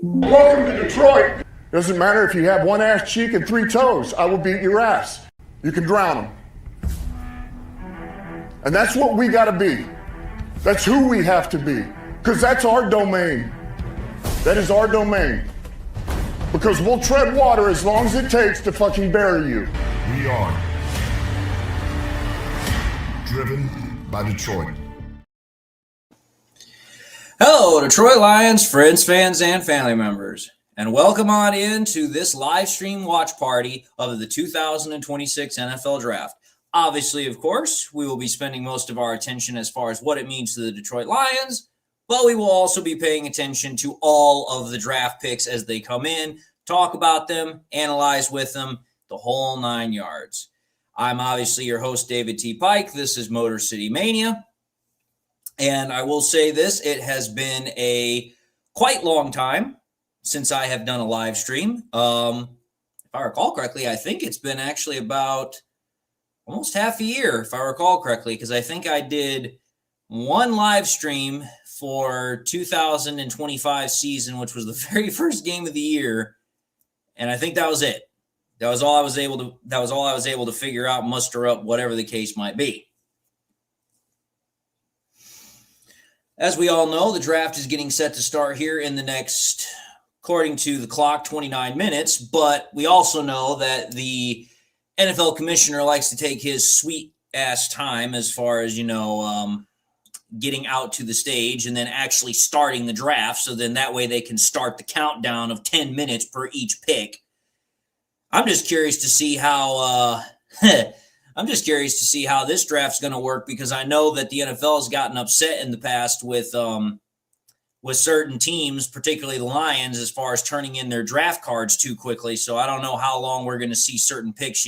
Welcome to Detroit. Doesn't matter if you have one ass cheek and three toes. I will beat your ass. You can drown them. And that's what we gotta be. That's who we have to be. Because that's our domain. That is our domain. Because we'll tread water as long as it takes to fucking bury you. We are driven by Detroit. Hello, Detroit Lions, friends, fans, and family members, and welcome on in to this live stream watch party of the 2026 NFL Draft. Obviously, of course, we will be spending most of our attention as far as what it means to the Detroit Lions, but we will also be paying attention to all of the draft picks as they come in, talk about them, analyze with them, the whole 9 yards. I'm obviously your host, David T. Pike. This is Motor City Mania. And I will say this, it has been a quite long time since I have done a live stream. If I recall correctly, I think it's been actually about almost half a year, if I recall correctly, because I think I did one live stream for 2025 season, which was the very first game of the year. And I think that was it. That was all I was able to figure out, muster up, whatever the case might be. As we all know, the draft is getting set to start here in the next, according to the clock, 29 minutes. But we also know that the NFL commissioner likes to take his sweet-ass time as far as, getting out to the stage and then actually starting the draft. So then that way they can start the countdown of 10 minutes per each pick. I'm just curious to see how this draft's going to work, because I know that the NFL has gotten upset in the past with certain teams, particularly the Lions, as far as turning in their draft cards too quickly. So I don't know how long we're going to see certain picks,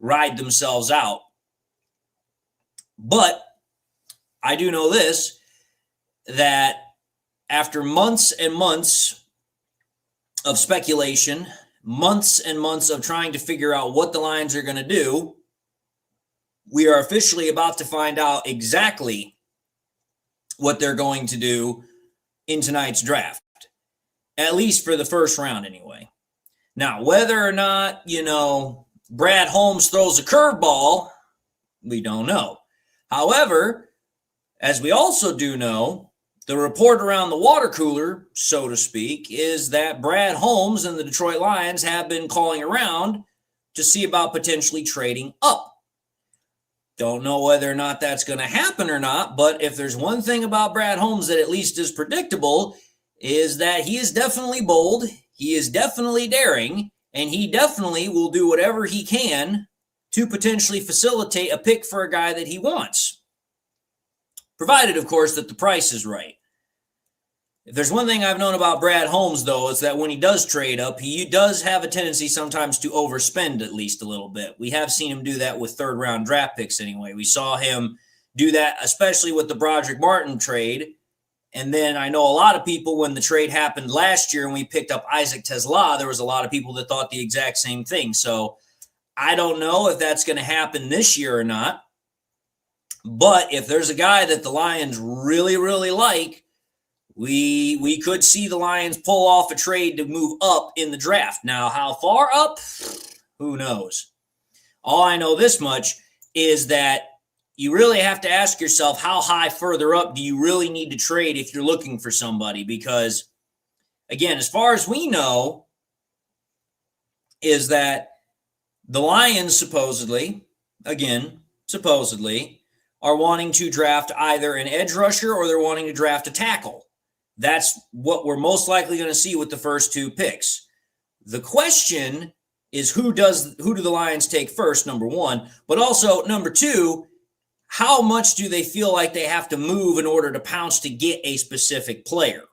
ride themselves out. But I do know this, that after months and months of speculation, months and months of trying to figure out what the Lions are going to do, we are officially about to find out exactly what they're going to do in tonight's draft, at least for the first round anyway. Now, whether or not, Brad Holmes throws a curveball, we don't know. However, as we also do know, the report around the water cooler, so to speak, is that Brad Holmes and the Detroit Lions have been calling around to see about potentially trading up. Don't know whether or not that's going to happen or not, but if there's one thing about Brad Holmes that at least is predictable, is that he is definitely bold, he is definitely daring, and he definitely will do whatever he can to potentially facilitate a pick for a guy that he wants. Provided, of course, that the price is right. If there's one thing I've known about Brad Holmes, though, is that when he does trade up, he does have a tendency sometimes to overspend at least a little bit. We have seen him do that with third-round draft picks anyway. We saw him do that, especially with the Broderick Martin trade. And then I know a lot of people, when the trade happened last year and we picked up Isaac Tesla, there was a lot of people that thought the exact same thing. So I don't know if that's going to happen this year or not. But if there's a guy that the Lions really, really like, we could see the Lions pull off a trade to move up in the draft. Now, how far up? Who knows? All I know this much is that you really have to ask yourself, how high further up do you really need to trade if you're looking for somebody? Because, again, as far as we know, is that the Lions supposedly are wanting to draft either an edge rusher or they're wanting to draft a tackle. That's what we're most likely going to see with the first two picks. The question is, who do the Lions take first, number one, but also number two, how much do they feel like they have to move in order to pounce to get a specific player?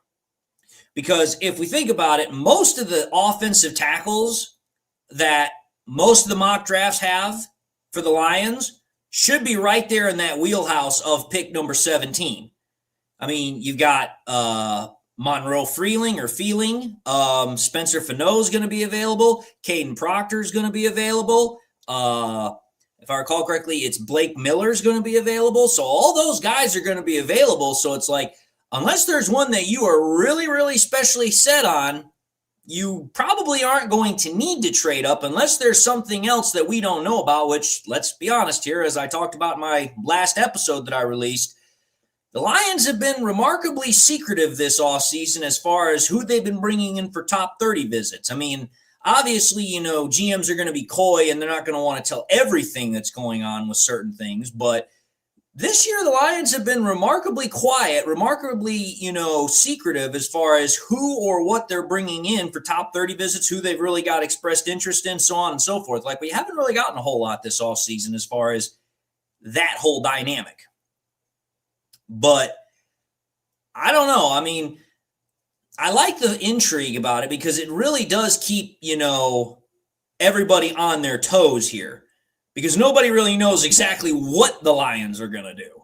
Because if we think about it, most of the offensive tackles that most of the mock drafts have for the Lions should be right there in that wheelhouse of pick number 17. I mean, you've got Monroe Freeling. Spencer Fano is going to be available. Caden Proctor is going to be available. If I recall correctly, it's Blake Miller's going to be available. So all those guys are going to be available. So it's like, unless there's one that you are really, really specially set on, you probably aren't going to need to trade up unless there's something else that we don't know about, which, let's be honest here, as I talked about in my last episode that I released, the Lions have been remarkably secretive this offseason as far as who they've been bringing in for top 30 visits. I mean, obviously, GMs are going to be coy and they're not going to want to tell everything that's going on with certain things, but this year, the Lions have been remarkably quiet, remarkably, secretive as far as who or what they're bringing in for top 30 visits, who they've really got expressed interest in, so on and so forth. Like, we haven't really gotten a whole lot this offseason as far as that whole dynamic. But I don't know. I mean, I like the intrigue about it because it really does keep, everybody on their toes here. Because nobody really knows exactly what the Lions are going to do.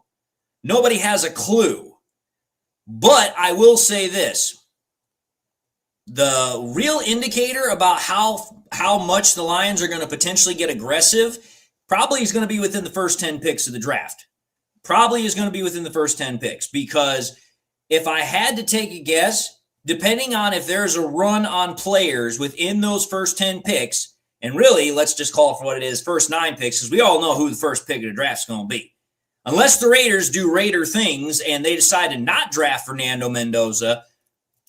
Nobody has a clue. But I will say this. The real indicator about how much the Lions are going to potentially get aggressive probably is going to be within the first 10 picks of the draft. Probably is going to be within the first 10 picks. Because if I had to take a guess, depending on if there's a run on players within those first 10 picks, and really, let's just call it for what it is, first 9 picks, because we all know who the first pick of the draft is going to be. Unless the Raiders do Raider things and they decide to not draft Fernando Mendoza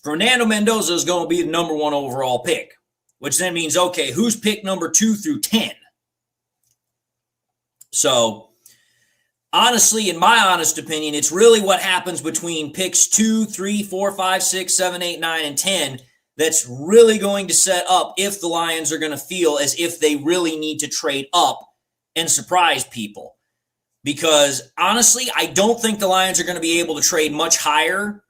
is going to be the number 1 overall pick, which then means, okay, who's pick number 2 through 10? So, honestly, in my honest opinion, it's really what happens between picks 2, 3, 4, 5, 6, 7, 8, 9, and 10 that's really going to set up if the Lions are going to feel as if they really need to trade up and surprise people. Because honestly, I don't think the Lions are going to be able to trade much higher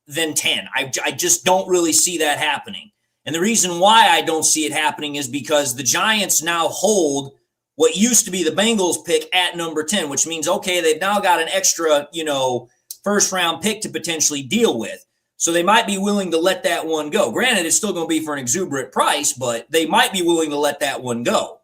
than 10. I just don't really see that happening. And the reason why I don't see it happening is because the Giants now hold what used to be the Bengals pick at number 10, which means, okay, they've now got an extra, first round pick to potentially deal with. So they might be willing to let that one go. Granted, it's still going to be for an exuberant price, but they might be willing to let that one go.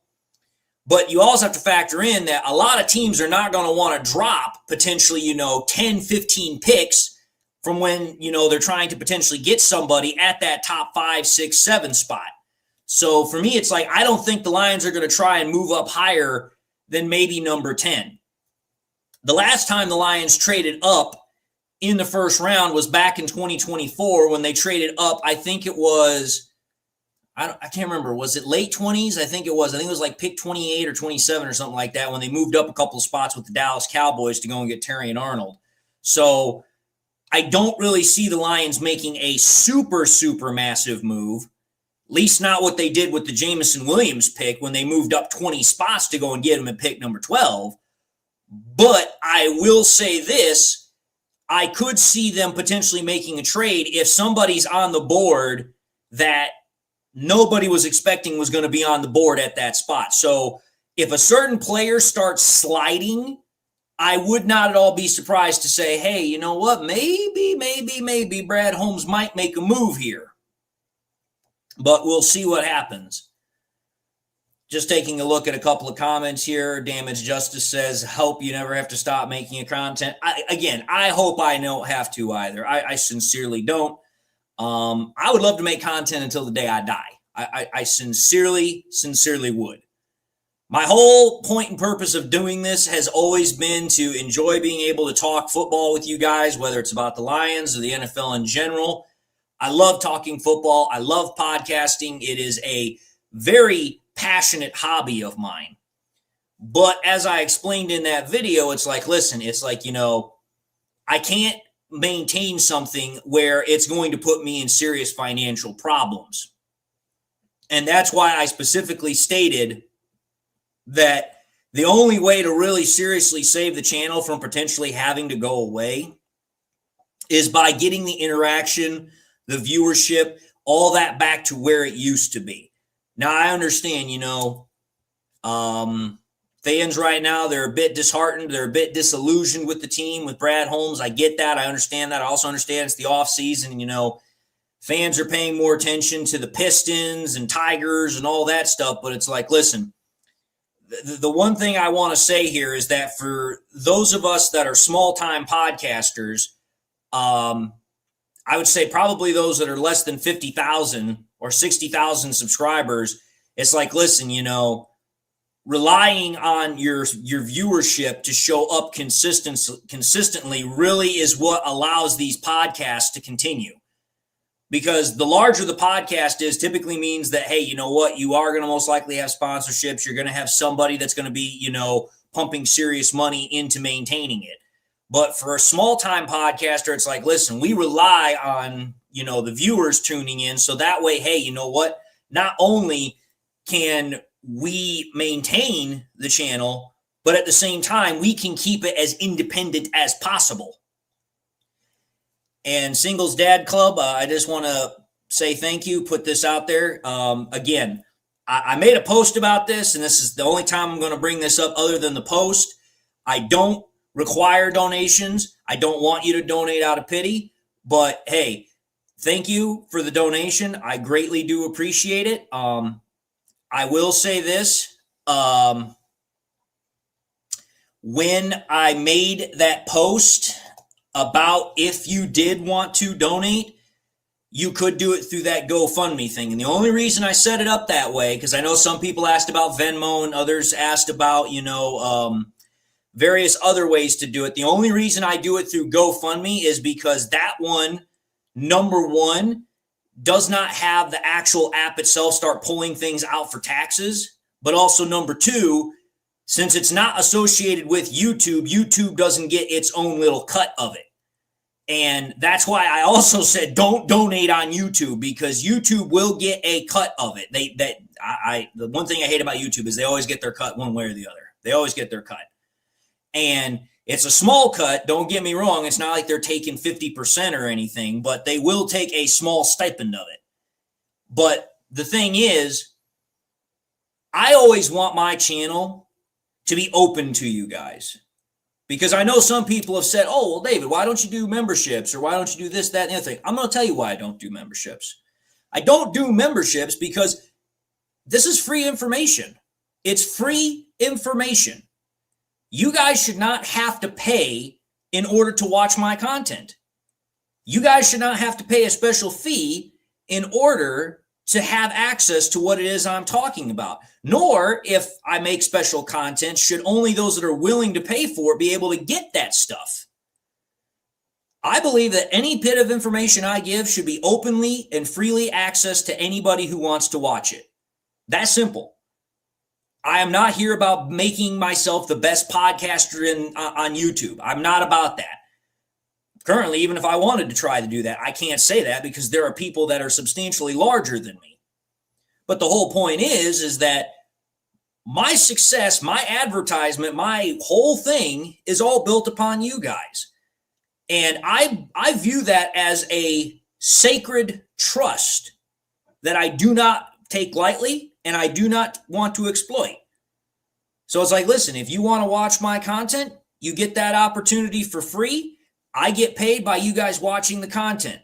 But you also have to factor in that a lot of teams are not going to want to drop potentially, 10, 15 picks from when, they're trying to potentially get somebody at that top 5, 6, 7 spot. So for me, it's like, I don't think the Lions are going to try and move up higher than maybe number 10. The last time the Lions traded up in the first round was back in 2024 when they traded up. I think it was, I can't remember. Was it late 20s? I think it was. I think it was like pick 28 or 27 or something like that when they moved up a couple of spots with the Dallas Cowboys to go and get Terry and Arnold. So I don't really see the Lions making a super, super massive move, at least not what they did with the Jameson Williams pick when they moved up 20 spots to go and get him at pick number 12. But I will say this. I could see them potentially making a trade if somebody's on the board that nobody was expecting was going to be on the board at that spot. So if a certain player starts sliding, I would not at all be surprised to say, hey, you know what? Maybe Brad Holmes might make a move here. But we'll see what happens. Just taking a look at a couple of comments here. Damage Justice says, hope you never have to stop making a content. I hope I don't have to either. I sincerely don't. I would love to make content until the day I die. I sincerely would. My whole point and purpose of doing this has always been to enjoy being able to talk football with you guys, whether it's about the Lions or the NFL in general. I love talking football. I love podcasting. It is a very passionate hobby of mine. But as I explained in that video, it's like, listen, it's like, I can't maintain something where it's going to put me in serious financial problems. And that's why I specifically stated that the only way to really seriously save the channel from potentially having to go away is by getting the interaction, the viewership, all that back to where it used to be. Now, I understand, fans right now, they're a bit disheartened. They're a bit disillusioned with the team, with Brad Holmes. I get that. I understand that. I also understand it's the offseason, fans are paying more attention to the Pistons and Tigers and all that stuff. But it's like, listen, the one thing I want to say here is that for those of us that are small-time podcasters, I would say probably those that are less than 50,000 or 60,000 subscribers, it's like, listen, you know, relying on your viewership to show up consistently really is what allows these podcasts to continue. Because the larger the podcast is, typically means that, hey, you know what, you are going to most likely have sponsorships. You're going to have somebody that's going to be, you know, pumping serious money into maintaining it. But for a small time podcaster, it's like, listen, we rely on, you know, the viewers tuning in. So that way, hey, you know what, not only can we maintain the channel, but at the same time, we can keep it as independent as possible. And Singles Dad Club, I just want to say thank you, put this out there. Again, I made a post about this, and this is the only time I'm going to bring this up other than the post. I don't require donations. I don't want you to donate out of pity, but hey, thank you for the donation. I greatly do appreciate it. I will say this. When I made that post about if you did want to donate, you could do it through that GoFundMe thing. And the only reason I set it up that way, because I know some people asked about Venmo and others asked about, you know, various other ways to do it. The only reason I do it through GoFundMe is because that one, number one, does not have the actual app itself start pulling things out for taxes. But also number two, since it's not associated with YouTube, YouTube doesn't get its own little cut of it. And that's why I also said don't donate on YouTube, because YouTube will get a cut of it. The one thing I hate about YouTube is they always get their cut one way or the other. They always get their cut. And it's a small cut. Don't get me wrong. It's not like they're taking 50% or anything, but they will take a small stipend of it. But the thing is, I always want my channel to be open to you guys. Because I know some people have said, oh, well, David, why don't you do memberships? Or why don't you do this, that, and the other thing? I'm going to tell you why I don't do memberships. I don't do memberships because this is free information. It's free information. You guys should not have to pay in order to watch my content. You guys should not have to pay a special fee in order to have access to what it is I'm talking about. Nor, if I make special content, should only those that are willing to pay for it be able to get that stuff. I believe that any bit of information I give should be openly and freely accessed to anybody who wants to watch it. That's simple. I am not here about making myself the best podcaster on YouTube. I'm not about that. Currently, even if I wanted to try to do that, I can't say that because there are people that are substantially larger than me. But the whole point is that my success, my advertisement, my whole thing is all built upon you guys. And I view that as a sacred trust that I do not take lightly and I do not want to exploit. So it's like, listen, if you want to watch my content, you get that opportunity for free. I get paid by you guys watching the content.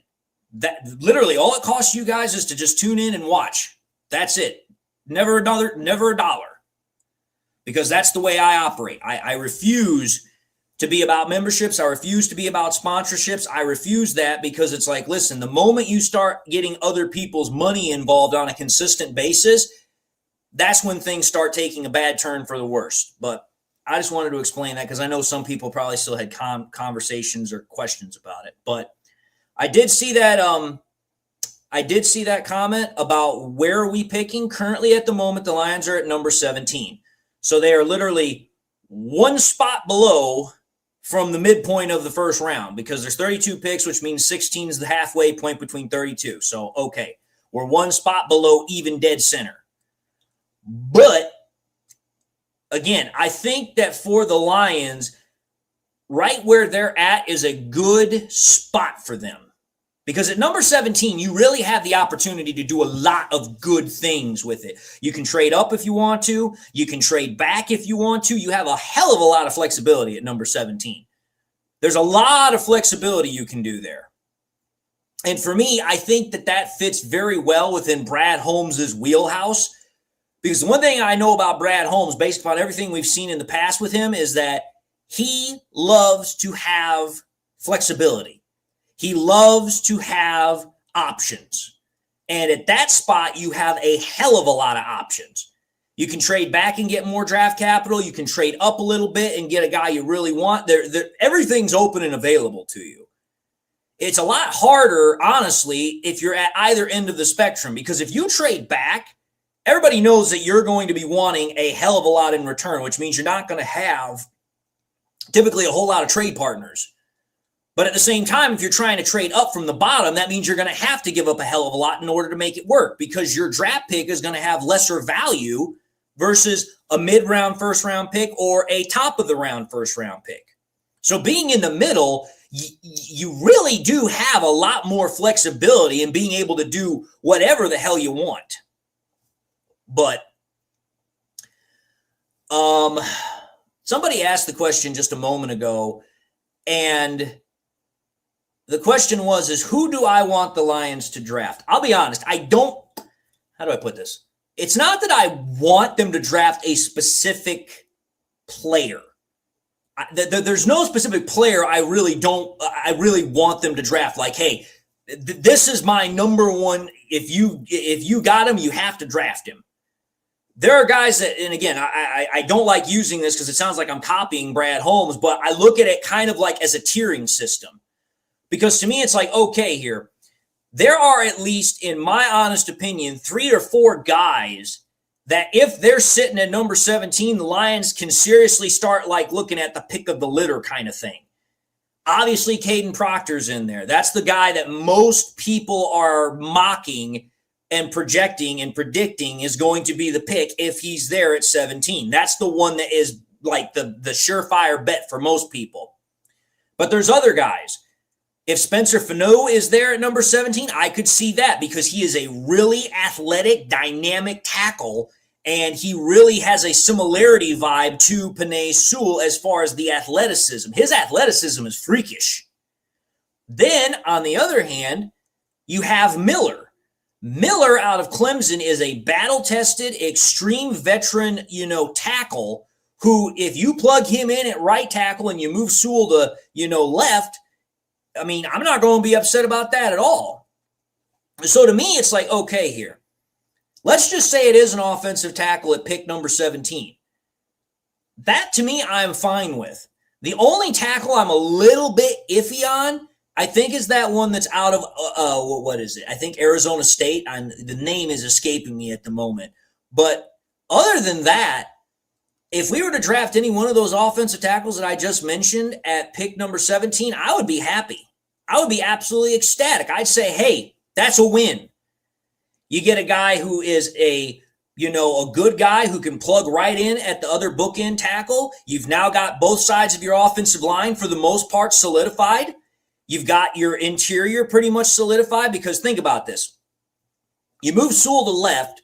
That literally all it costs you guys is to just tune in and watch. That's it. Never a dollar. Because that's the way I operate. I refuse to be about memberships. I refuse to be about sponsorships. I refuse that because it's like, listen, the moment you start getting other people's money involved on a consistent basis, that's when things start taking a bad turn for the worst. But I just wanted to explain that because I know some people probably still had conversations or questions about it. But I did see that comment about where are we picking. Currently at the moment, the Lions are at number 17. So they are literally one spot below from the midpoint of the first round because there's 32 picks, which means 16 is the halfway point between 32. So, okay, we're one spot below even dead center. But again, I think that for the Lions, right where they're at is a good spot for them. Because at number 17, you really have the opportunity to do a lot of good things with it. You can trade up if you want to. You can trade back if you want to. You have a hell of a lot of flexibility at number 17. There's a lot of flexibility you can do there. And for me, I think that that fits very well within Brad Holmes' wheelhouse. Because the one thing I know about Brad Holmes, based upon everything we've seen in the past with him, is that he loves to have flexibility. He loves to have options. And at that spot, you have a hell of a lot of options. You can trade back and get more draft capital. You can trade up a little bit and get a guy you really want. Everything's open and available to you. It's a lot harder, honestly, if you're at either end of the spectrum, because if you trade back, everybody knows that you're going to be wanting a hell of a lot in return, which means you're not going to have typically a whole lot of trade partners. But at the same time, if you're trying to trade up from the bottom, that means you're going to have to give up a hell of a lot in order to make it work, because your draft pick is going to have lesser value versus a mid-round first-round pick or a top-of-the-round first-round pick. So being in the middle, you really do have a lot more flexibility in being able to do whatever the hell you want. But somebody asked the question just a moment ago, and the question is who do I want the Lions to draft? I'll be honest, how do I put this? It's not that I want them to draft a specific player. There's no specific player I really want them to draft. Like, hey, this is my number one. If you got him, you have to draft him. There are guys that, and again, I don't like using this because it sounds like I'm copying Brad Holmes, but I look at it kind of like as a tiering system. Because to me, it's like, okay, here, there are at least, in my honest opinion, 3 or 4 guys that if they're sitting at number 17, the Lions can seriously start like looking at the pick of the litter kind of thing. Obviously, Caden Proctor's in there. That's the guy that most people are mocking and projecting and predicting is going to be the pick if he's there at 17. That's the one that is like the surefire bet for most people. But there's other guys. If Spencer Fano is there at number 17, I could see that because he is a really athletic, dynamic tackle, and he really has a similarity vibe to Penei Sewell as far as the athleticism. His athleticism is freakish. Then, on the other hand, you have Miller. Miller out of Clemson is a battle-tested, extreme veteran, tackle who, if you plug him in at right tackle and you move Sewell to, left, I mean, I'm not going to be upset about that at all. So to me, it's like, okay, here. Let's just say it is an offensive tackle at pick number 17. That, to me, I'm fine with. The only tackle I'm a little bit iffy on, I think, is that one that's out of, what is it? I think Arizona State. The name is escaping me at the moment. But other than that, if we were to draft any one of those offensive tackles that I just mentioned at pick number 17, I would be happy. I would be absolutely ecstatic. I'd say, hey, that's a win. You get a guy who is a good guy who can plug right in at the other bookend tackle. You've now got both sides of your offensive line for the most part solidified. You've got your interior pretty much solidified because think about this. You move Sewell to left,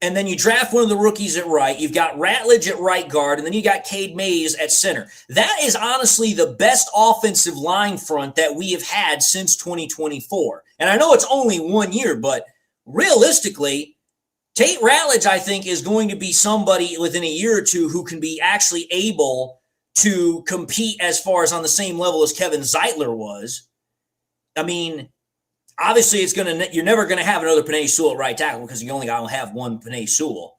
and then you draft one of the rookies at right. You've got Ratledge at right guard, and then you got Cade Mays at center. That is honestly the best offensive line front that we have had since 2024. And I know it's only 1 year, but realistically, Tate Ratledge, I think, is going to be somebody within a year or two who can be actually able to compete as far as on the same level as Kevin Zeitler was. I mean, obviously, you're never going to have another Penei Sewell at right tackle because you only got to have one Penei Sewell.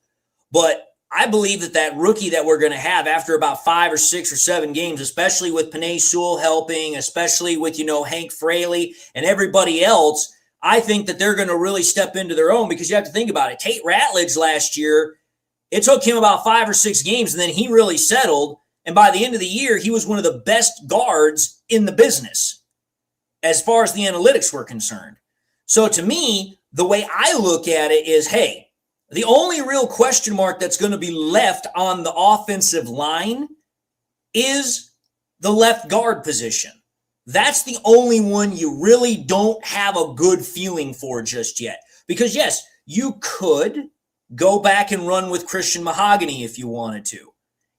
But I believe that rookie that we're going to have after about 5 or 6 or 7 games, especially with Penei Sewell helping, especially with, Hank Fraley and everybody else, I think that they're going to really step into their own because you have to think about it. Tate Ratledge last year, it took him about 5 or 6 games, and then he really settled. And by the end of the year, he was one of the best guards in the business as far as the analytics were concerned. So to me, the way I look at it is, hey, the only real question mark that's going to be left on the offensive line is the left guard position. That's the only one you really don't have a good feeling for just yet. Because yes, you could go back and run with Christian Mahogany if you wanted to.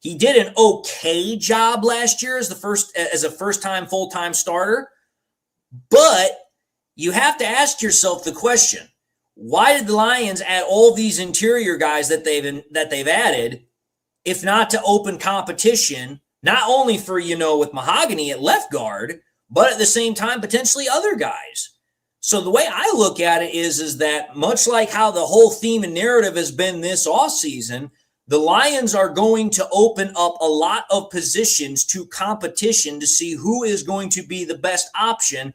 He did an okay job last year as a first-time full-time starter. But you have to ask yourself the question, why did the Lions add all these interior guys that they've added, if not to open competition, not only for, with Mahogany at left guard, but at the same time, potentially other guys. So the way I look at it is that much like how the whole theme and narrative has been this offseason, the Lions are going to open up a lot of positions to competition to see who is going to be the best option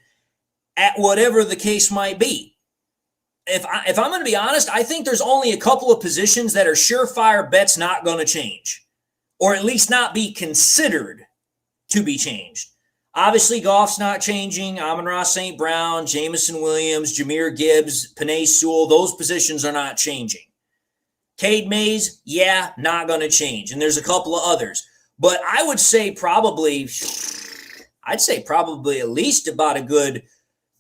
at whatever the case might be. If I'm going to be honest, I think there's only a couple of positions that are surefire bets not going to change, or at least not be considered to be changed. Obviously, Goff's not changing. Amon-Ra St. Brown, Jameson Williams, Jahmyr Gibbs, Penei Sewell, those positions are not changing. Cade Mays, yeah, not going to change. And there's a couple of others. But I would say probably at least about a good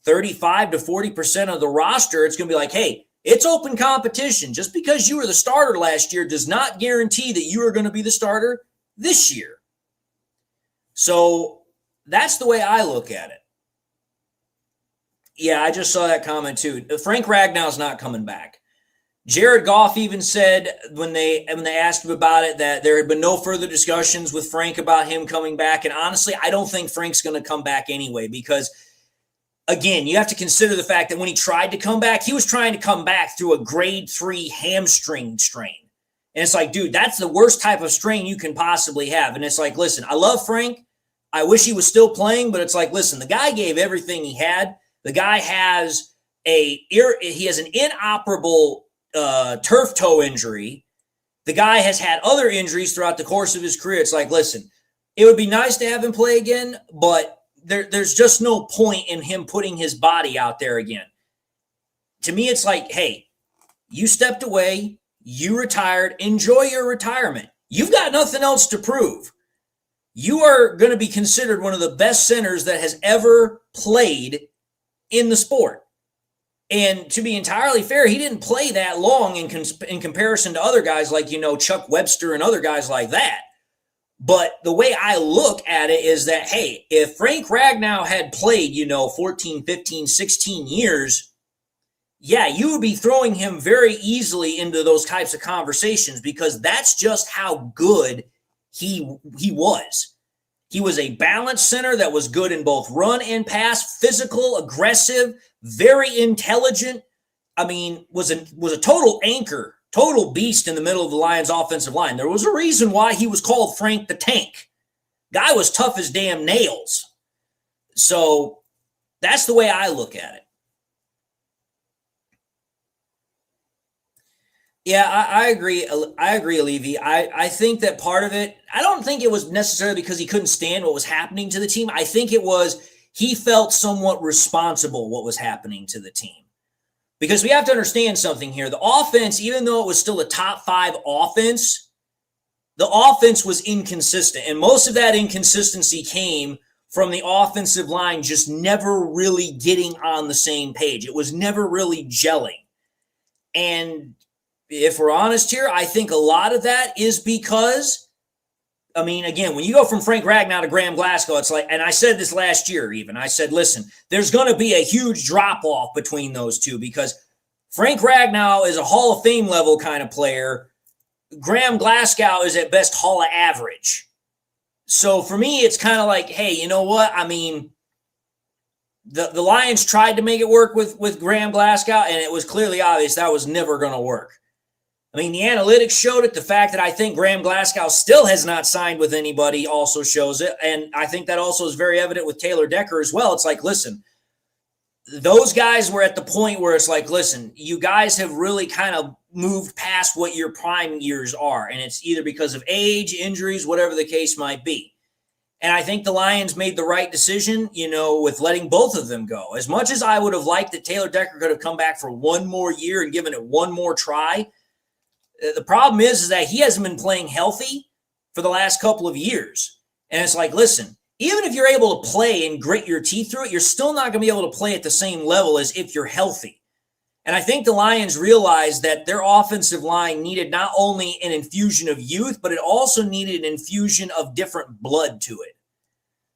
35 to 40% of the roster, it's going to be like, hey, it's open competition. Just because you were the starter last year does not guarantee that you are going to be the starter this year. So that's the way I look at it. Yeah, I just saw that comment too. Frank Ragnow's not coming back. Jared Goff even said when they asked him about it that there had been no further discussions with Frank about him coming back. And honestly, I don't think Frank's going to come back anyway because, again, you have to consider the fact that when he tried to come back, he was trying to come back through a grade 3 hamstring strain. And it's like, dude, that's the worst type of strain you can possibly have. And it's like, listen, I love Frank. I wish he was still playing, but it's like, listen, the guy gave everything he had. The guy has an inoperable turf toe injury. The guy has had other injuries throughout the course of his career. It's like, listen, it would be nice to have him play again, but there's just no point in him putting his body out there again. To me, it's like, hey, you stepped away, you retired, enjoy your retirement. You've got nothing else to prove. You are going to be considered one of the best centers that has ever played in the sport. And to be entirely fair, he didn't play that long in comparison to other guys like, Chuck Webster and other guys like that. But the way I look at it is that, hey, if Frank Ragnow had played, 14, 15, 16 years, yeah, you would be throwing him very easily into those types of conversations because that's just how good he was. He was a balanced center that was good in both run and pass, physical, aggressive, very intelligent. I mean, was a total anchor, total beast in the middle of the Lions offensive line. There was a reason why he was called Frank the Tank. Guy was tough as damn nails. So that's the way I look at it. Yeah, I agree. I agree, Levy. I think that part of it, I don't think it was necessarily because he couldn't stand what was happening to the team. I think it was he felt somewhat responsible what was happening to the team. Because we have to understand something here. The offense, even though it was still a top 5 offense, the offense was inconsistent. And most of that inconsistency came from the offensive line just never really getting on the same page. It was never really gelling. And if we're honest here, I think a lot of that is because, I mean, again, when you go from Frank Ragnow to Graham Glasgow, it's like, and I said this last year even, I said, listen, there's going to be a huge drop-off between those two because Frank Ragnow is a Hall of Fame level kind of player. Graham Glasgow is at best Hall of Average. So for me, it's kind of like, hey, you know what? I mean, the Lions tried to make it work with Graham Glasgow, and it was clearly obvious that was never going to work. I mean, the analytics showed it. The fact that I think Graham Glasgow still has not signed with anybody also shows it. And I think that also is very evident with Taylor Decker as well. It's like, listen, those guys were at the point where it's like, listen, you guys have really kind of moved past what your prime years are. And it's either because of age, injuries, whatever the case might be. And I think the Lions made the right decision, with letting both of them go. As much as I would have liked that Taylor Decker could have come back for one more year and given it one more try, the problem is that he hasn't been playing healthy for the last couple of years. And it's like, listen, even if you're able to play and grit your teeth through it, you're still not going to be able to play at the same level as if you're healthy. And I think the Lions realized that their offensive line needed not only an infusion of youth, but it also needed an infusion of different blood to it.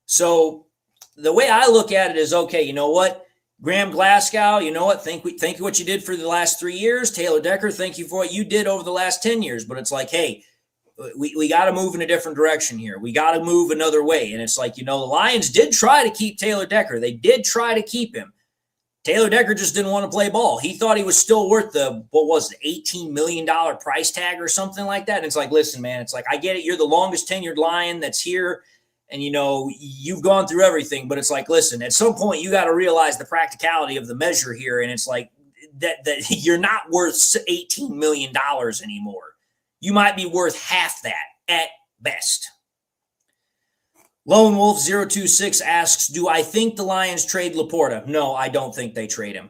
So the way I look at it is, okay, you know what? Graham Glasgow, you know what? Thank you what you did for the last 3 years. Taylor Decker, thank you for what you did over the last 10 years. But it's like, hey, we got to move in a different direction here. We got to move another way. And it's like, the Lions did try to keep Taylor Decker. They did try to keep him. Taylor Decker just didn't want to play ball. He thought he was still worth the, $18 million price tag or something like that. And it's like, listen, man, it's like, I get it. You're the longest tenured Lion that's here. And, you've gone through everything. But it's like, listen, at some point, you got to realize the practicality of the measure here. And it's like that you're not worth $18 million anymore. You might be worth half that at best. Lone Wolf 026 asks, do I think the Lions trade Laporta? No, I don't think they trade him.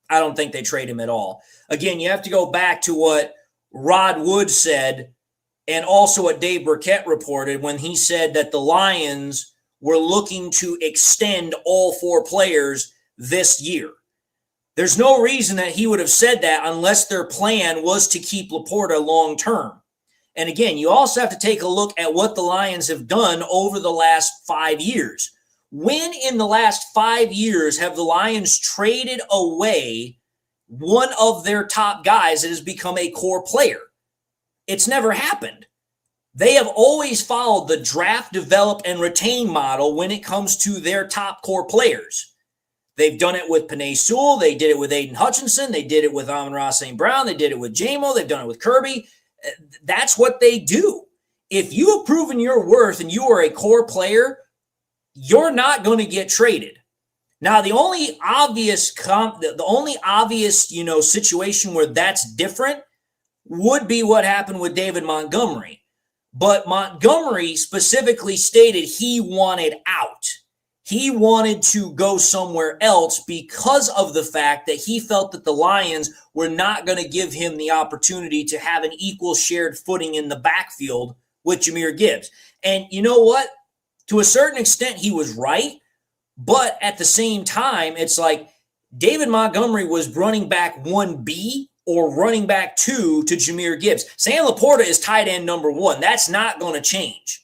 I don't think they trade him at all. Again, you have to go back to what Rod Wood said and also what Dave Burkett reported when he said that the Lions were looking to extend all 4 players this year. There's no reason that he would have said that unless their plan was to keep Laporta long term. And again, you also have to take a look at what the Lions have done over the last 5 years. When in the last 5 years have the Lions traded away one of their top guys that has become a core player? It's never happened. They have always followed the draft, develop, and retain model when it comes to their top core players. They've done it with Penei Sewell. They did it with Aiden Hutchinson. They did it with Amon-Ra St. Brown. They did it with JMO. They've done it with Kirby. That's what they do. If you have proven your worth and you are a core player, you're not going to get traded. Now, the only obvious situation where that's different would be what happened with David Montgomery. But Montgomery specifically stated he wanted out. He wanted to go somewhere else because of the fact that he felt that the Lions were not going to give him the opportunity to have an equal shared footing in the backfield with Jahmyr Gibbs. And you know what? To a certain extent, he was right. But at the same time, it's like David Montgomery was running back 1B or running back 2 to Jahmyr Gibbs. Sam Laporta is tight end number 1. That's not going to change.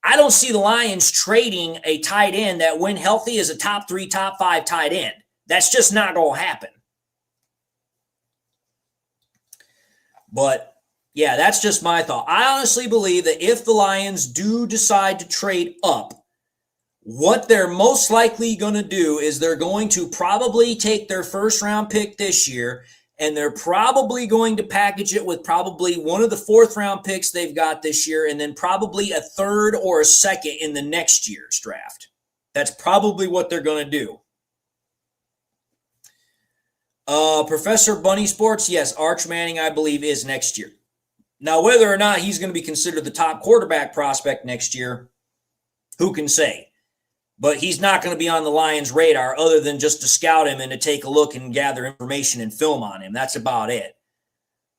I don't see the Lions trading a tight end that, when healthy, is a top 3, top 5 tight end. That's just not going to happen. But, yeah, that's just my thought. I honestly believe that if the Lions do decide to trade up, what they're most likely going to do is they're going to probably take their first-round pick this year, and they're probably going to package it with probably one of the 4th-round picks they've got this year, and then probably a 3rd or a 2nd in the next year's draft. That's probably what they're going to do. Professor Bunny Sports, yes, Arch Manning, I believe, is next year. Now, whether or not he's going to be considered the top quarterback prospect next year, who can say? But he's not going to be on the Lions' radar other than just to scout him and to take a look and gather information and film on him. That's about it.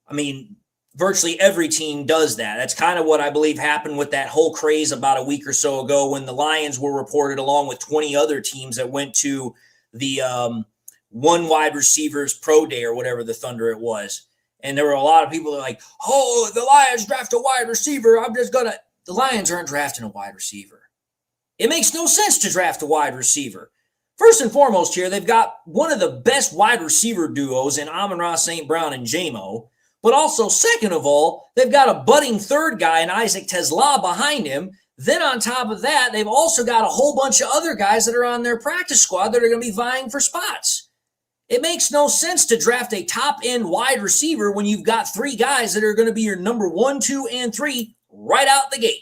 I mean, virtually every team does that. That's kind of what I believe happened with that whole craze about a week or so ago when the Lions were reported along with 20 other teams that went to the one wide receivers pro day or whatever the thunder it was. And there were a lot of people that were like, oh, the Lions draft a wide receiver. The Lions aren't drafting a wide receiver. It makes no sense to draft a wide receiver. First and foremost here, they've got one of the best wide receiver duos in Amon-Ra St. Brown and JMO. But also, second of all, they've got a budding 3rd guy in Isaac Tesla behind him. Then on top of that, they've also got a whole bunch of other guys that are on their practice squad that are going to be vying for spots. It makes no sense to draft a top-end wide receiver when you've got 3 guys that are going to be your number 1, 2, and 3 right out the gate.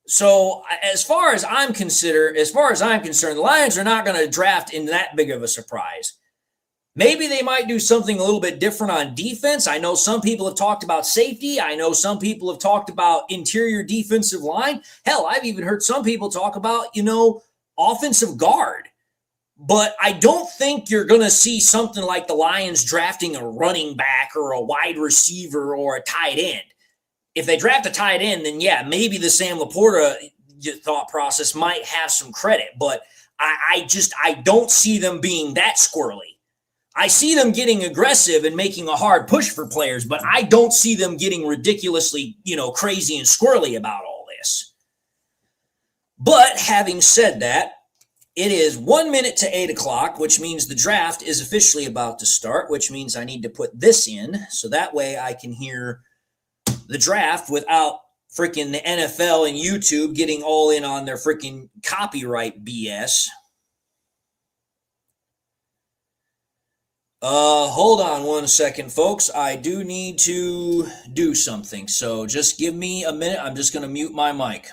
So as far as I'm concerned, the Lions are not going to draft in that big of a surprise. Maybe they might do something a little bit different on defense. I know some people have talked about safety. I know some people have talked about interior defensive line. Hell, I've even heard some people talk about, offensive guard. But I don't think you're going to see something like the Lions drafting a running back or a wide receiver or a tight end. If they draft a tight end, then yeah, maybe the Sam Laporta thought process might have some credit, but I don't see them being that squirrely. I see them getting aggressive and making a hard push for players, but I don't see them getting ridiculously, crazy and squirrely about all this. But having said that, it is 1 minute to 8 o'clock, which means the draft is officially about to start, which means I need to put this in so that way I can hear the draft without freaking the NFL and YouTube getting all in on their freaking copyright BS. Hold on one second, folks. I do need to do something. So just give me a minute. I'm just going to mute my mic.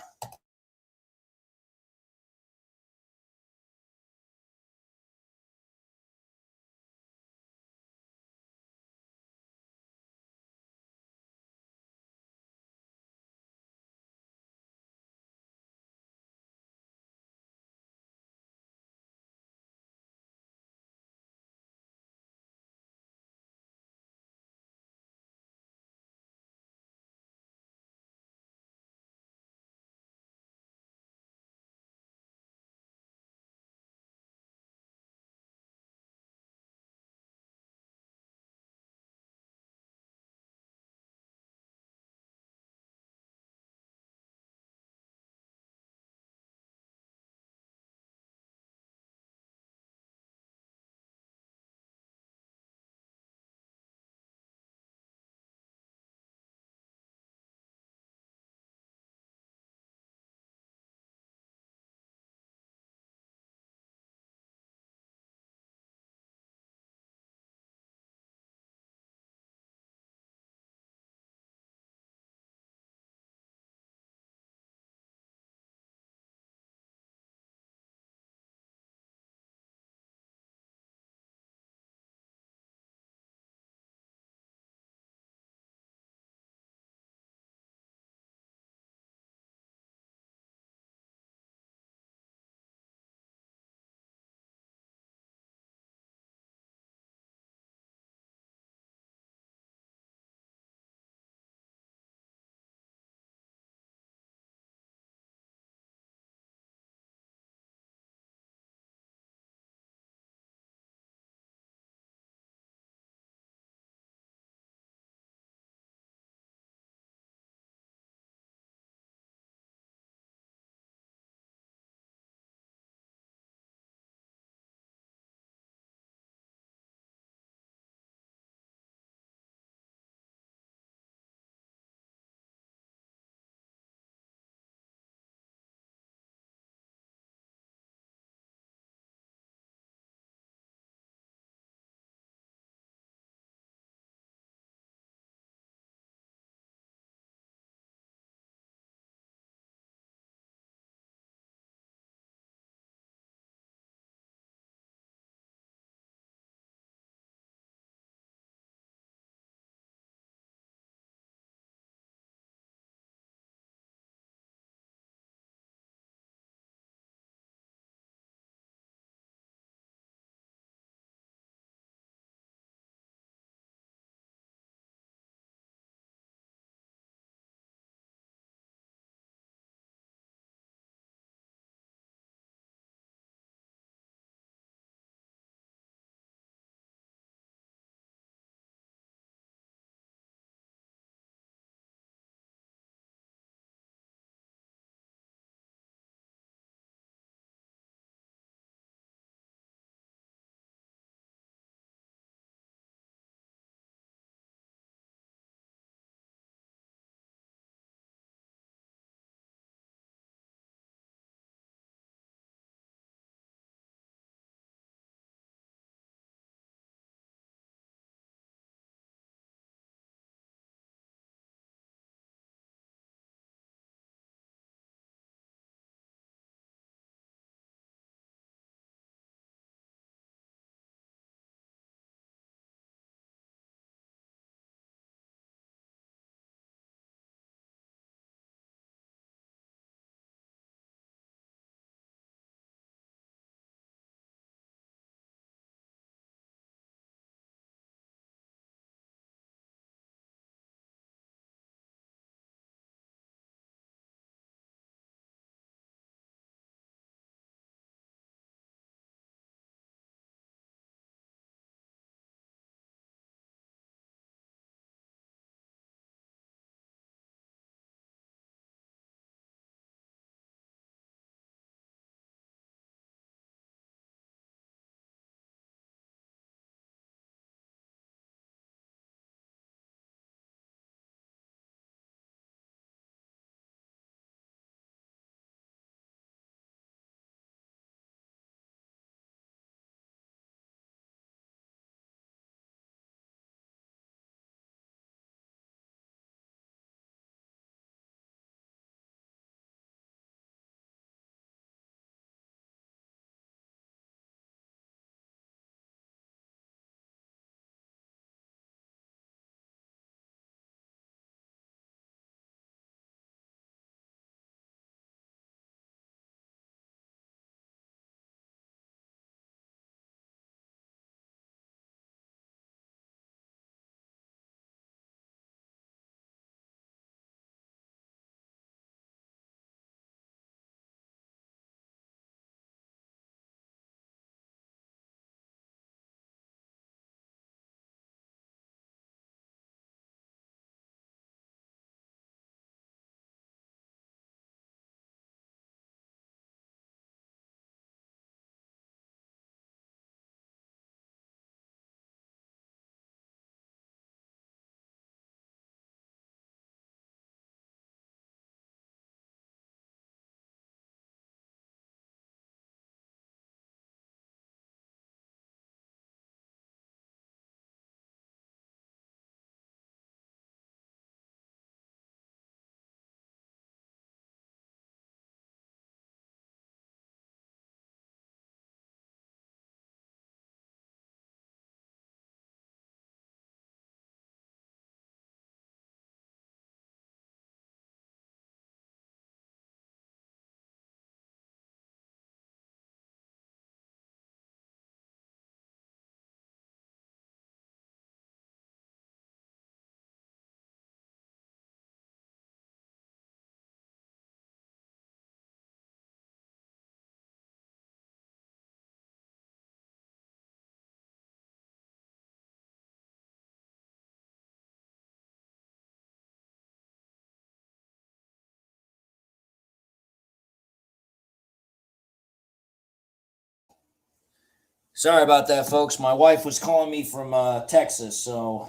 Sorry about that, folks. My wife was calling me from Texas, so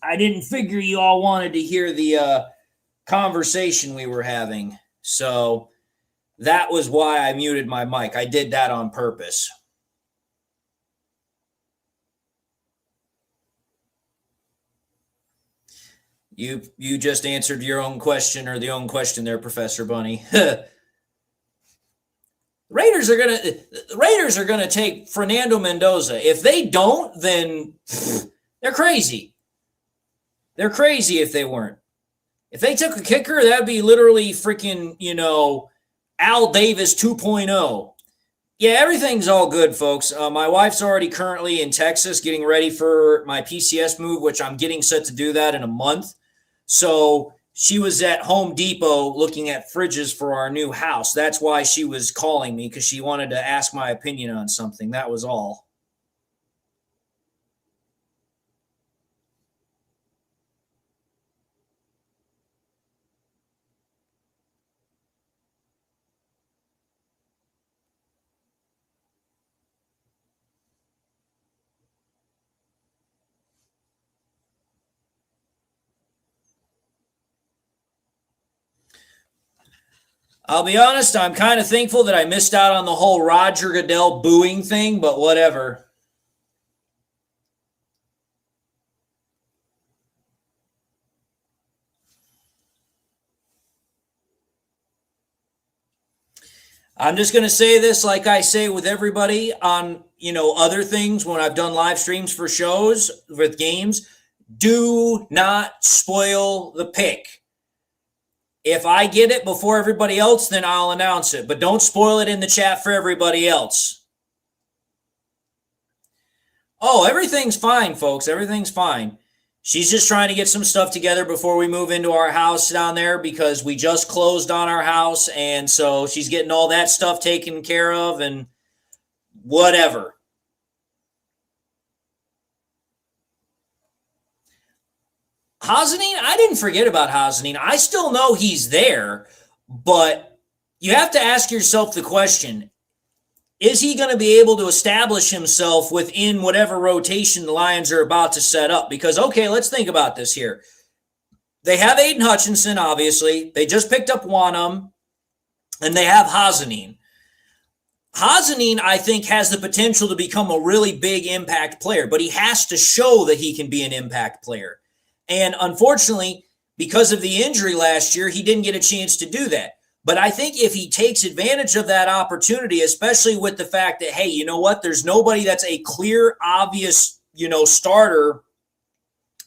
I didn't figure you all wanted to hear the conversation we were having. So that was why I muted my mic. I did that on purpose. You just answered your own question, or the own question there, Professor Bunny. Raiders are gonna take Fernando Mendoza. If they don't, then they're crazy. They're crazy if they weren't. If they took a kicker, that'd be literally freaking, Al Davis 2.0. Yeah, everything's all good, folks. My wife's already currently in Texas getting ready for my PCS move, which I'm getting set to do that in a month. So she was at Home Depot looking at fridges for our new house. That's why she was calling me, because she wanted to ask my opinion on something. That was all. I'll be honest, I'm kind of thankful that I missed out on the whole Roger Goodell booing thing, but whatever. I'm just going to say this like I say with everybody on, other things when I've done live streams for shows with games. Do not spoil the pick. If I get it before everybody else, then I'll announce it. But don't spoil it in the chat for everybody else. Oh, everything's fine, folks. Everything's fine. She's just trying to get some stuff together before we move into our house down there, because we just closed on our house. And so she's getting all that stuff taken care of and whatever. Hazanin, I didn't forget about Hazanin. I still know he's there, but you have to ask yourself the question, is he going to be able to establish himself within whatever rotation the Lions are about to set up? Because, okay, let's think about this here. They have Aiden Hutchinson, obviously. They just picked up Wanham, and they have Hazanin. Hazanin, I think, has the potential to become a really big impact player, but he has to show that he can be an impact player. And unfortunately, because of the injury last year, he didn't get a chance to do that. But I think if he takes advantage of that opportunity, especially with the fact that, hey, you know what? There's nobody that's a clear, obvious, starter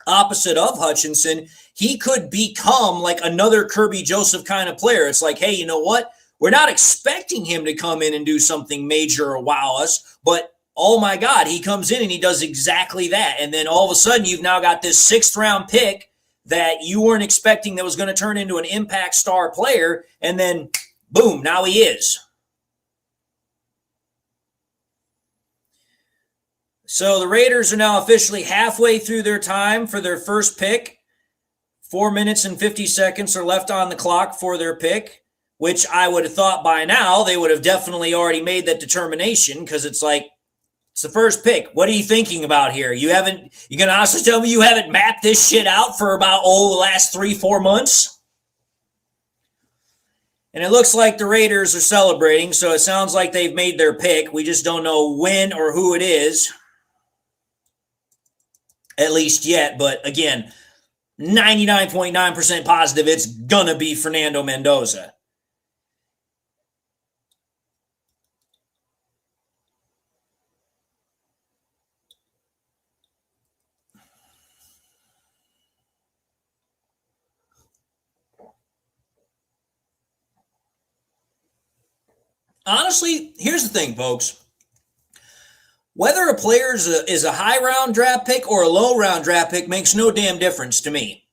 opposite of Hutchinson. He could become like another Kirby Joseph kind of player. It's like, hey, you know what? We're not expecting him to come in and do something major or wow us, but oh my God, he comes in and he does exactly that. And then all of a sudden, you've now got this 6th round pick that you weren't expecting that was going to turn into an impact star player. And then, boom, now he is. So the Raiders are now officially halfway through their time for their first pick. 4 minutes and 50 seconds are left on the clock for their pick, which I would have thought by now they would have definitely already made that determination, because it's like, it's the first pick. What are you thinking about here? You're going to honestly tell me you haven't mapped this shit out for about, the last 3-4 months? And it looks like the Raiders are celebrating, so it sounds like they've made their pick. We just don't know when or who it is, at least yet. But again, 99.9% positive it's going to be Fernando Mendoza. Honestly, here's the thing, folks. Whether a player is a high round draft pick or a low round draft pick makes no damn difference to me.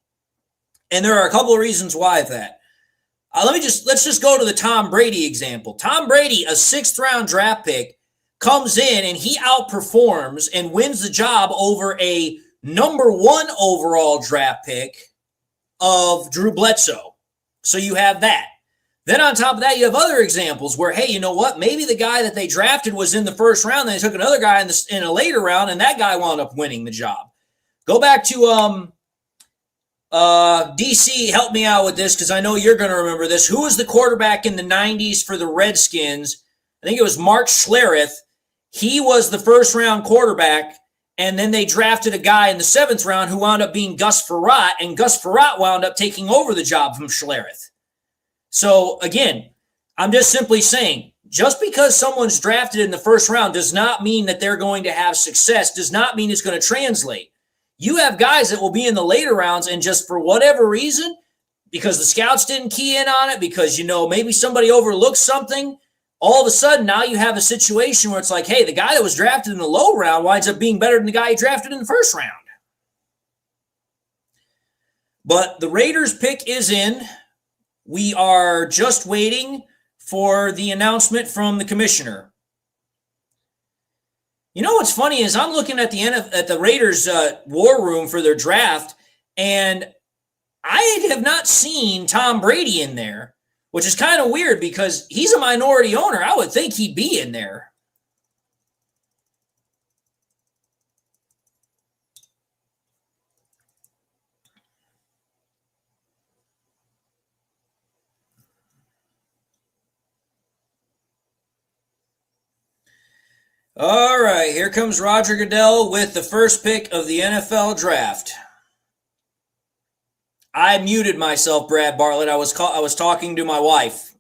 And there are a couple of reasons why that. Let's just go to the Tom Brady example. Tom Brady, a 6th round draft pick, comes in and he outperforms and wins the job over a number 1 overall draft pick of Drew Bledsoe. So you have that. Then on top of that, you have other examples where, hey, you know what? Maybe the guy that they drafted was in the first round, then they took another guy in a later round, and that guy wound up winning the job. Go back to DC, help me out with this because I know you're going to remember this. Who was the quarterback in the 90s for the Redskins? I think it was Mark Schlereth. He was the first round quarterback, and then they drafted a guy in the 7th round who wound up being Gus Frerotte, and Gus Frerotte wound up taking over the job from Schlereth. So again, I'm just simply saying, just because someone's drafted in the first round does not mean that they're going to have success, does not mean it's going to translate. You have guys that will be in the later rounds and just for whatever reason, because the scouts didn't key in on it, because, you know, maybe somebody overlooked something, all of a sudden now you have a situation where it's like, hey, the guy that was drafted in the low round winds up being better than the guy you drafted in the first round. But the Raiders pick is in. We are just waiting for the announcement from the commissioner. You know what's funny is I'm looking at the Raiders war room for their draft, and I have not seen Tom Brady in there, which is kind of weird because he's a minority owner. I would think he'd be in there. All right, here comes Roger Goodell with the first pick of the NFL draft. I muted myself, Brad Bartlett. I was talking to my wife.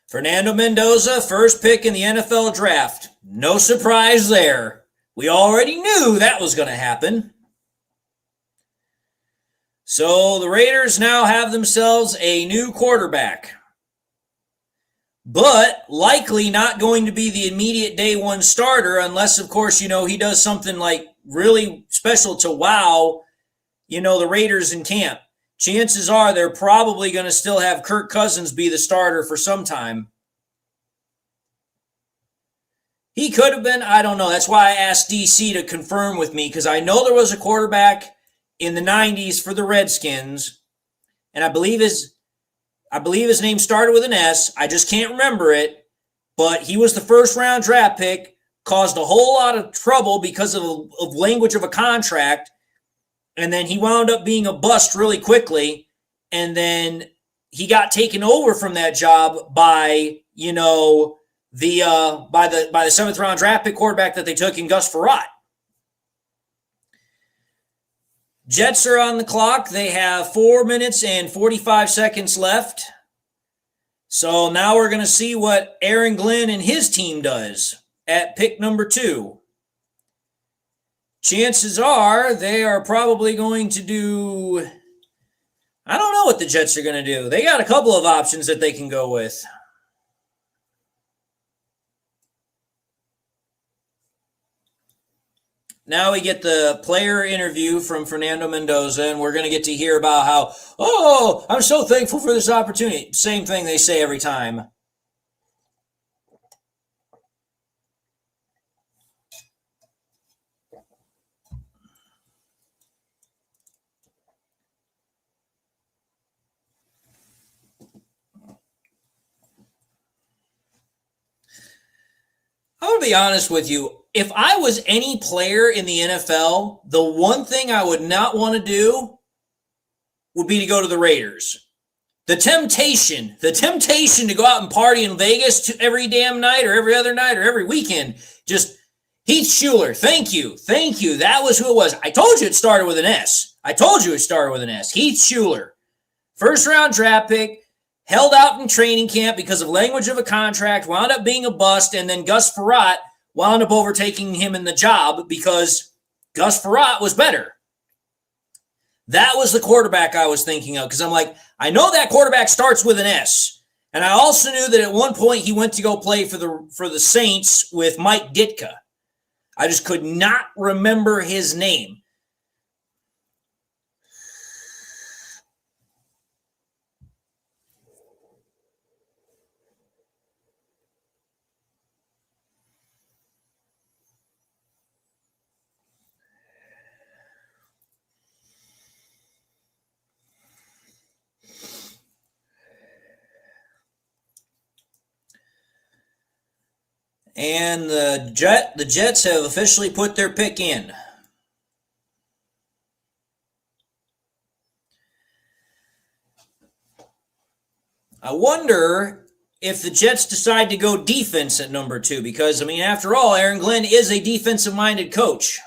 Fernando Mendoza, first pick in the NFL draft. No surprise there. We already knew that was going to happen. So the Raiders now have themselves a new quarterback, but likely not going to be the immediate day one starter unless, of course, you know, he does something like really special to wow, you know, the Raiders in camp. Chances are they're probably going to still have Kirk Cousins be the starter for some time. He could have been, I don't know. That's why I asked DC to confirm with me because I know there was a quarterback in the 90s for the Redskins, and I believe his name started with an S. I just can't remember it, but he was the first round draft pick, caused a whole lot of trouble because of language of a contract, and then he wound up being a bust really quickly, and then he got taken over from that job by, you know, by the 7th round draft pick quarterback that they took in Gus Frerotte. Jets are on the clock. They have 4 minutes and 45 seconds left. So now we're going to see what Aaron Glenn and his team does at pick number 2. Chances are they are probably going to do, I don't know what the Jets are going to do. They got a couple of options that they can go with. Now we get the player interview from Fernando Mendoza, and we're going to get to hear about how, oh, I'm so thankful for this opportunity. Same thing they say every time. I'm going to be honest with you. If I was any player in the NFL, the one thing I would not want to do would be to go to the Raiders. The temptation to go out and party in Vegas every damn night or every other night or every weekend. Just Heath Schuler. Thank you. That was who it was. I told you it started with an S. Heath Schuler. First round draft pick. Held out in training camp because of language of a contract. Wound up being a bust. And then Gus Frerotte wound up overtaking him in the job because Gus Frerotte was better. That was the quarterback I was thinking of because I'm like, I know that quarterback starts with an S. And I also knew that at one point he went to go play for the Saints with Mike Ditka. I just could not remember his name. And the Jets have officially put their pick in. I wonder if the Jets decide to go defense at number 2, because, I mean, after all, Aaron Glenn is a defensive-minded coach.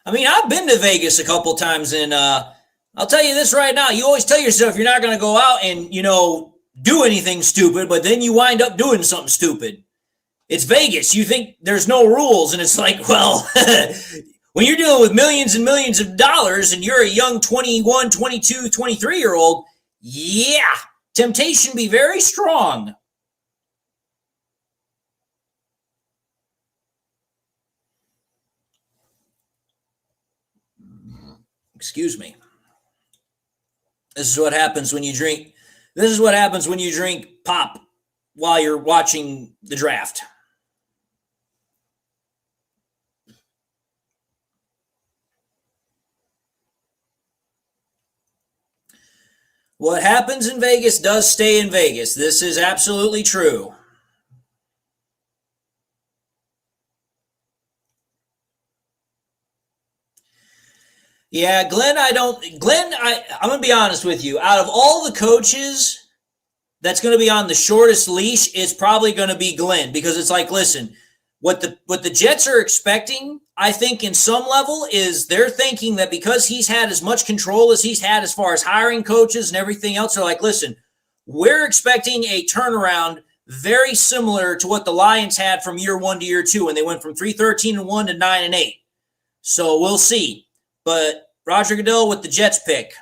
I mean, I've been to Vegas a couple times, and I'll tell you this right now. You always tell yourself you're not going to go out and, do anything stupid, but then you wind up doing something stupid. It's Vegas. You think there's no rules, and it's like, well, when you're dealing with millions and millions of dollars and you're a young 21, 22, 23-year-old, yeah, temptation be very strong. Excuse me. This is what happens when you drink. This is what happens when you drink pop while you're watching the draft. What happens in Vegas does stay in Vegas. This is absolutely true. Yeah, Glenn, I'm going to be honest with you. Out of all the coaches that's going to be on the shortest leash, it's probably going to be Glenn, because it's like, listen, what the Jets are expecting, I think in some level, is they're thinking that because he's had as much control as he's had as far as hiring coaches and everything else, they're like, listen, we're expecting a turnaround very similar to what the Lions had from year 1 to year 2, when they went from 3-13-1 to 9-8. So we'll see. But Roger Goodell with the Jets pick.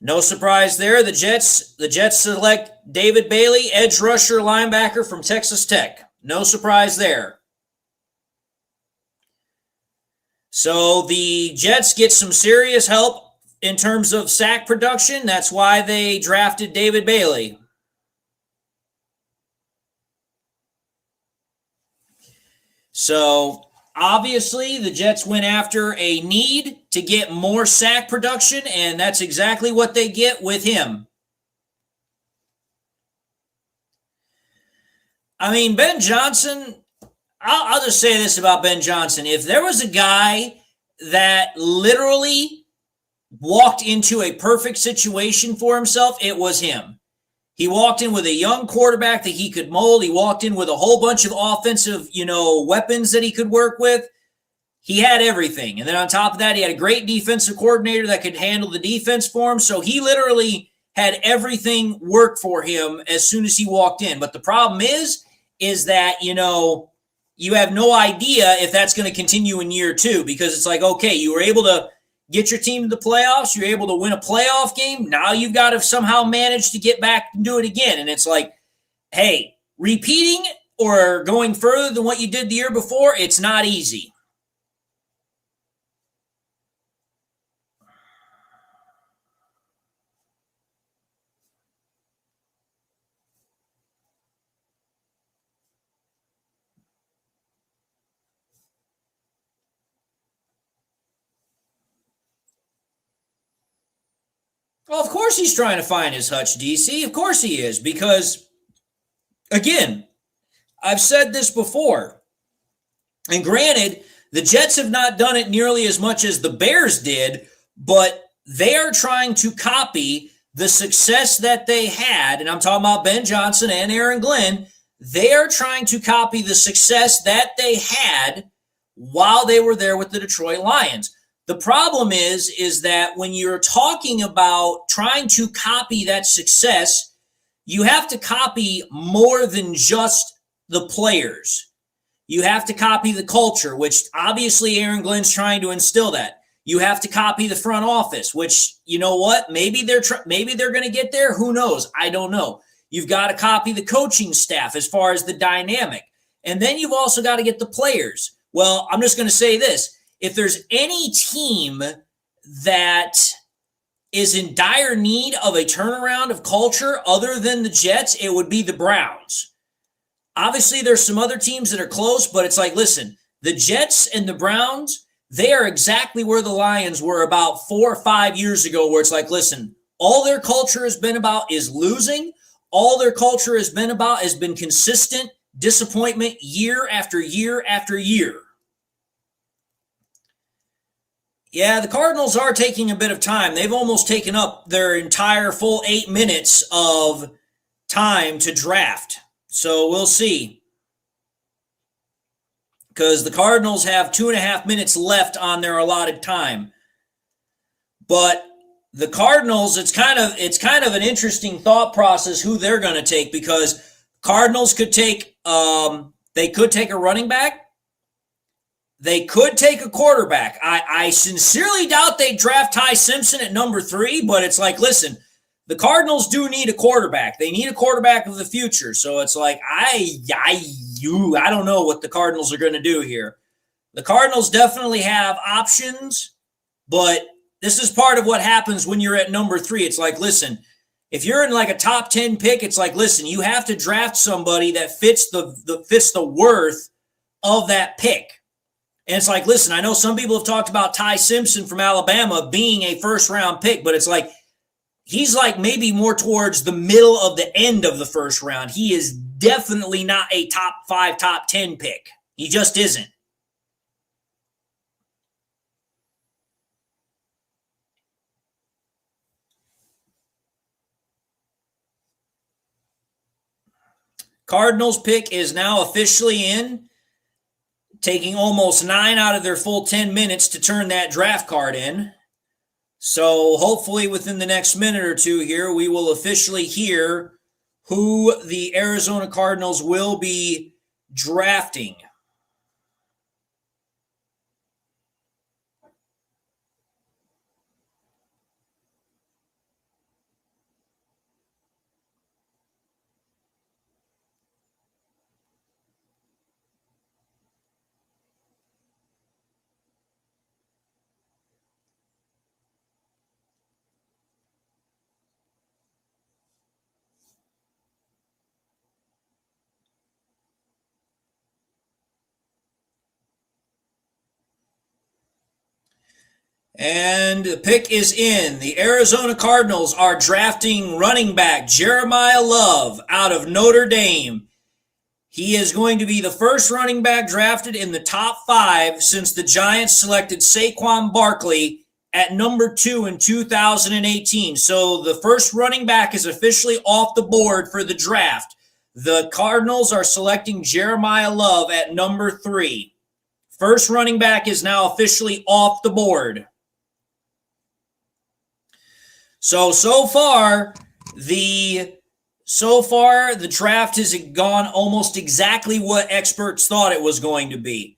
No surprise there. The Jets select David Bailey, edge rusher, linebacker from Texas Tech. No surprise there. So the Jets get some serious help in terms of sack production. That's why they drafted David Bailey. So obviously the Jets went after a need to get more sack production, and that's exactly what they get with him. I mean, Ben Johnson, I'll just say this about Ben Johnson. If there was a guy that literally walked into a perfect situation for himself, it was him. He walked in with a young quarterback that he could mold. He walked in with a whole bunch of offensive, weapons that he could work with. He had everything. And then on top of that, he had a great defensive coordinator that could handle the defense for him. So he literally had everything work for him as soon as he walked in. But the problem is that, you have no idea if that's going to continue in year 2, because it's like, okay, you were able to get your team to the playoffs. You're able to win a playoff game. Now you've got to somehow manage to get back and do it again. And it's like, hey, repeating or going further than what you did the year before, it's not easy. Well, of course he's trying to find his hutch, DC. Of course he is, because, again, I've said this before, and granted, the Jets have not done it nearly as much as the Bears did, but they are trying to copy the success that they had, and I'm talking about Ben Johnson and Aaron Glenn. They are trying to copy the success that they had while they were there with the Detroit Lions. The problem is that when you're talking about trying to copy that success, you have to copy more than just the players. You have to copy the culture, which obviously Aaron Glenn's trying to instill that. You have to copy the front office, which, you know what? Maybe they're going to get there. Who knows? I don't know. You've got to copy the coaching staff as far as the dynamic. And then you've also got to get the players. Well, I'm just going to say this. If there's any team that is in dire need of a turnaround of culture other than the Jets, it would be the Browns. Obviously, there's some other teams that are close, but it's like, listen, the Jets and the Browns, they are exactly where the Lions were about 4 or 5 years ago, where it's like, listen, all their culture has been about is losing. All their culture has been about has been consistent disappointment year after year after year. Yeah, the Cardinals are taking a bit of time. They've almost taken up their entire full 8 minutes of time to draft. So we'll see. Because the Cardinals have 2.5 minutes left on their allotted time. But the Cardinals, it's kind of an interesting thought process who they're going to take, because Cardinals could take they could take a running back. They could take a quarterback. I sincerely doubt they draft Ty Simpson at number 3, but it's like, listen, the Cardinals do need a quarterback. They need a quarterback of the future. So it's like, I don't know what the Cardinals are going to do here. The Cardinals definitely have options, but this is part of what happens when you're at number 3. It's like, listen, if you're in like a top 10 pick, it's like, listen, you have to draft somebody that fits the worth of that pick. And it's like, listen, I know some people have talked about Ty Simpson from Alabama being a first-round pick, but it's like he's like maybe more towards the middle of the end of the first round. He is definitely not a top 5, top 10 pick. He just isn't. Cardinals pick is now officially in, taking almost 9 out of their full 10 minutes to turn that draft card in. So hopefully within the next minute or two here, we will officially hear who the Arizona Cardinals will be drafting. And the pick is in. The Arizona Cardinals are drafting running back Jeremiah Love out of Notre Dame. He is going to be the first running back drafted in the top 5 since the Giants selected Saquon Barkley at number 2 in 2018. So the first running back is officially off the board for the draft. The Cardinals are selecting Jeremiah Love at number 3. First running back is now officially off the board. So far the draft has gone almost exactly what experts thought it was going to be.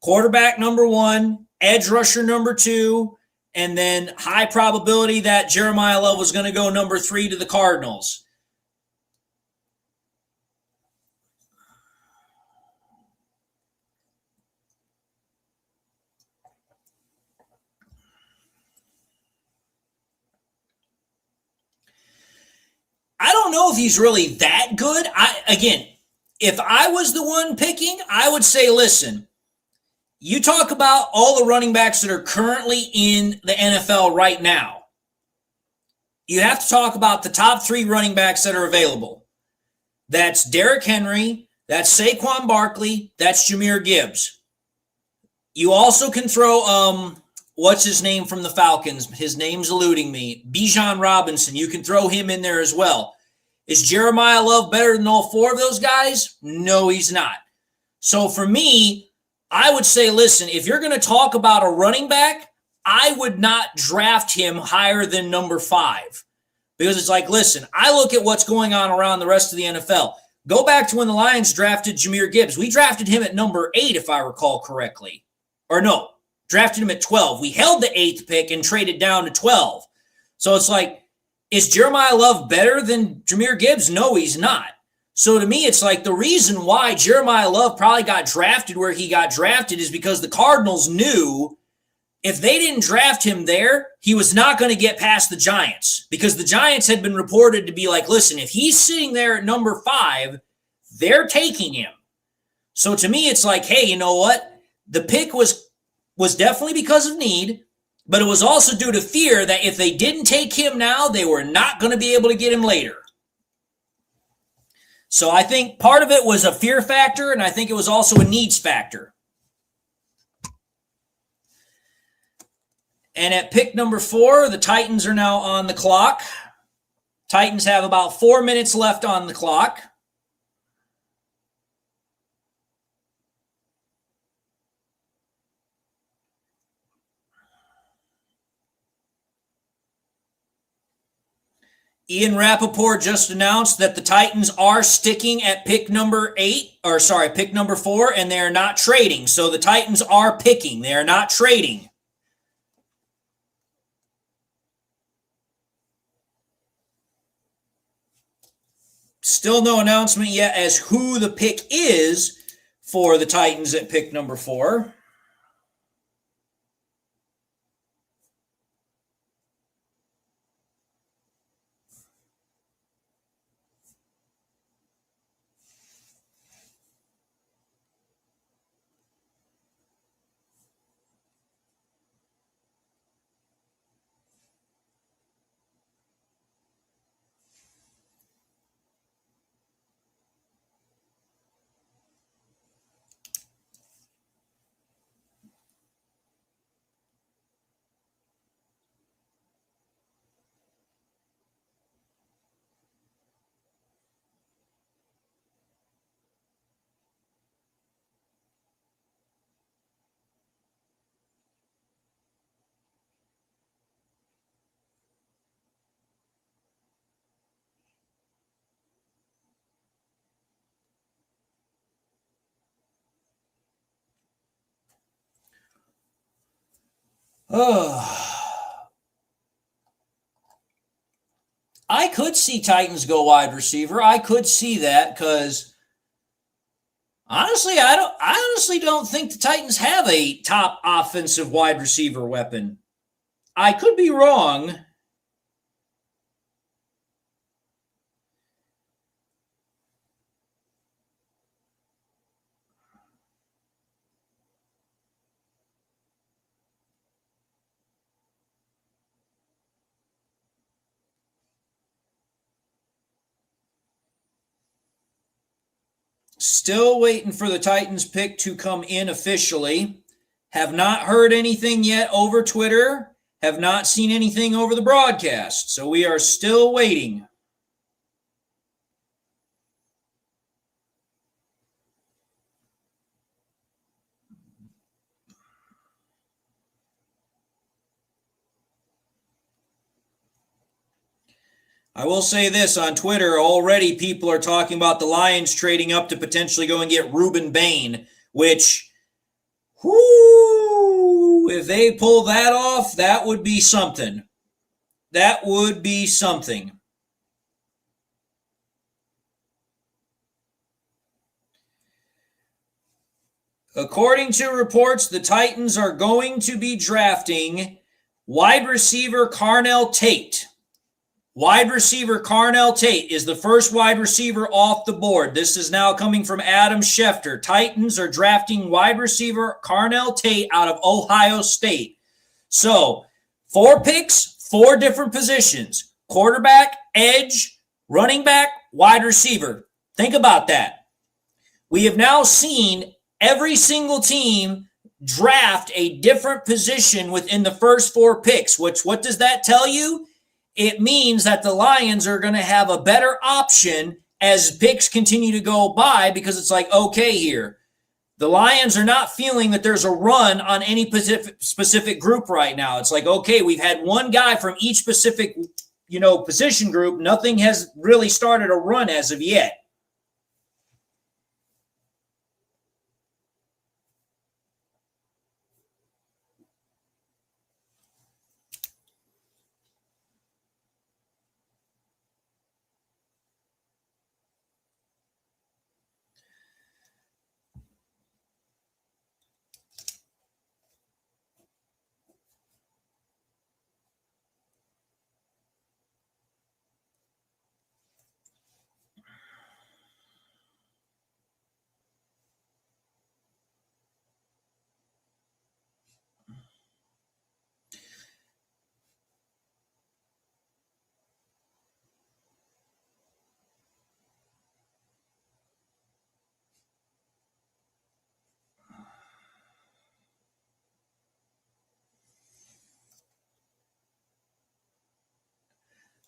Quarterback number 1, edge rusher number 2, and then high probability that Jeremiah Love was going to go number 3 to the Cardinals. I don't know if he's really that good. Again, if I was the one picking, I would say, listen, you talk about all the running backs that are currently in the NFL right now. You have to talk about the top 3 running backs that are available. That's Derrick Henry, that's Saquon Barkley, that's Jahmyr Gibbs. You also can throw, what's his name from the Falcons? His name's eluding me. Bijan Robinson. You can throw him in there as well. Is Jeremiah Love better than all 4 of those guys? No, he's not. So for me, I would say, listen, if you're going to talk about a running back, I would not draft him higher than number 5. Because it's like, listen, I look at what's going on around the rest of the NFL. Go back to when the Lions drafted Jahmyr Gibbs. We drafted him at number 8, if I recall correctly. Or no, drafted him at 12. We held the 8th pick and traded down to 12. So it's like, is Jeremiah Love better than Jahmyr Gibbs? No, he's not. So to me, it's like the reason why Jeremiah Love probably got drafted where he got drafted is because the Cardinals knew if they didn't draft him there, he was not going to get past the Giants, because the Giants had been reported to be like, listen, if he's sitting there at number 5, they're taking him. So to me, it's like, hey, you know what? The pick was was definitely because of need, but it was also due to fear that if they didn't take him now, they were not going to be able to get him later. So I think part of it was a fear factor, and I think it was also a needs factor. And at pick number 4, the Titans are now on the clock. Titans have about 4 minutes left on the clock. Ian Rappaport just announced that the Titans are sticking at pick number 4, and they are not trading. So the Titans are picking. They are not trading. Still no announcement yet as who the pick is for the Titans at pick number 4. I could see Titans go wide receiver. I could see that because honestly, I honestly don't think the Titans have a top offensive wide receiver weapon. I could be wrong. Still waiting for the Titans pick to come in officially. Have not heard anything yet over Twitter. Have not seen anything over the broadcast. So we are still waiting. I will say this on Twitter, already people are talking about the Lions trading up to potentially go and get Reuben Bain, which, if they pull that off, that would be something. That would be something. According to reports, the Titans are going to be drafting wide receiver Carnell Tate. Wide receiver Carnell Tate is the first wide receiver off the board. This is now coming from Adam Schefter. Titans are drafting wide receiver Carnell Tate out of Ohio State. So, 4 picks, 4 different positions. Quarterback, edge, running back, wide receiver. Think about that. We have now seen every single team draft a different position within the first 4 picks. What does that tell you? It means that the Lions are going to have a better option as picks continue to go by because it's like, okay, here. The Lions are not feeling that there's a run on any specific group right now. It's like, okay, we've had one guy from each specific, position group. Nothing has really started a run as of yet.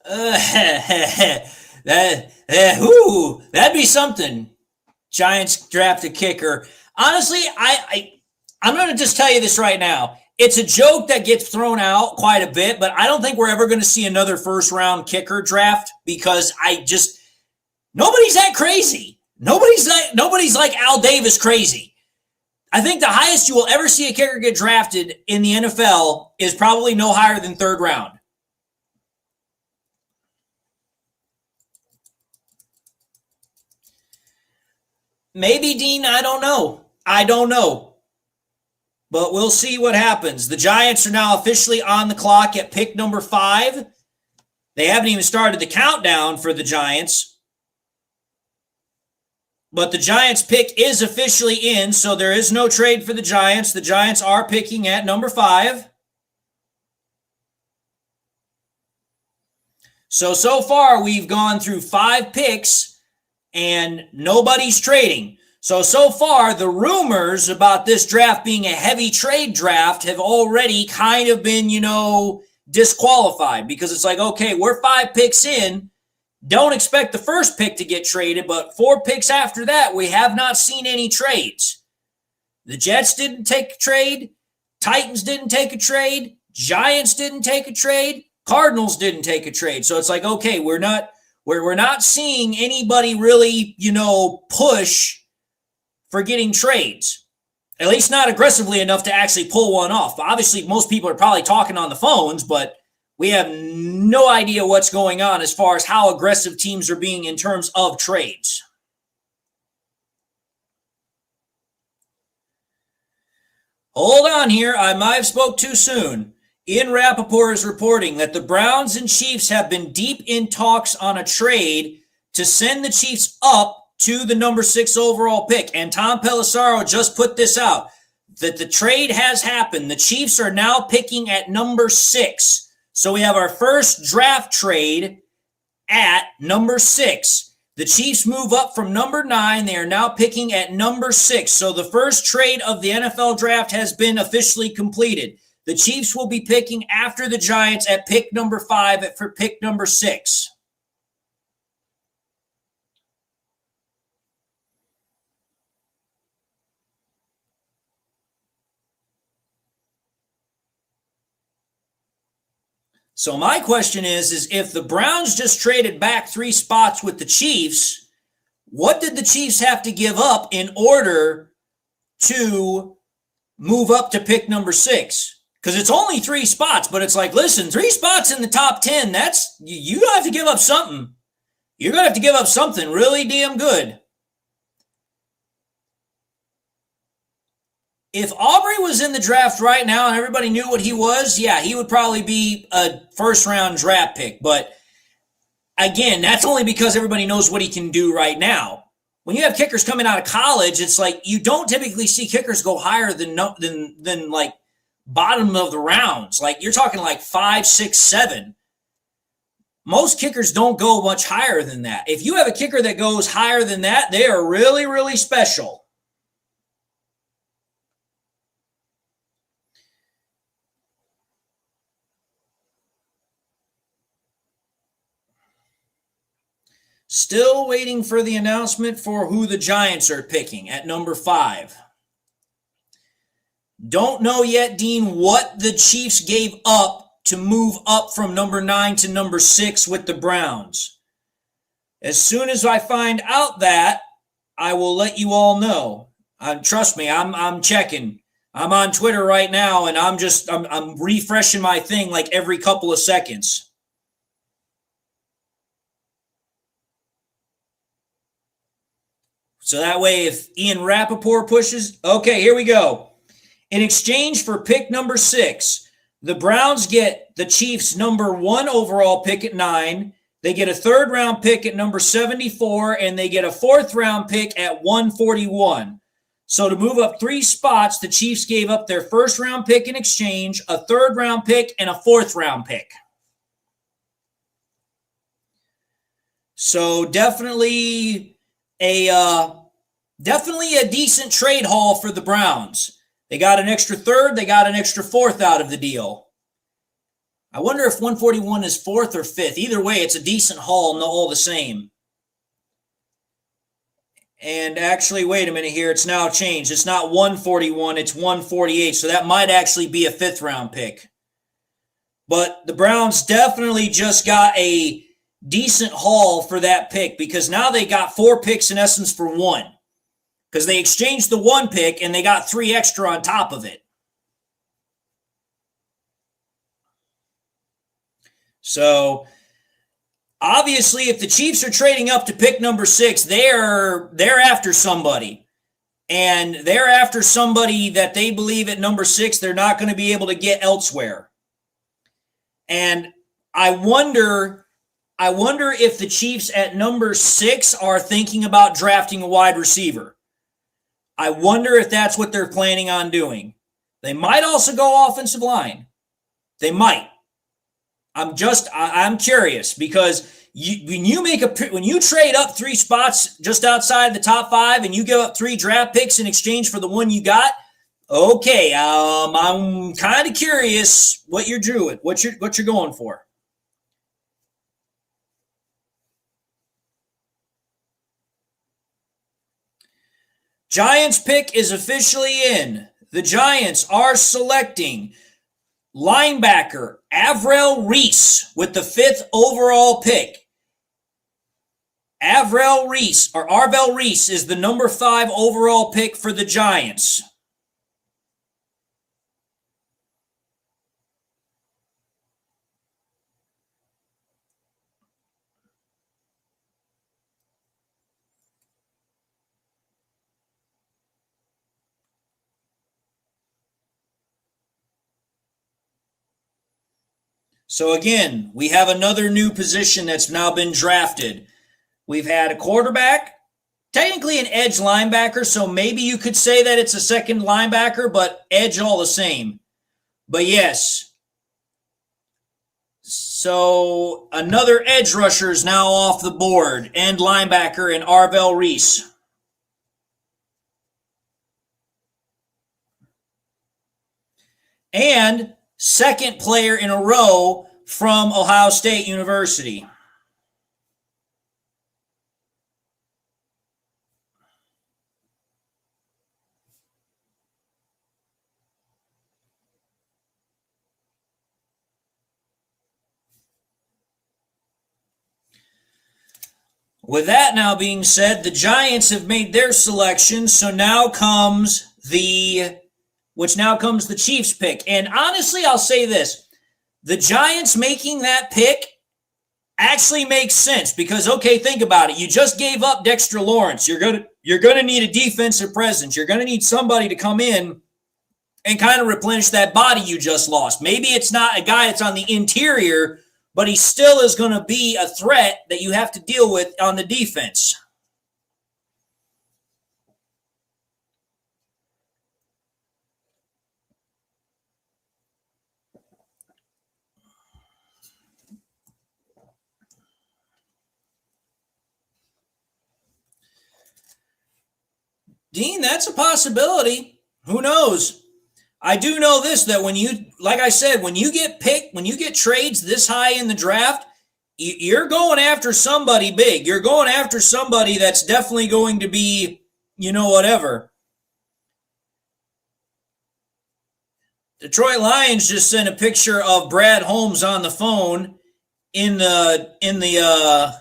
That'd be something. Giants draft a kicker. Honestly, I'm going to just tell you this right now. It's a joke that gets thrown out quite a bit, but I don't think we're ever going to see another first round kicker draft because nobody's that crazy. Nobody's like Al Davis crazy. I think the highest you will ever see a kicker get drafted in the NFL is probably no higher than third round. Maybe, Dean, I don't know. But we'll see what happens. The Giants are now officially on the clock at pick number 5. They haven't even started the countdown for the Giants. But the Giants pick is officially in, so there is no trade for the Giants. The Giants are picking at number 5. So far we've gone through 5 picks and nobody's trading. So far, the rumors about this draft being a heavy trade draft have already kind of been, disqualified because it's like, okay, we're 5 picks in. Don't expect the first pick to get traded, but 4 picks after that, we have not seen any trades. The Jets didn't take a trade. Titans didn't take a trade. Giants didn't take a trade. Cardinals didn't take a trade. So it's like, okay, we're not seeing anybody really, push for getting trades, at least not aggressively enough to actually pull one off. But obviously, most people are probably talking on the phones, but we have no idea what's going on as far as how aggressive teams are being in terms of trades. Hold on here. I might have spoke too soon. Ian Rappaport is reporting that the Browns and Chiefs have been deep in talks on a trade to send the Chiefs up to the number 6 overall pick. And Tom Pelissero just put this out, that the trade has happened. The Chiefs are now picking at number 6. So we have our first draft trade at number 6. The Chiefs move up from number 9. They are now picking at number 6. So the first trade of the NFL draft has been officially completed. The Chiefs will be picking after the Giants at pick number 5 for pick number 6. So my question is if the Browns just traded back 3 spots with the Chiefs, what did the Chiefs have to give up in order to move up to pick number 6? Because it's only 3 spots, but it's like, listen, 3 spots in the top 10, that's, you have to give up something. You're going to have to give up something really damn good. If Aubrey was in the draft right now and everybody knew what he was, yeah, he would probably be a first-round draft pick. But again, that's only because everybody knows what he can do right now. When you have kickers coming out of college, it's like you don't typically see kickers go higher than like bottom of the rounds. Like you're talking like 5, 6, 7. Most kickers don't go much higher than that. If you have a kicker that goes higher than that, they are really, really special. Still waiting for the announcement for who the Giants are picking at number 5. Don't know yet, Dean, what the Chiefs gave up to move up from number 9 to number 6 with the Browns. As soon as I find out that, I will let you all know. Trust me, I'm checking. I'm on Twitter right now, and I'm refreshing my thing like every couple of seconds. So that way, if Ian Rappaport pushes, okay, here we go. In exchange for pick number 6, the Browns get the Chiefs' number 1 overall pick at 9. They get a 3rd-round pick at number 74, and they get a 4th-round pick at 141. So to move up 3 spots, the Chiefs gave up their 1st-round pick in exchange, a 3rd-round pick, and a 4th-round pick. So definitely a decent trade haul for the Browns. They got an extra 3rd, they got an extra 4th out of the deal. I wonder if 141 is 4th or 5th. Either way, it's a decent haul, all the same. And actually, wait a minute here. It's now changed. It's not 141, it's 148. So that might actually be a 5th round pick. But the Browns definitely just got a decent haul for that pick, because now they got 4 picks in essence for 1. Because they exchanged the 1 pick and they got 3 extra on top of it. So obviously, if the Chiefs are trading up to pick number 6, they're after somebody. And they're after somebody that they believe at number 6 they're not going to be able to get elsewhere. And I wonder if the Chiefs at number 6 are thinking about drafting a wide receiver. I wonder if that's what they're planning on doing. They might also go offensive line. They might. I'm curious, because when you trade up 3 spots just outside the top 5 and you give up 3 draft picks in exchange for the one you got, okay, I'm kind of curious what you're doing, what you're going for. Giants pick is officially in. The Giants are selecting linebacker Avril Reese with the 5th overall pick. Arvell Reese is the number 5 overall pick for the Giants. So again, we have another new position that's now been drafted. We've had a quarterback, technically an edge linebacker, so maybe you could say that it's a second linebacker, but edge all the same. But yes. So another edge rusher is now off the board, end linebacker in Arvell Reese. And second player in a row from Ohio State University. With that now being said, the Giants have made their selection, so now comes the Chiefs pick. And honestly, I'll say this. The Giants making that pick actually makes sense because, okay, think about it. You just gave up Dexter Lawrence. You're gonna need a defensive presence. You're going to need somebody to come in and kind of replenish that body you just lost. Maybe it's not a guy that's on the interior, but he still is going to be a threat that you have to deal with on the defense. Dean, that's a possibility. Who knows? I do know this, that when you, like I said, when you get picked, when you get trades this high in the draft, you're going after somebody big. You're going after somebody that's definitely going to be, whatever. Detroit Lions just sent a picture of Brad Holmes on the phone in the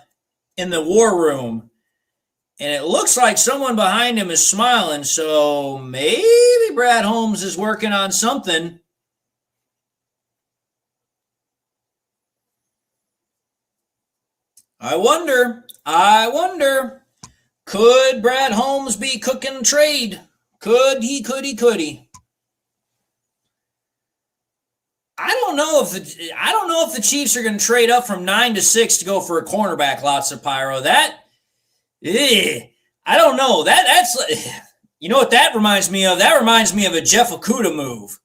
war room. And it looks like someone behind him is smiling, so maybe Brad Holmes is working on something. I wonder, could Brad Holmes be cooking a trade? Could he? I don't know if the Chiefs are going to trade up from 9 to 6 to go for a cornerback, lots of pyro. I don't know. That's you know what that reminds me of? That reminds me of a Jeff Okudah move.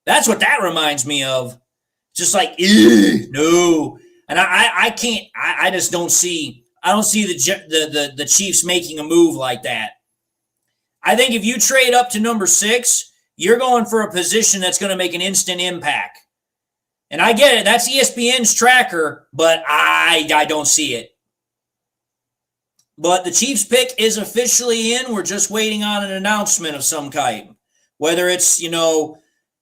That's what that reminds me of. Just like, no. And I can't. I just don't see. I don't see the Chiefs making a move like that. I think if you trade up to number 6, you're going for a position that's going to make an instant impact. And I get it. That's ESPN's tracker, but I don't see it. But the Chiefs pick is officially in. We're just waiting on an announcement of some kind. Whether it's,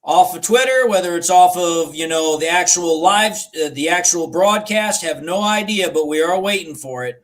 off of Twitter, whether it's off of, the actual broadcast, have no idea, but we are waiting for it.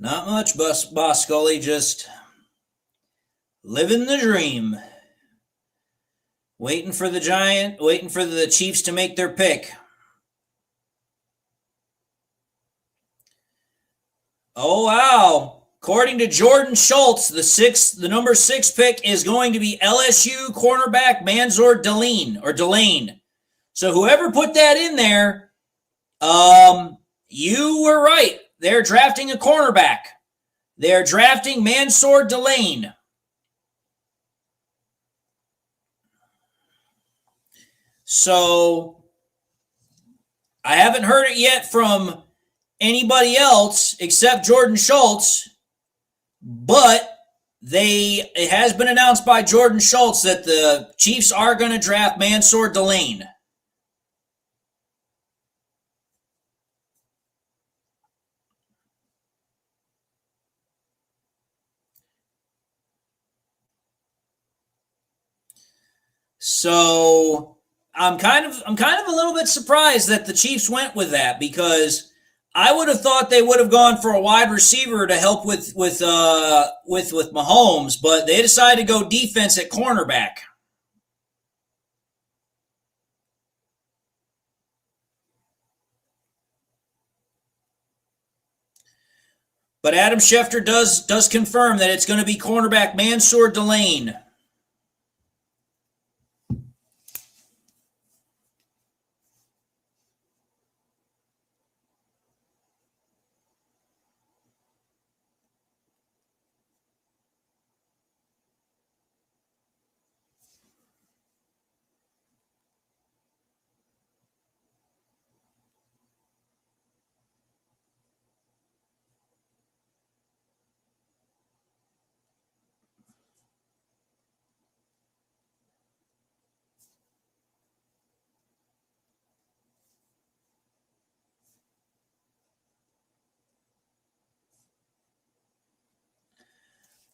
Not much, Boss Scully, just living the dream. Waiting for the Chiefs to make their pick. Oh, wow. According to Jordan Schultz, the number 6 pick is going to be LSU cornerback Mansour Delane. So whoever put that in there, you were right. They're drafting a cornerback. They're drafting Mansour Delane. So I haven't heard it yet from anybody else except Jordan Schultz, but it has been announced by Jordan Schultz that the Chiefs are going to draft Mansour Delane. So I'm kind of a little bit surprised that the Chiefs went with that, because I would have thought they would have gone for a wide receiver to help with Mahomes, but they decided to go defense at cornerback. But Adam Schefter does confirm that it's going to be cornerback Mansour Delane.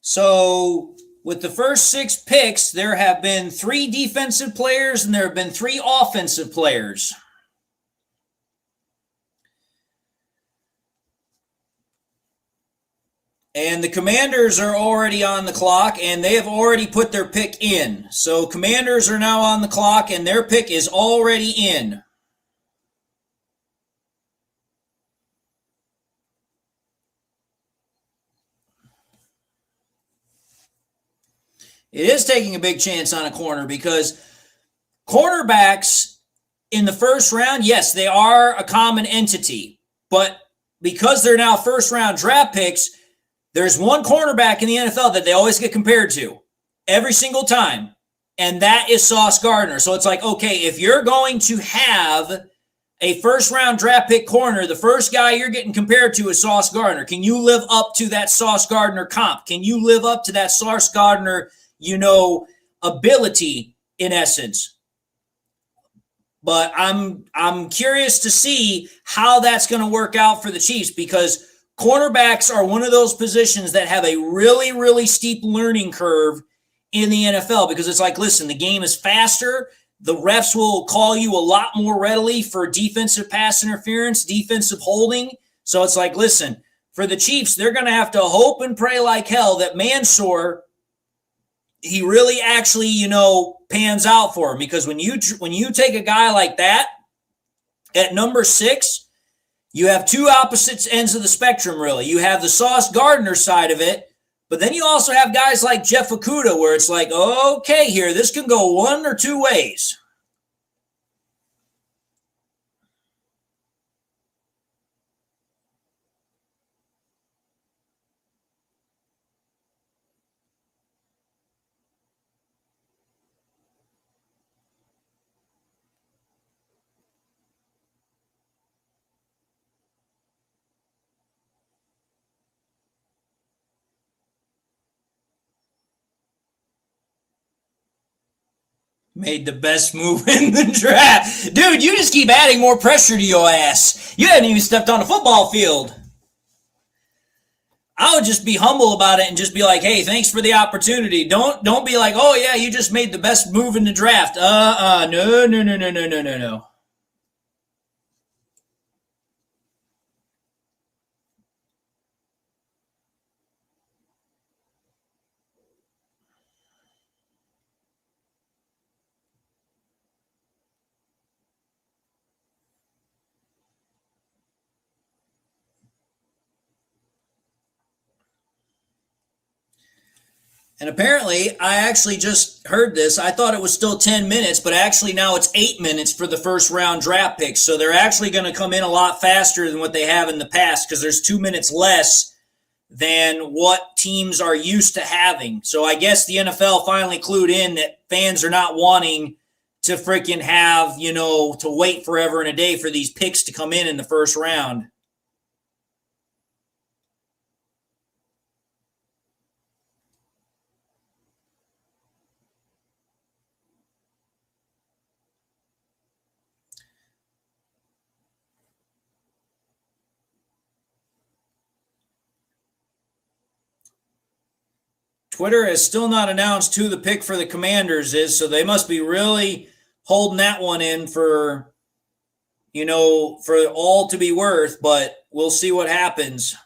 So with the first 6 picks, there have been 3 defensive players and there have been 3 offensive players. And the Commanders are already on the clock, and they have already put their pick in. So Commanders are now on the clock, and their pick is already in. It is taking a big chance on a corner, because cornerbacks in the first round, yes, they are a common entity. But because they're now first-round draft picks, there's one cornerback in the NFL that they always get compared to every single time, and that is Sauce Gardner. So it's like, okay, if you're going to have a first-round draft pick corner, the first guy you're getting compared to is Sauce Gardner. Can you live up to that Sauce Gardner comp? Can you live up to that Sauce Gardner, ability in essence? But I'm curious to see how that's going to work out for the Chiefs, because cornerbacks are one of those positions that have a really, really steep learning curve in the NFL, because it's like, listen, the game is faster. The refs will call you a lot more readily for defensive pass interference, defensive holding. So it's like, listen, for the Chiefs, they're going to have to hope and pray like hell that Mansour, he really actually, pans out for him. Because when you take a guy like that at number 6, you have 2 opposite ends of the spectrum, really. You have the Sauce Gardner side of it, But then you also have guys like Jeff Okuda where it's like, okay, here, this can go one or two ways. Made the best move in the draft. Dude, you just keep adding more pressure to your ass. You hadn't even stepped on a football field. I would just be humble about it and just be like, hey, thanks for the opportunity. Don't be like, oh, yeah, you just made the best move in the draft. No. And apparently, I actually just heard this. I thought it was still 10 minutes, but actually now it's 8 minutes for the first round draft picks. So they're actually going to come in a lot faster than what they have in the past because there's 2 minutes less than what teams are used to having. So I guess the NFL finally clued in that fans are not wanting to freaking have, to wait forever and a day for these picks to come in the first round. Twitter has still not announced who the pick for the Commanders is, so they must be really holding that one in for all to be worth, but we'll see what happens.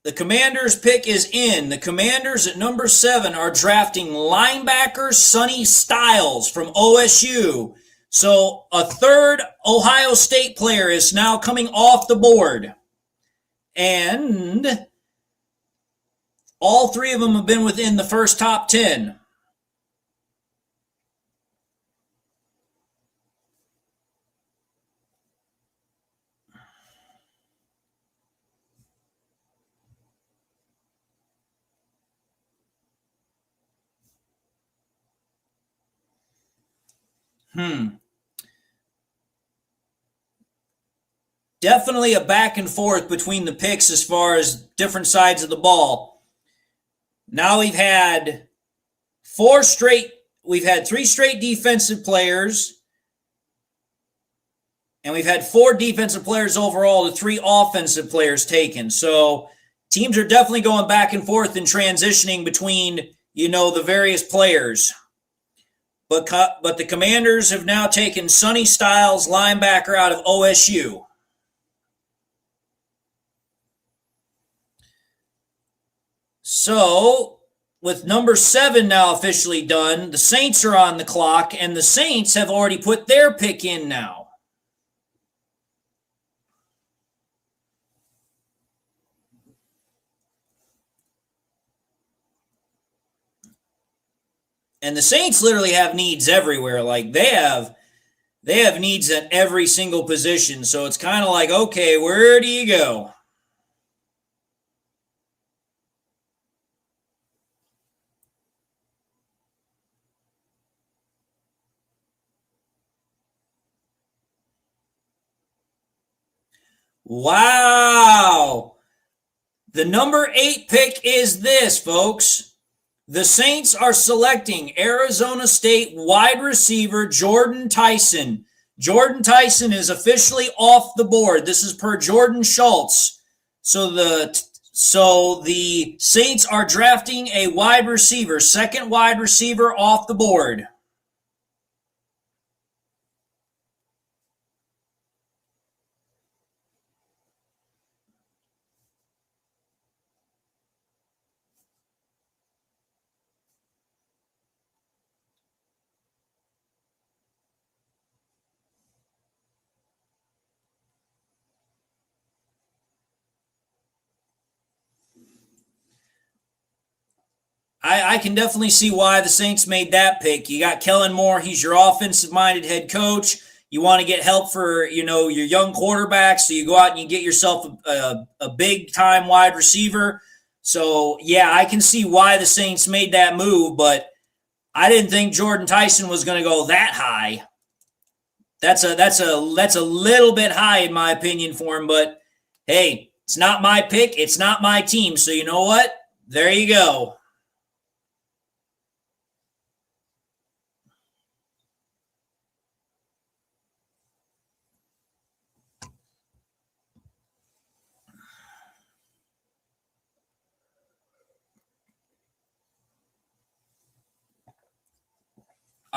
The Commanders pick is in. The Commanders at number 7 are drafting linebacker Sonny Styles from OSU. So a third Ohio State player is now coming off the board. And all 3 of them have been within the first top 10. Definitely a back and forth between the picks as far as different sides of the ball. Now we've had 3 straight defensive players, and we've had 4 defensive players overall to 3 offensive players taken. So teams are definitely going back and forth and transitioning between, the various players. But the Commanders have now taken Sonny Styles, linebacker out of OSU. So, with number 7 now officially done, the Saints are on the clock, and the Saints have already put their pick in now. And the Saints literally have needs everywhere. Like they have needs at every single position. So it's kind of like, okay, where do you go? Wow. The number 8 pick is this, folks. The Saints are selecting Arizona State wide receiver Jordan Tyson. Jordan Tyson is officially off the board. This is per Jordan Schultz. So the So the Saints are drafting a wide receiver, second wide receiver off the board. I can definitely see why the Saints made that pick. You got Kellen Moore. He's your offensive-minded head coach. You want to get help for, your young quarterback, so you go out and you get yourself a big-time wide receiver. So, yeah, I can see why the Saints made that move, but I didn't think Jordan Tyson was going to go that high. That's a little bit high in my opinion for him, but hey, it's not my pick. It's not my team. So you know what? There you go.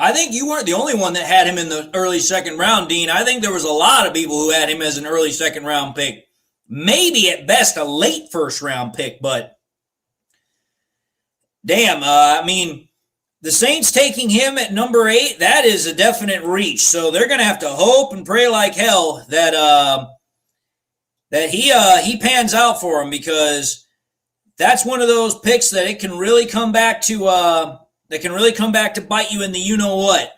I think you weren't the only one that had him in the early second round, Dean. I think there was a lot of people who had him as an early second round pick. Maybe at best a late first round pick, but damn, the Saints taking him at number 8, that is a definite reach. So they're going to have to hope and pray like hell that he pans out for him, because that's one of those picks that it can really come back to bite you in the you-know-what.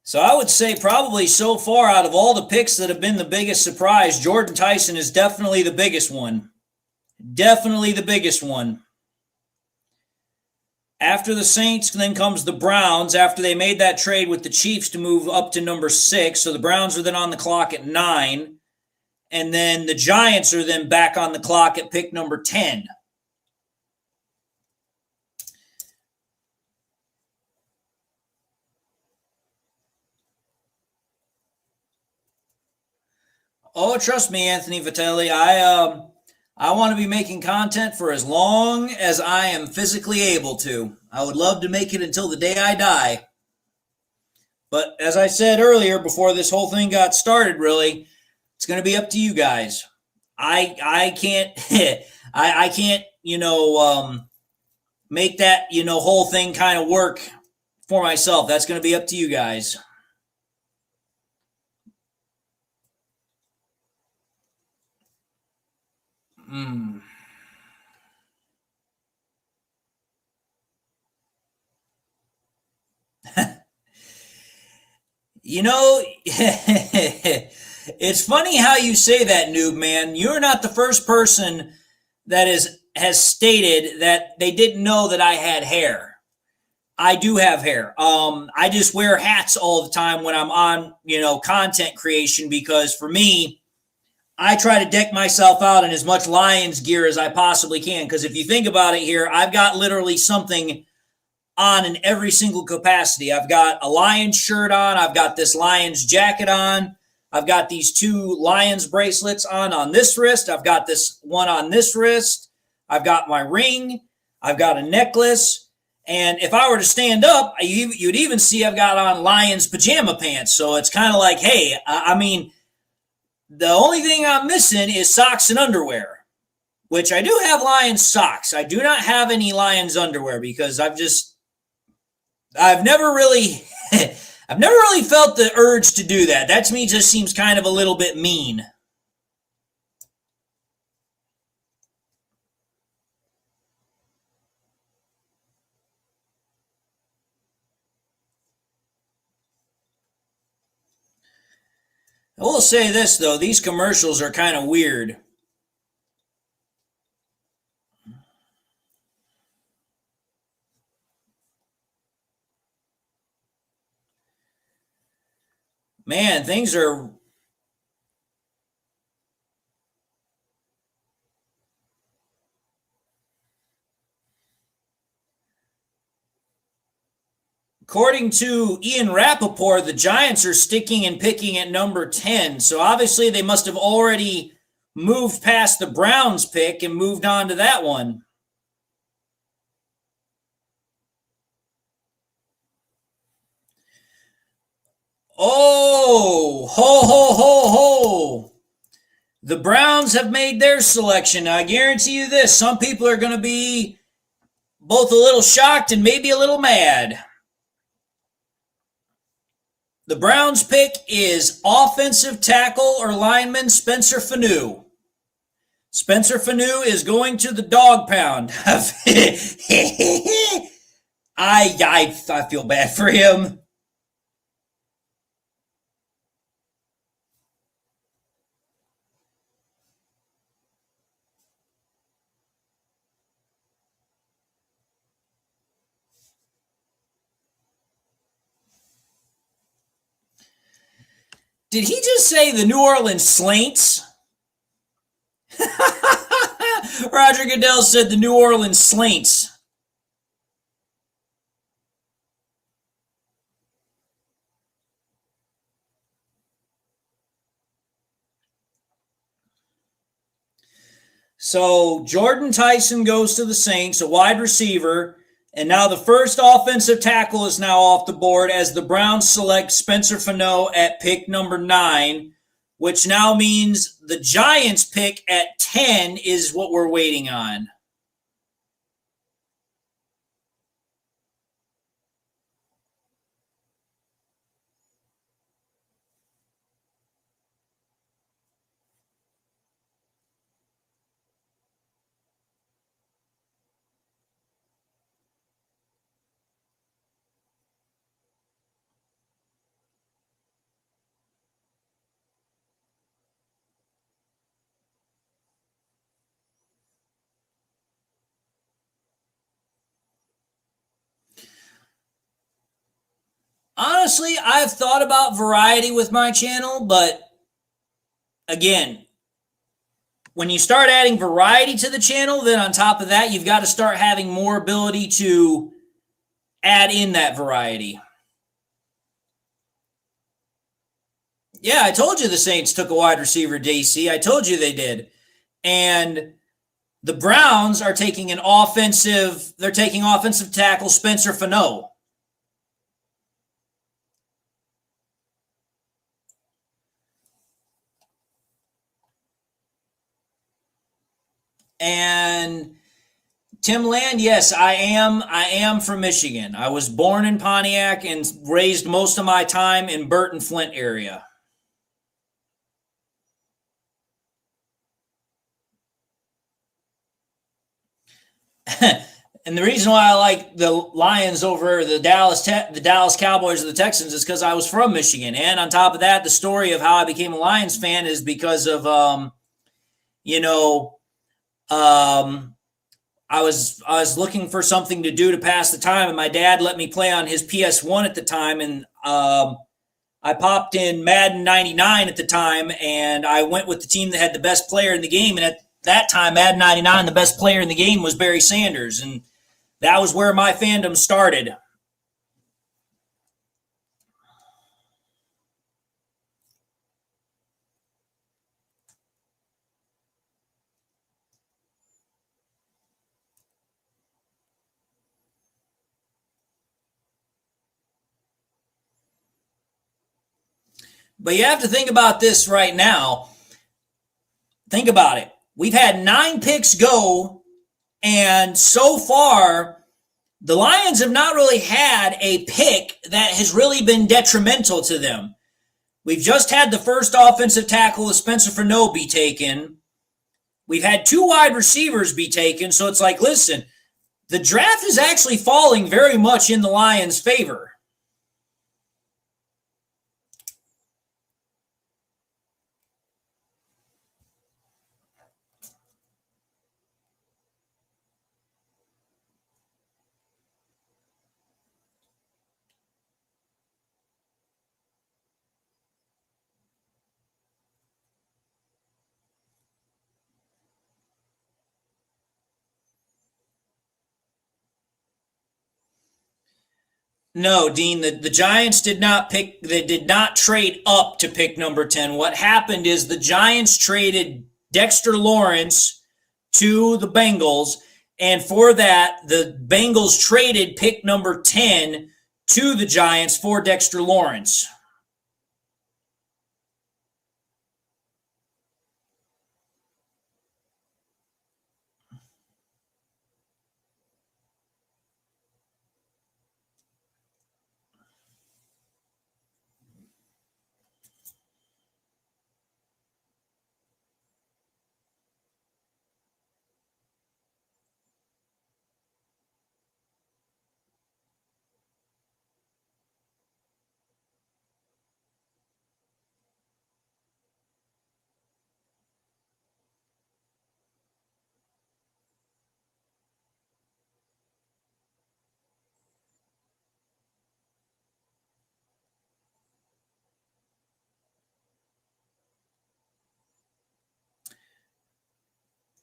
So I would say probably so far out of all the picks that have been the biggest surprise, Jordan Tyson is definitely the biggest one. Definitely the biggest one. After the Saints, then comes the Browns, after they made that trade with the Chiefs to move up to number 6. So the Browns are then on the clock at 9. And then the Giants are then back on the clock at pick number 10. Oh, trust me, Anthony Vitelli, I want to be making content for as long as I am physically able to. I would love to make it until the day I die. But as I said earlier, before this whole thing got started, really, it's going to be up to you guys. I can't I can't make that whole thing kind of work for myself. That's going to be up to you guys. It's funny how you say that, noob man. You're not the first person that has stated that they didn't know that I had hair. I do have hair. I just wear hats all the time when I'm on, content creation, because for me, I try to deck myself out in as much Lions gear as I possibly can. Because if you think about it here, I've got literally something on in every single capacity. I've got a Lions shirt on. I've got this Lions jacket on. I've got these 2 Lions bracelets on this wrist. I've got this one on this wrist. I've got my ring. I've got a necklace. And if I were to stand up, you'd even see I've got on Lions pajama pants. So it's kind of like, hey, the only thing I'm missing is socks and underwear, which I do have Lions socks. I do not have any Lions underwear because I've never really felt the urge to do that. That to me just seems kind of a little bit mean. I will say this, though. These commercials are kind of weird. Man, things are... According to Ian Rappaport, the Giants are sticking and picking at number 10. So obviously they must have already moved past the Browns pick and moved on to that one. Oh, ho, ho, ho, ho. The Browns have made their selection. I guarantee you this. Some people are going to be both a little shocked and maybe a little mad. The Browns pick is offensive tackle or lineman Spencer Fanu. Spencer Fanu is going to the dog pound. I feel bad for him. Did he just say the New Orleans Saints? Roger Goodell said the New Orleans Saints. So Jordan Tyson goes to the Saints, a wide receiver. And now the first offensive tackle is now off the board as the Browns select Spencer Fano at pick number 9, which now means the Giants pick at 10 is what we're waiting on. Honestly, I've thought about variety with my channel, but again, when you start adding variety to the channel, then on top of that, you've got to start having more ability to add in that variety. Yeah, I told you the Saints took a wide receiver, DC. I told you they did. And the Browns are taking offensive tackle Spencer Fano. And Tim Land, yes, I am from Michigan. I was born in Pontiac and raised most of my time in Burton Flint area. And the reason why I like the Lions over the Dallas Cowboys or the Texans is because I was from Michigan. And on top of that, the story of how I became a Lions fan is because of I was looking for something to do to pass the time, and my dad let me play on his PS1 at the time, and I popped in Madden 99 at the time, and I went with the team that had the best player in the game, and at that time, Madden 99, the best player in the game was Barry Sanders, and that was where my fandom started. But you have to think about this right now. Think about it. We've had 9 picks go, and so far, the Lions have not really had a pick that has really been detrimental to them. We've just had the first offensive tackle of Spencer Fano be taken. We've had 2 wide receivers be taken, so it's like, listen, the draft is actually falling very much in the Lions' favor. No, Dean, the Giants did not pick, they did not trade up to pick number 10. What happened is the Giants traded Dexter Lawrence to the Bengals, and for that, the Bengals traded pick number 10 to the Giants for Dexter Lawrence.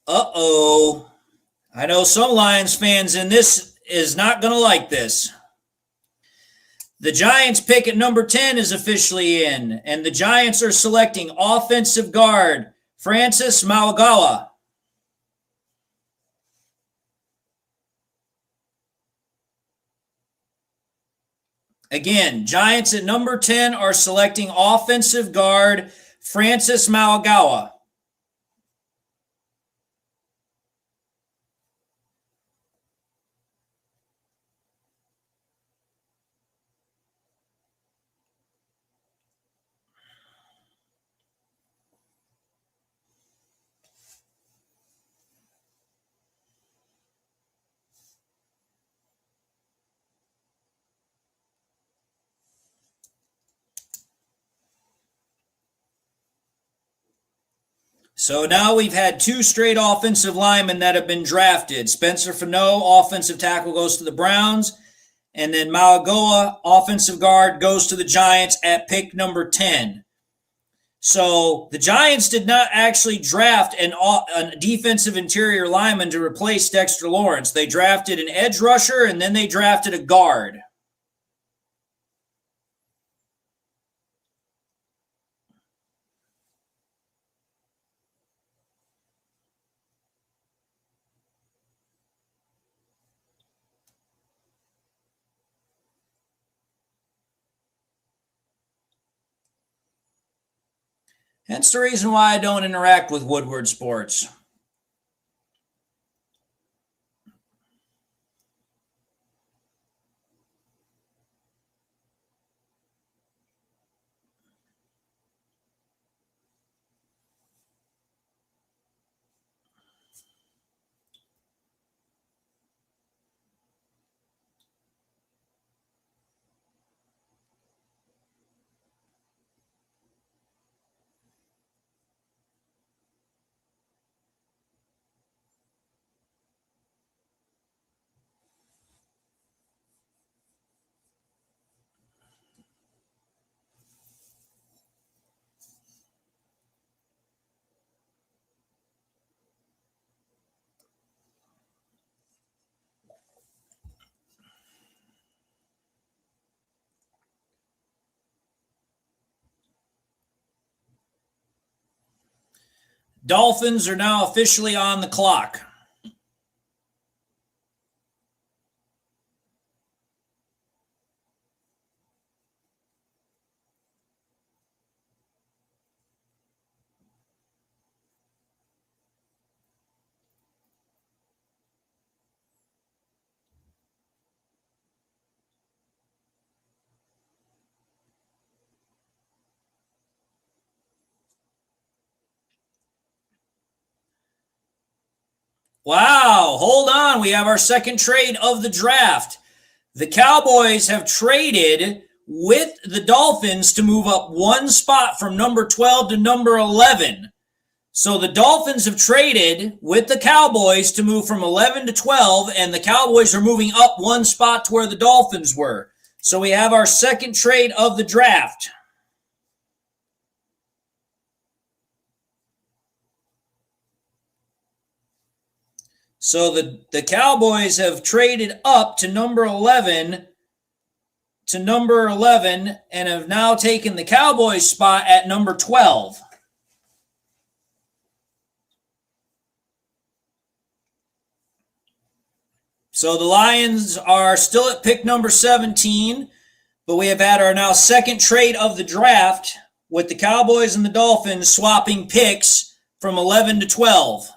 Uh-oh. I know some Lions fans in this is not going to like this. The Giants pick at number 10 is officially in, and the Giants are selecting offensive guard Francis Mauigoa. Again, Giants at number 10 are selecting offensive guard Francis Mauigoa. So now we've had two straight offensive linemen that have been drafted. Spencer Fano, offensive tackle, goes to the Browns. And then Mauigoa, offensive guard, goes to the Giants at pick number 10. So the Giants did not actually draft a defensive interior lineman to replace Dexter Lawrence. They drafted an edge rusher, and then they drafted a guard. Hence the reason why I don't interact with Woodward Sports. Dolphins are now officially on the clock. Wow, hold on. We have our second trade of the draft. The Cowboys have traded with the Dolphins to move up one spot from number 12 to number 11. So the Dolphins have traded with the Cowboys to move from 11 to 12, and the Cowboys are moving up one spot to where the Dolphins were. So we have our second trade of the draft. So the Cowboys have traded up to number 11 to number 11 and have now taken the Cowboys spot at number 12. So the Lions are still at pick number 17, but we have had our now second trade of the draft with the Cowboys and the Dolphins swapping picks from 11 to 12.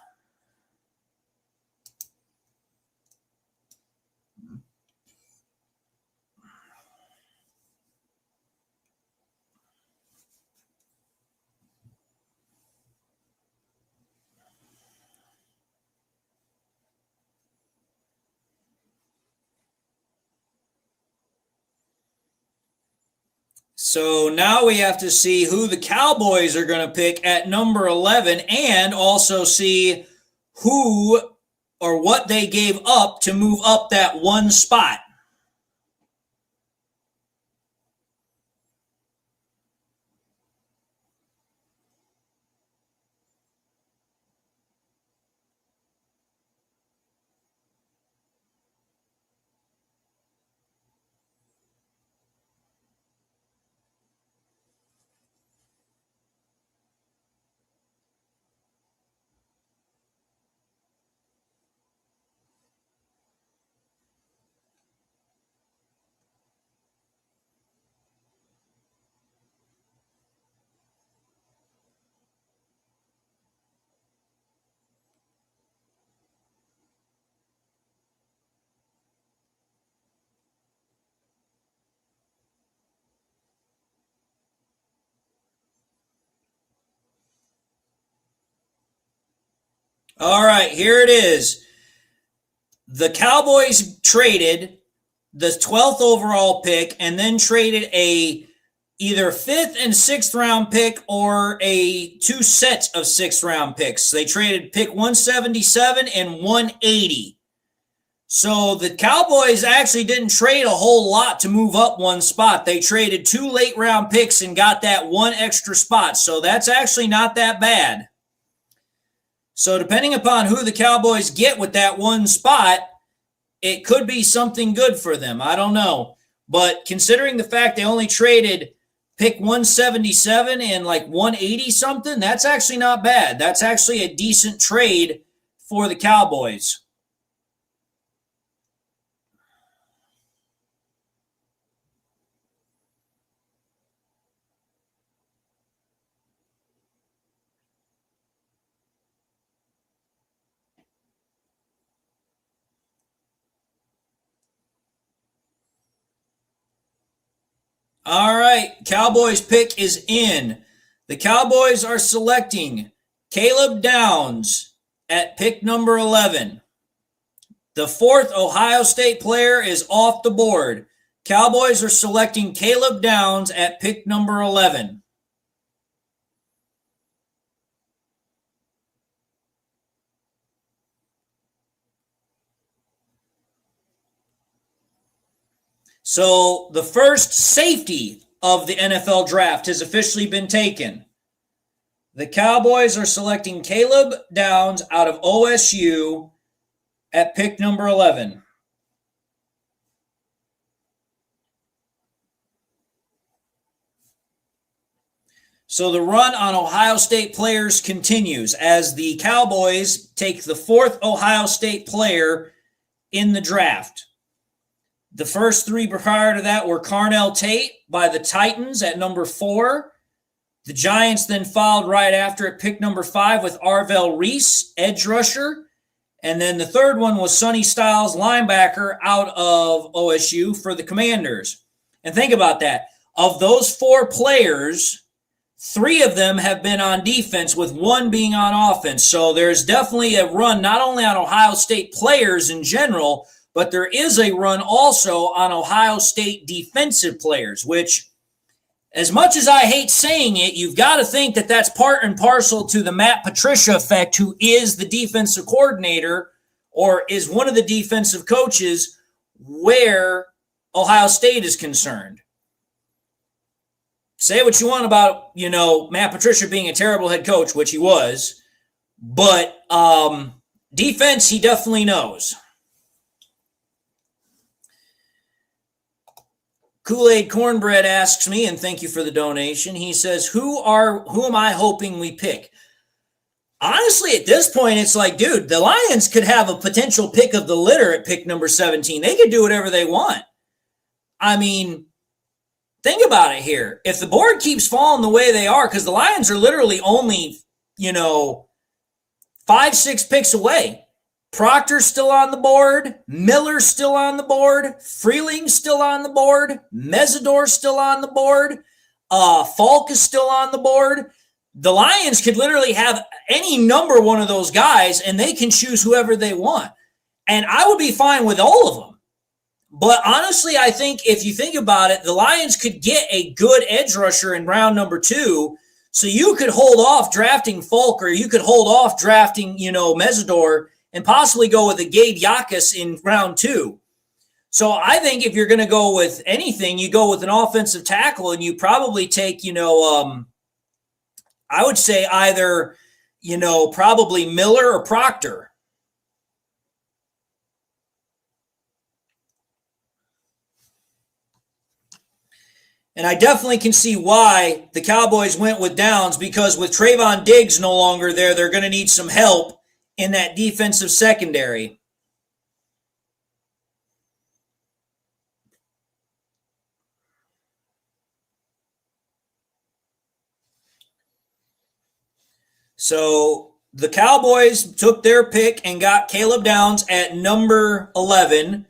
So now we have to see who the Cowboys are going to pick at number 11 and also see who or what they gave up to move up that one spot. All right, here it is. The Cowboys traded the 12th overall pick and then traded a either 5th and 6th round pick or a two sets of 6th round picks. They traded pick 177 and 180. So the Cowboys actually didn't trade a whole lot to move up one spot. They traded 2 late round picks and got that one extra spot. So that's actually not that bad. So depending upon who the Cowboys get with that one spot, it could be something good for them. I don't know. But considering the fact they only traded pick 177 and like 180 something, that's actually not bad. That's actually a decent trade for the Cowboys. All right, Cowboys pick is in. The Cowboys are selecting Caleb Downs at pick number 11. The 4th Ohio State player is off the board. Cowboys are selecting Caleb Downs at pick number 11. So the first safety of the NFL draft has officially been taken. The Cowboys are selecting Caleb Downs out of OSU at pick number 11. So the run on Ohio State players continues as the Cowboys take the 4th Ohio State player in the draft. The first 3 prior to that were Carnell Tate by the Titans at number 4. The Giants then followed right after at pick number 5 with Arvell Reese, edge rusher. And then the third one was Sonny Styles, linebacker out of OSU for the Commanders. And think about that. Of those 4 players, 3 of them have been on defense with 1 being on offense. So there's definitely a run not only on Ohio State players in general, but there is a run also on Ohio State defensive players, which, as much as I hate saying it, you've got to think that that's part and parcel to the Matt Patricia effect, who is the defensive coordinator or is one of the defensive coaches where Ohio State is concerned. Say what you want about, Matt Patricia being a terrible head coach, which he was, but defense, he definitely knows. Kool-Aid Cornbread asks me, and thank you for the donation. He says, who am I hoping we pick? Honestly, at this point, it's like, dude, the Lions could have a potential pick of the litter at pick number 17. They could do whatever they want. I mean, think about it here. If the board keeps falling the way they are, because the Lions are literally only, 5-6 picks away. Proctor's still on the board. Miller's still on the board. Freeling's still on the board. Mesidor's still on the board. Falk is still on the board. The Lions could literally have any number one of those guys, and they can choose whoever they want. And I would be fine with all of them. But honestly, I think if you think about it, the Lions could get a good edge rusher in round number 2. So you could hold off drafting Falk, or you could hold off drafting, Mesidor, and possibly go with a Gabe Yakas in round 2. So I think if you're going to go with anything, you go with an offensive tackle, and you probably take, I would say either, probably Miller or Proctor. And I definitely can see why the Cowboys went with Downs, because with Trayvon Diggs no longer there, they're going to need some help in that defensive secondary. So the Cowboys took their pick and got Caleb Downs at number 11,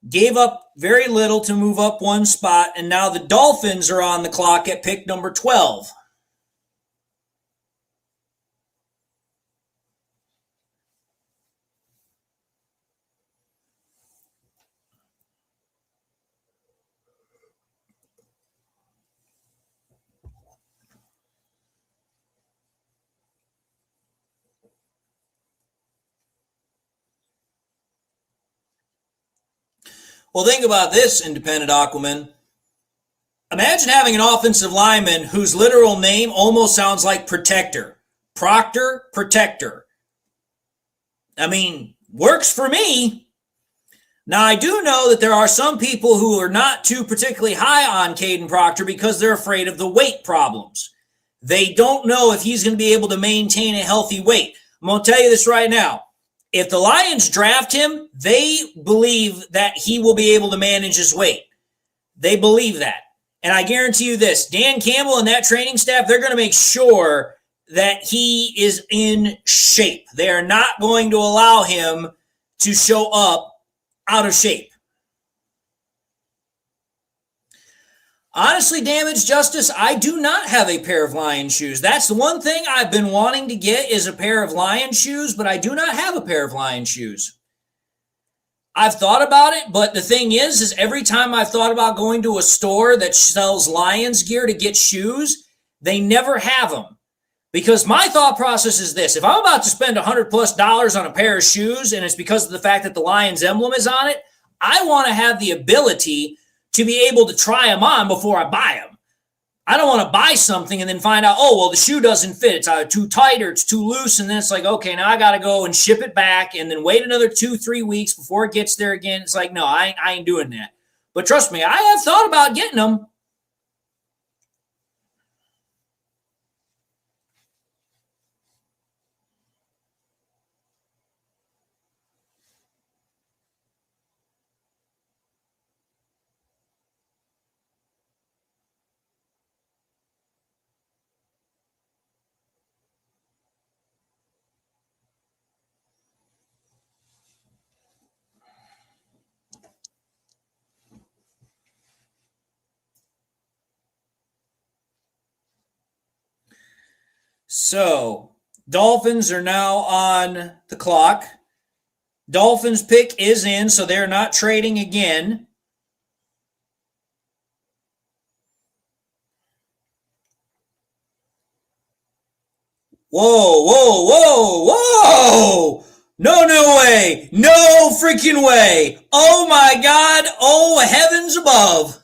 gave up very little to move up one spot, and now the Dolphins are on the clock at pick number 12. Well, think about this, Independent Aquaman. Imagine having an offensive lineman whose literal name almost sounds like Protector. Proctor, Protector. I mean, works for me. Now, I do know that there are some people who are not too particularly high on Caden Proctor because they're afraid of the weight problems. They don't know if he's going to be able to maintain a healthy weight. I'm going to tell you this right now. If the Lions draft him, they believe that he will be able to manage his weight. They believe that. And I guarantee you this, Dan Campbell and that training staff, they're going to make sure that he is in shape. They are not going to allow him to show up out of shape. Honestly, Damage Justice, I do not have a pair of Lion shoes. That's the one thing I've been wanting to get is a pair of Lion shoes, but I do not have a pair of Lion shoes. I've thought about it, but the thing is every time I've thought about going to a store that sells Lions gear to get shoes, they never have them. Because my thought process is this. If I'm about to spend $100+ on a pair of shoes, and it's because of the fact that the Lions emblem is on it, I want to have the ability to be able to try them on before I buy them. I don't want to buy something and then find out, oh, well, the shoe doesn't fit. It's either too tight or it's too loose. And then it's like, okay, now I got to go and ship it back and then wait another 2-3 weeks before it gets there again. It's like, no, I ain't doing that. But trust me, I have thought about getting them. So, Dolphins are now on the clock. Dolphins pick is in, so they're not trading again. Whoa, whoa, whoa, whoa! No way! No freaking way! Oh my God! Oh, heavens above!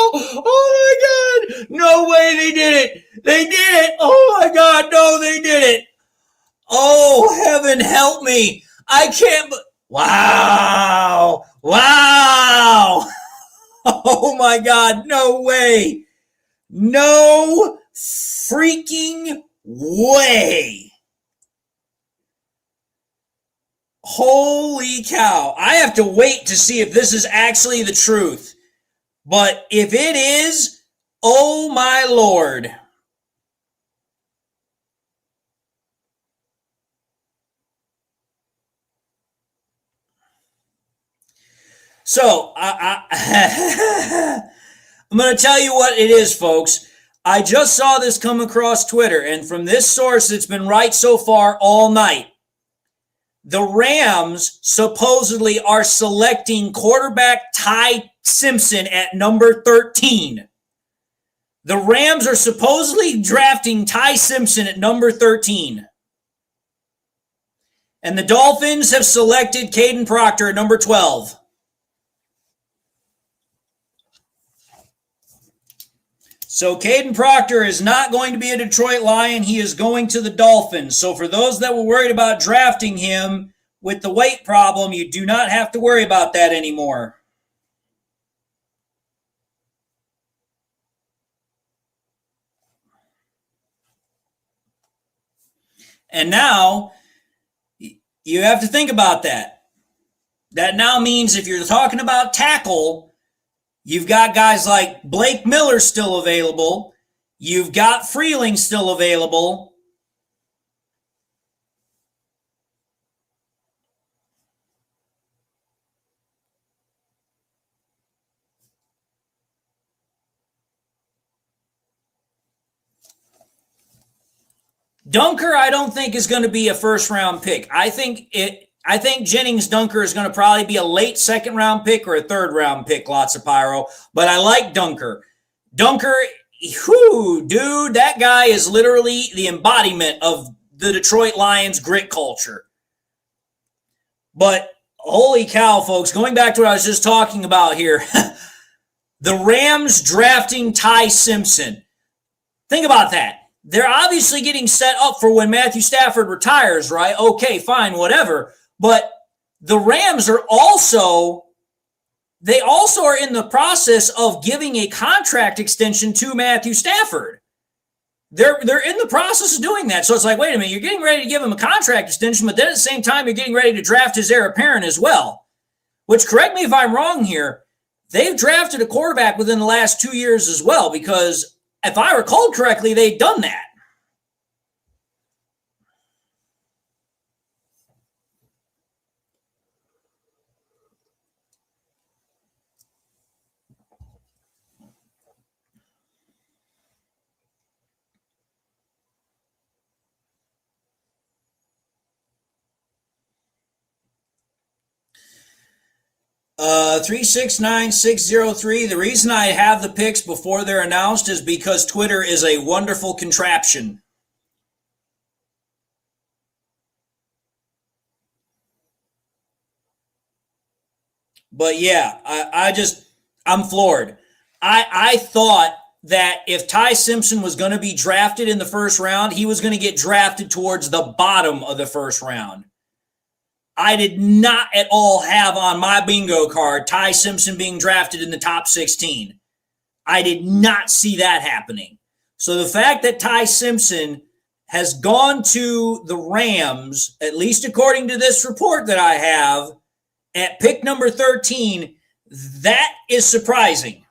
Oh my God! No way they did it! They did it! Oh my God! No, they did it! Oh, heaven help me! I can't. Wow! Wow. Oh my God. No way. No freaking way. Holy cow. I have to wait to see if this is actually the truth. But if it is, oh my Lord. So, I'm going to tell you what it is, folks. I just saw this come across Twitter, and from this source, it's been right so far all night. The Rams supposedly are selecting quarterback Ty Simpson at number 13. The Rams are supposedly drafting Ty Simpson at number 13. And the Dolphins have selected Caden Proctor at number 12. So Caden Proctor is not going to be a Detroit Lion. He is going to the Dolphins. So for those that were worried about drafting him with the weight problem, you do not have to worry about that anymore. And now you have to think about that. That now means if you're talking about tackle, you've got guys like Blake Miller still available. You've got Freeling still available. Dunker, I don't think is going to be a first-round pick. I think Jennings Dunker is going to probably be a late second-round pick or a third-round pick, lots of pyro. But I like Dunker. Dunker, dude, that guy is literally the embodiment of the Detroit Lions grit culture. But holy cow, folks, going back to what I was just talking about here, the Rams drafting Ty Simpson. Think about that. They're obviously getting set up for when Matthew Stafford retires, right? Okay, fine, whatever. But the Rams are also in the process of giving a contract extension to Matthew Stafford. They're in the process of doing that. So it's like, wait a minute, you're getting ready to give him a contract extension, but then at the same time, you're getting ready to draft his heir apparent as well. Which, correct me if I'm wrong here, they've drafted a quarterback within the last 2 years as well, because if I recall correctly, they'd done that. Uh, 369603. The reason I have the picks before they're announced is because Twitter is a wonderful contraption. But yeah, I'm floored. I thought that if Ty Simpson was going to be drafted in the first round, he was going to get drafted towards the bottom of the first round. I did not at all have on my bingo card Ty Simpson being drafted in the top 16. I did not see that happening. So the fact that Ty Simpson has gone to the Rams, at least according to this report that I have, at pick number 13, that is surprising.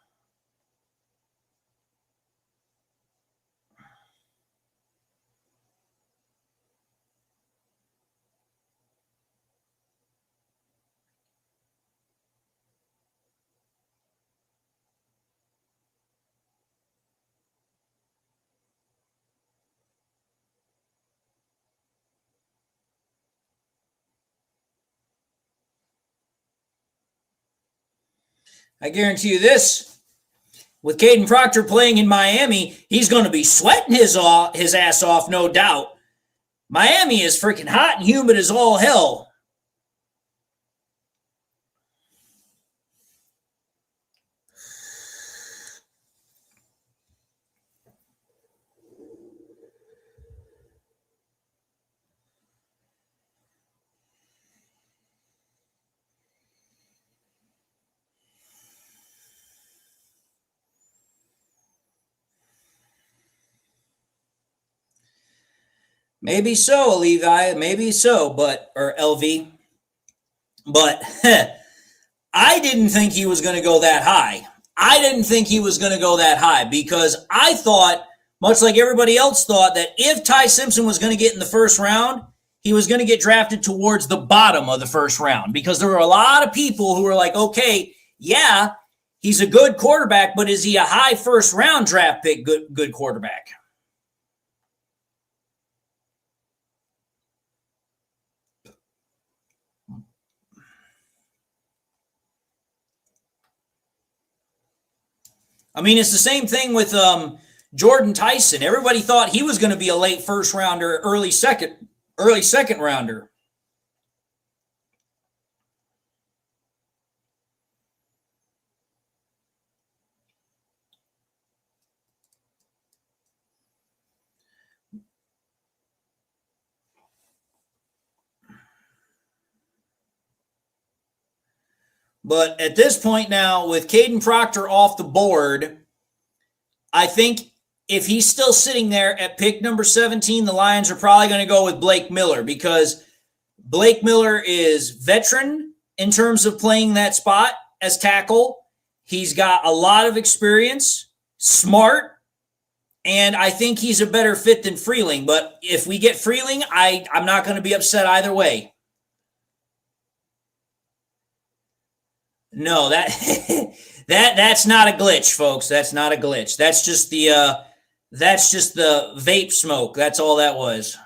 I guarantee you this, with Caden Proctor playing in Miami, he's going to be sweating his ass off, no doubt. Miami is freaking hot and humid as all hell. Maybe so, Levi. Maybe so, or LV. But I didn't think he was going to go that high. I didn't think he was going to go that high because I thought, much like everybody else thought, that if Ty Simpson was going to get in the first round, he was going to get drafted towards the bottom of the first round because there were a lot of people who were like, okay, yeah, he's a good quarterback, but is he a high first round draft pick good quarterback? I mean, it's the same thing with Jordan Tyson. Everybody thought he was going to be a late first rounder, early second rounder. But at this point now, with Caden Proctor off the board, I think if he's still sitting there at pick number 17, the Lions are probably going to go with Blake Miller because Blake Miller is veteran in terms of playing that spot as tackle. He's got a lot of experience, smart, and I think he's a better fit than Freeling. But if we get Freeling, I'm not going to be upset either way. No, that's not a glitch, folks. That's not a glitch. That's just the vape smoke. That's all that was.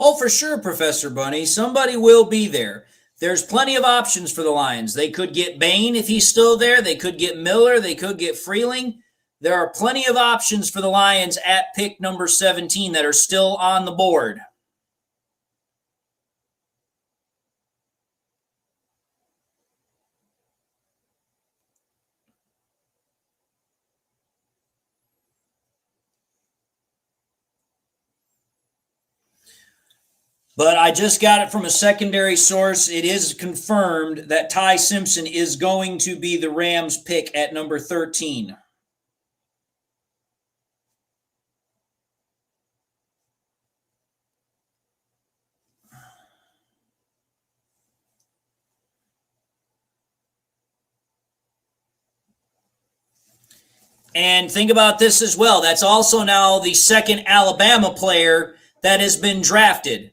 Oh, for sure, Professor Bunny. Somebody will be there. There's plenty of options for the Lions. They could get Bain if he's still there. They could get Miller. They could get Freeling. There are plenty of options for the Lions at pick number 17 that are still on the board. But I just got it from a secondary source. It is confirmed that Ty Simpson is going to be the Rams pick at number 13. And think about this as well. That's also now the second Alabama player that has been drafted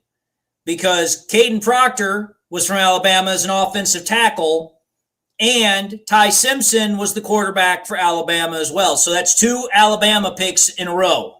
because Caden Proctor was from Alabama as an offensive tackle, and Ty Simpson was the quarterback for Alabama as well. So that's two Alabama picks in a row.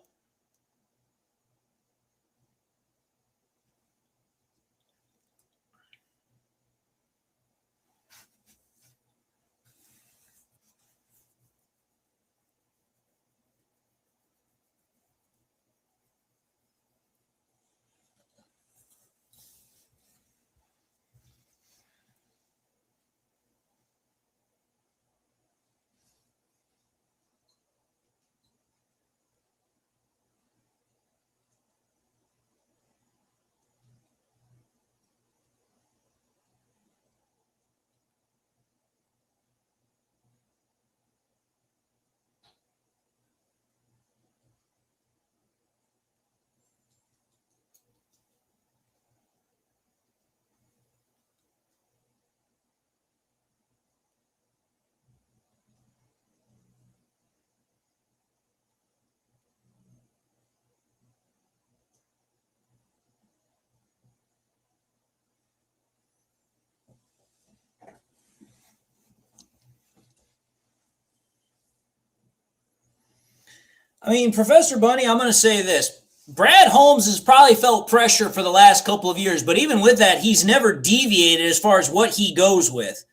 I mean, Professor Bunny, I'm going to say this. Brad Holmes has probably felt pressure for the last couple of years, but even with that, he's never deviated as far as what he goes with.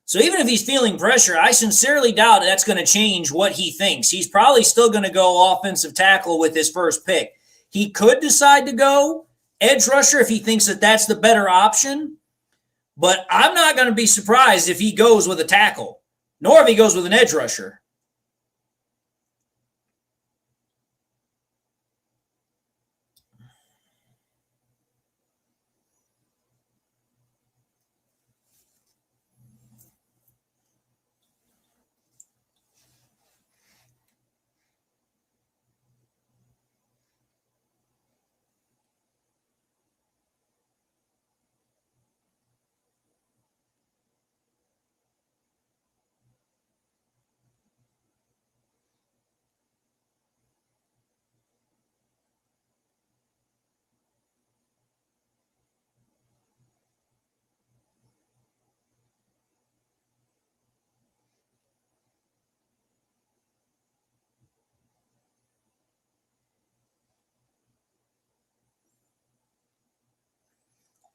So even if he's feeling pressure, I sincerely doubt that's going to change what he thinks. He's probably still going to go offensive tackle with his first pick. He could decide to go edge rusher if he thinks that that's the better option, but I'm not going to be surprised if he goes with a tackle, nor if he goes with an edge rusher.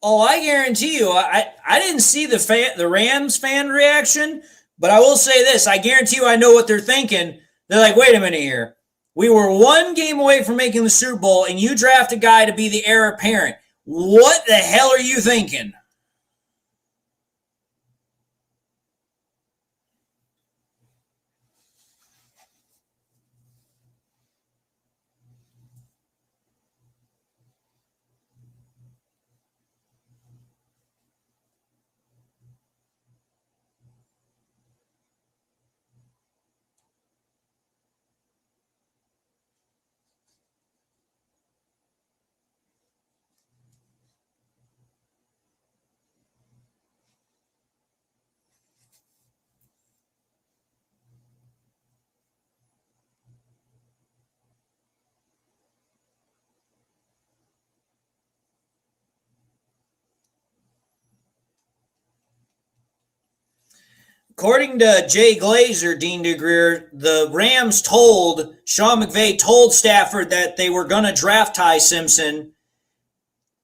Oh, I guarantee you, I didn't see the Rams fan reaction, but I will say this: I guarantee you, I know what they're thinking. They're like, "Wait a minute here. We were one game away from making the Super Bowl, and you draft a guy to be the heir apparent. What the hell are you thinking?" According to Jay Glazer, Dean DeGreer, the Rams told Sean McVay told Stafford that they were going to draft Ty Simpson,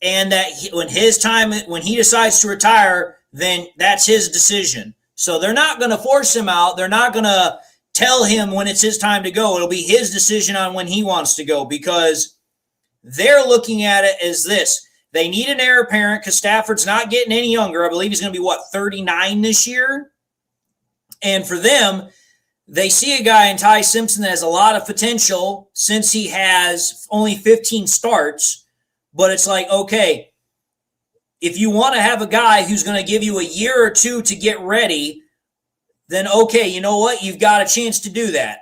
and that when he decides to retire, then that's his decision. So they're not going to force him out. They're not going to tell him when it's his time to go. It'll be his decision on when he wants to go, because they're looking at it as this. They need an heir apparent because Stafford's not getting any younger. I believe he's going to be, 39 this year? And for them, they see a guy in Ty Simpson that has a lot of potential since he has only 15 starts. But it's like, okay, if you want to have a guy who's going to give you a year or two to get ready, then okay, you know what? You've got a chance to do that.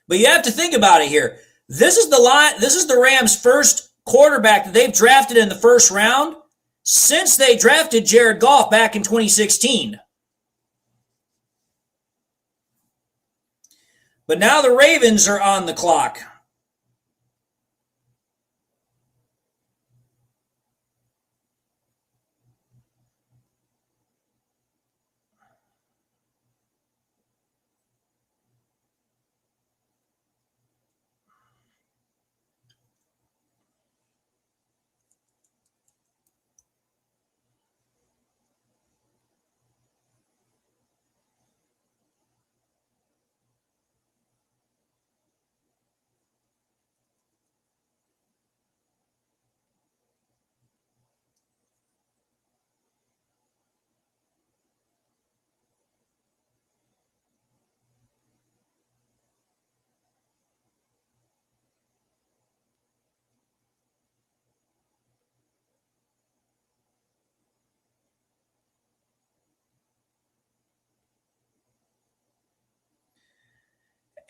But you have to think about it here. This is the Rams' first quarterback that they've drafted in the first round since they drafted Jared Goff back in 2016. But now the Ravens are on the clock.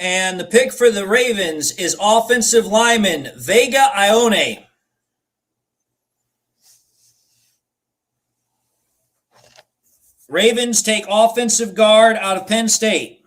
And the pick for the Ravens is offensive lineman Vega Ione. Ravens take offensive guard out of Penn State.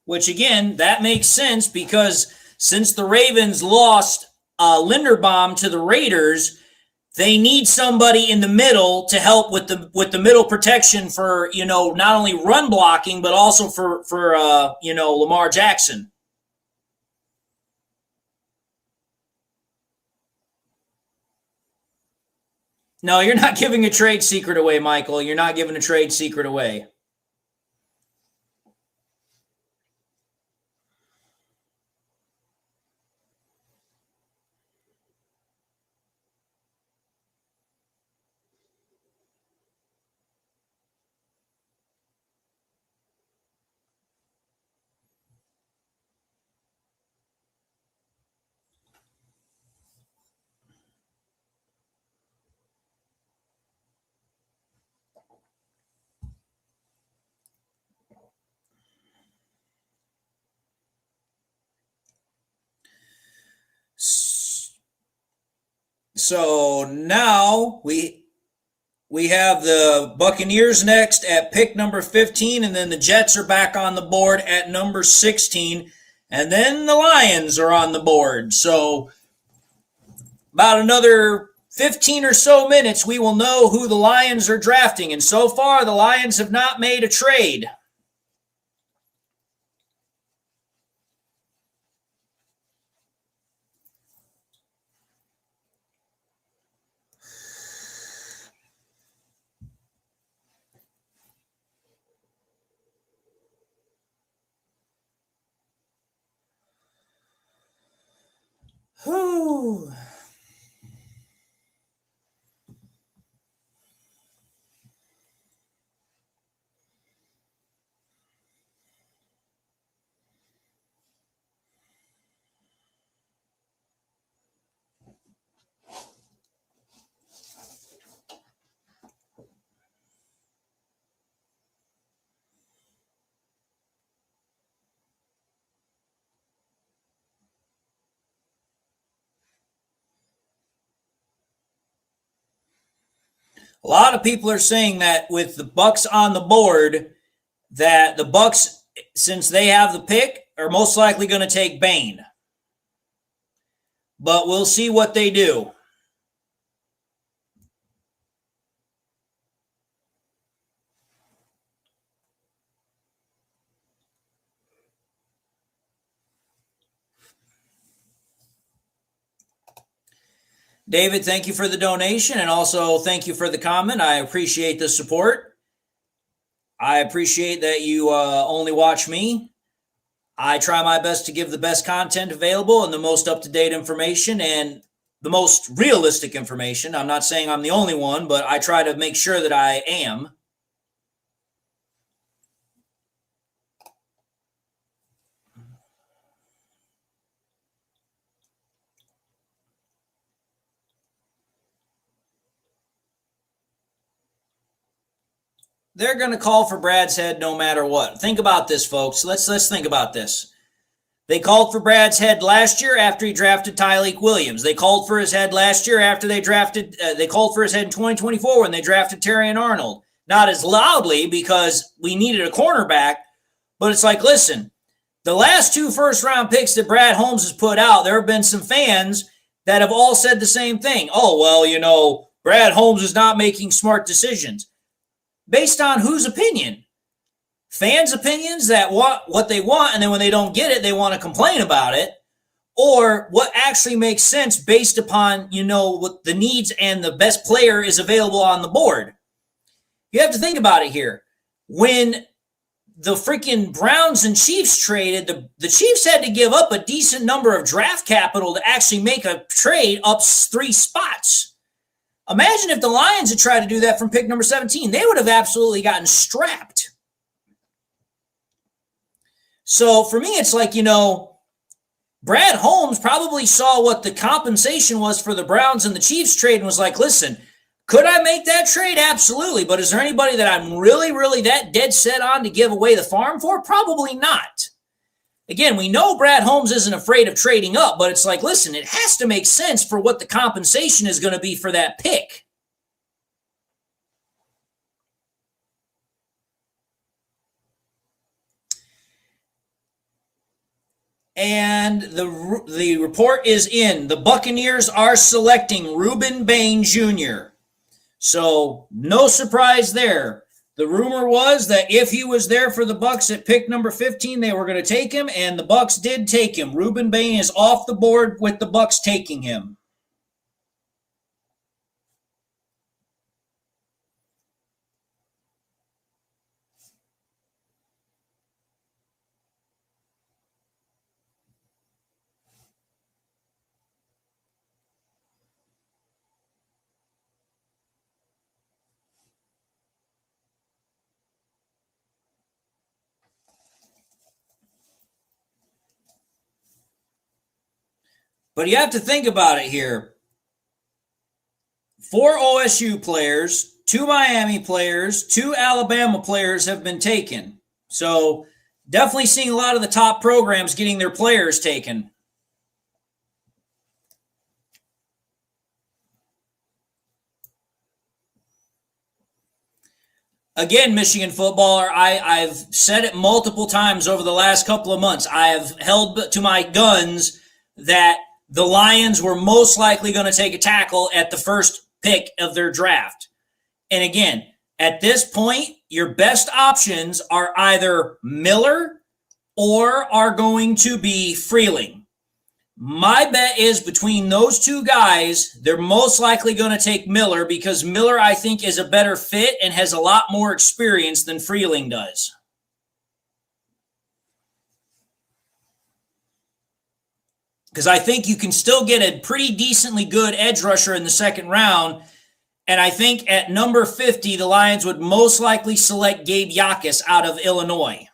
which again, that makes sense because since the Ravens lost Linderbaum to the Raiders, they need somebody in the middle to help with the middle protection for, not only run blocking, but also for Lamar Jackson. No, you're not giving a trade secret away, Michael. You're not giving a trade secret away. So now we have the Buccaneers next at pick number 15, and then the Jets are back on the board at number 16, and then the Lions are on the board. So about another 15 or so minutes, we will know who the Lions are drafting, and so far the Lions have not made a trade. Whew. A lot of people are saying that with the Bucs on the board, that the Bucs, since they have the pick, are most likely going to take Bain. But we'll see what they do. David, thank you for the donation, and also thank you for the comment. I appreciate the support. I appreciate that you only watch me. I try my best to give the best content available and the most up-to-date information and the most realistic information. I'm not saying I'm the only one, but I try to make sure that I am. They're going to call for Brad's head no matter what. Think about this, folks. Let's think about this. They called for Brad's head last year after he drafted Tyleik Williams. They called for his head last year after they called for his head in 2024 when they drafted Terrion Arnold. Not as loudly because we needed a cornerback, but it's like, listen, the last 2 first-round picks that Brad Holmes has put out, there have been some fans that have all said the same thing. Oh, well, Brad Holmes is not making smart decisions. Based on whose opinion? Fans' opinions that want what they want, and then when they don't get it, they want to complain about it? Or what actually makes sense based upon, what the needs and the best player is available on the board? You have to think about it here. When the freaking Browns and Chiefs traded, the Chiefs had to give up a decent number of draft capital to actually make a trade up 3 spots. Imagine if the Lions had tried to do that from pick number 17. They would have absolutely gotten strapped. So for me, it's like, Brad Holmes probably saw what the compensation was for the Browns and the Chiefs trade and was like, listen, could I make that trade? Absolutely. But is there anybody that I'm really, really that dead set on to give away the farm for? Probably not. Again, we know Brad Holmes isn't afraid of trading up, but it's like, listen, it has to make sense for what the compensation is going to be for that pick. And the report is in. The Buccaneers are selecting Reuben Bain Jr. So no surprise there. The rumor was that if he was there for the Bucs at pick number 15, they were going to take him, and the Bucs did take him. Reuben Bain is off the board with the Bucs taking him. But you have to think about it here. 4 OSU players, 2 Miami players, 2 Alabama players have been taken. So definitely seeing a lot of the top programs getting their players taken. Again, Michigan footballer, I've said it multiple times over the last couple of months. I have held to my guns that the Lions were most likely going to take a tackle at the first pick of their draft. And again, at this point, your best options are either Miller or are going to be Freeling. My bet is between those 2 guys, they're most likely going to take Miller because Miller, I think, is a better fit and has a lot more experience than Freeling does. Because I think you can still get a pretty decently good edge rusher in the second round. And I think at number 50, the Lions would most likely select Gabe Yakus out of Illinois.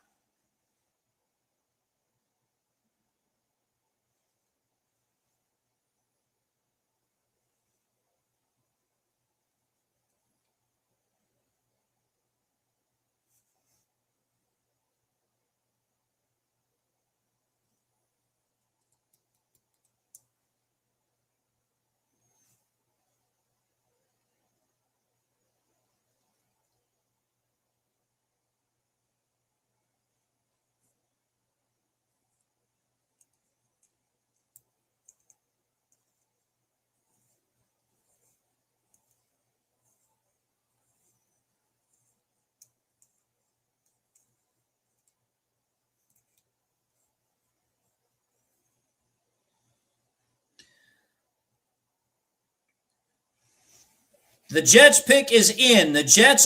The Jets pick is in. The Jets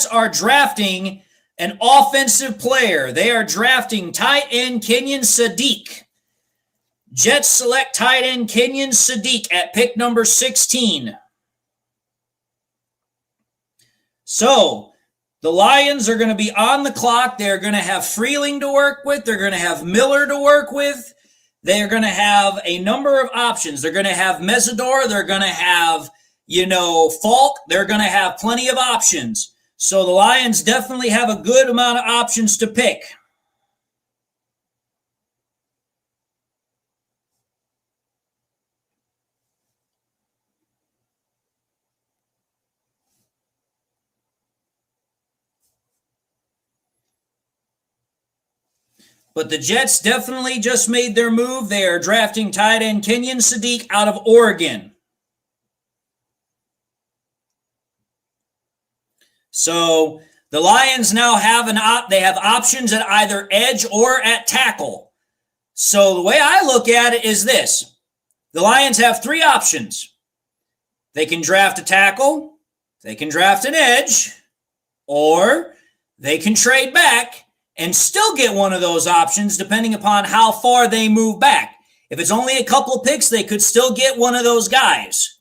are drafting an offensive player. They are drafting tight end Kenyon Sadiq. Jets select tight end Kenyon Sadiq at pick number 16. So the Lions are going to be on the clock. They're going to have Freeling to work with. They're going to have Miller to work with. They're going to have a number of options. They're going to have Mesidor. They're going to have Falk. They're going to have plenty of options. So the Lions definitely have a good amount of options to pick. But the Jets definitely just made their move. They are drafting tight end Kenyon Sadiq out of Oregon. So the Lions now have they have options at either edge or at tackle. So the way I look at it is this. The Lions have 3 options. They can draft a tackle, they can draft an edge, or they can trade back and still get one of those options depending upon how far they move back. If it's only a couple of picks, they could still get one of those guys.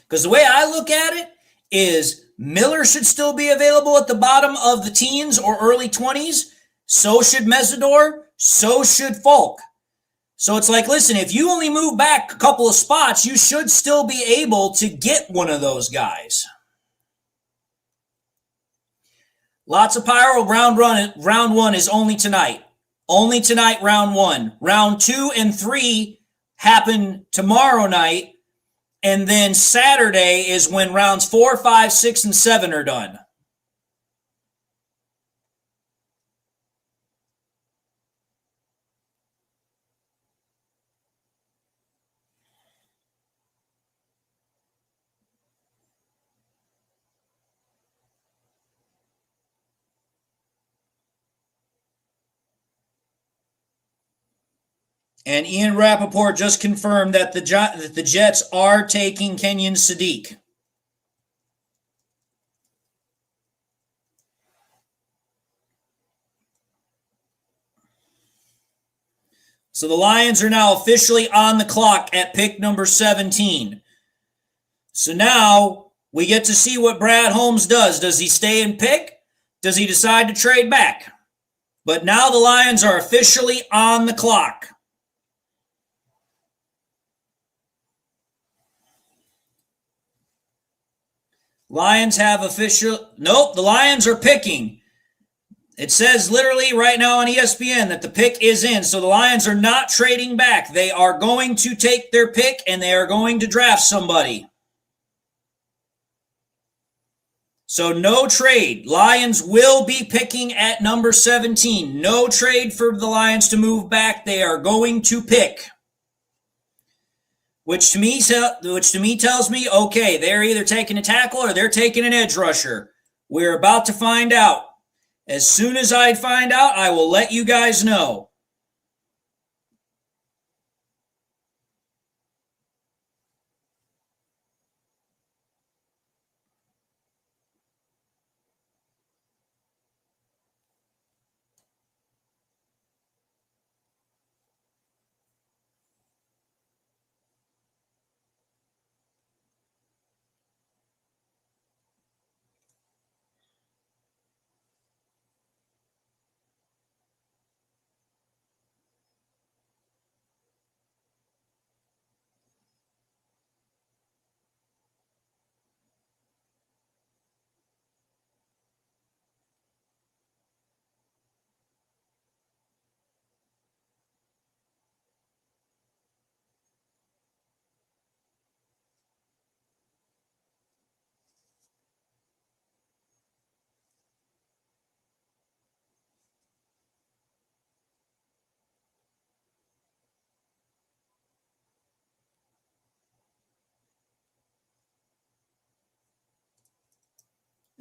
Because the way I look at it is Miller should still be available at the bottom of the teens or early 20s. So should Mesidor. So should Falk. So it's like, listen, if you only move back a couple of spots, you should still be able to get one of those guys. Lots of pyro. Round 1 is only tonight. Only tonight, round 1. Round 2 and 3 happen tomorrow night. And then Saturday is when rounds 4, 5, 6, and 7 are done. And Ian Rappaport just confirmed that the Jets are taking Kenyon Sadiq. So the Lions are now officially on the clock at pick number 17. So now we get to see what Brad Holmes does. Does he stay and pick? Does he decide to trade back? But now the Lions are officially on the clock. Lions have official... Nope, the Lions are picking. It says literally right now on ESPN that the pick is in. So the Lions are not trading back. They are going to take their pick and they are going to draft somebody. So no trade. Lions will be picking at number 17. No trade for the Lions to move back. They are going to pick. Which to me tells me, okay, they're either taking a tackle or they're taking an edge rusher. We're about to find out. As soon as I find out, I will let you guys know.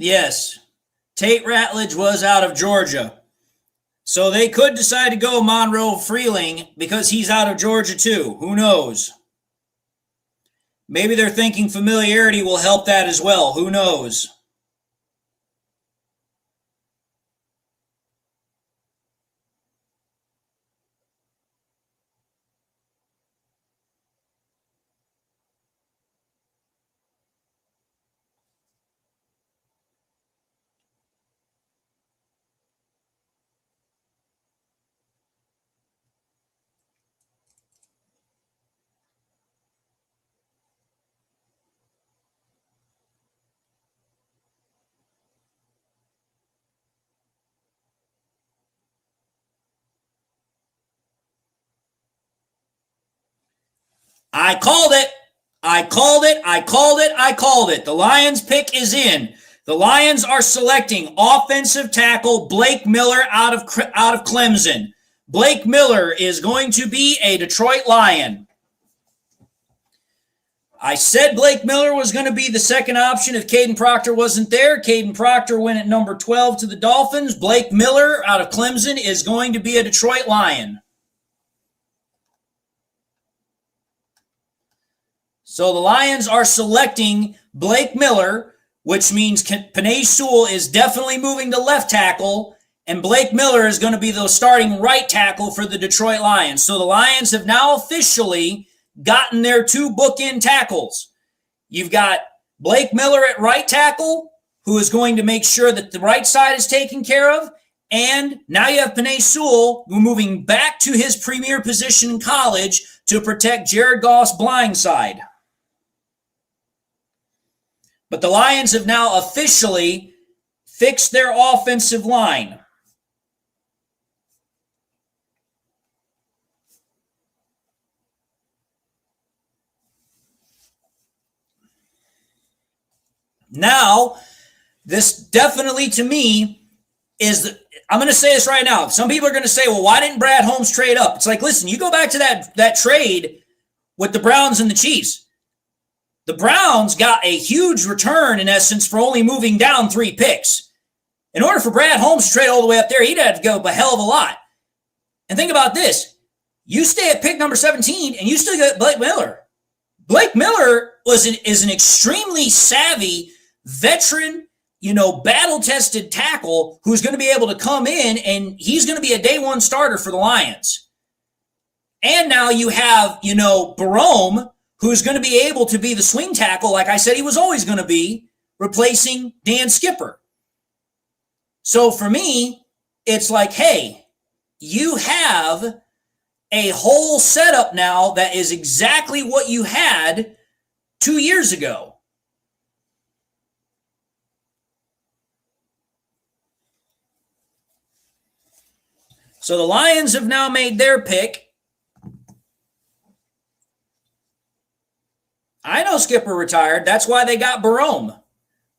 Yes, Tate Ratledge was out of Georgia. So they could decide to go Monroe Freeling because he's out of Georgia too. Who knows? Maybe they're thinking familiarity will help that as well. Who knows? I called it. I called it. I called it. I called it. The Lions pick is in. The Lions are selecting offensive tackle Blake Miller out of Clemson. Blake Miller is going to be a Detroit Lion. I said Blake Miller was going to be the second option if Caden Proctor wasn't there. Caden Proctor went at number 12 to the Dolphins. Blake Miller out of Clemson is going to be a Detroit Lion. So the Lions are selecting Blake Miller, which means Penei Sewell is definitely moving to left tackle, and Blake Miller is going to be the starting right tackle for the Detroit Lions. So the Lions have now officially gotten their two bookend tackles. You've got Blake Miller at right tackle, who is going to make sure that the right side is taken care of, and now you have Penei Sewell moving back to his premier position in college to protect Jared Goff's blind side. But the Lions have now officially fixed their offensive line. Now, this definitely to me I'm going to say this right now. Some people are going to say, well, why didn't Brad Holmes trade up? It's like, listen, you go back to that trade with the Browns and the Chiefs. The Browns got a huge return, in essence, for only moving down 3 picks. In order for Brad Holmes to trade all the way up there, he'd have to go up a hell of a lot. And think about this. You stay at pick number 17, and you still get Blake Miller. Blake Miller is an extremely savvy, veteran, battle-tested tackle who's going to be able to come in, and he's going to be a day one starter for the Lions. And now you have, Barome, who's going to be able to be the swing tackle, like I said he was always going to be, replacing Dan Skipper. So for me, it's like, hey, you have a whole setup now that is exactly what you had 2 years ago. So the Lions have now made their pick. I know Skipper retired. That's why they got Barome.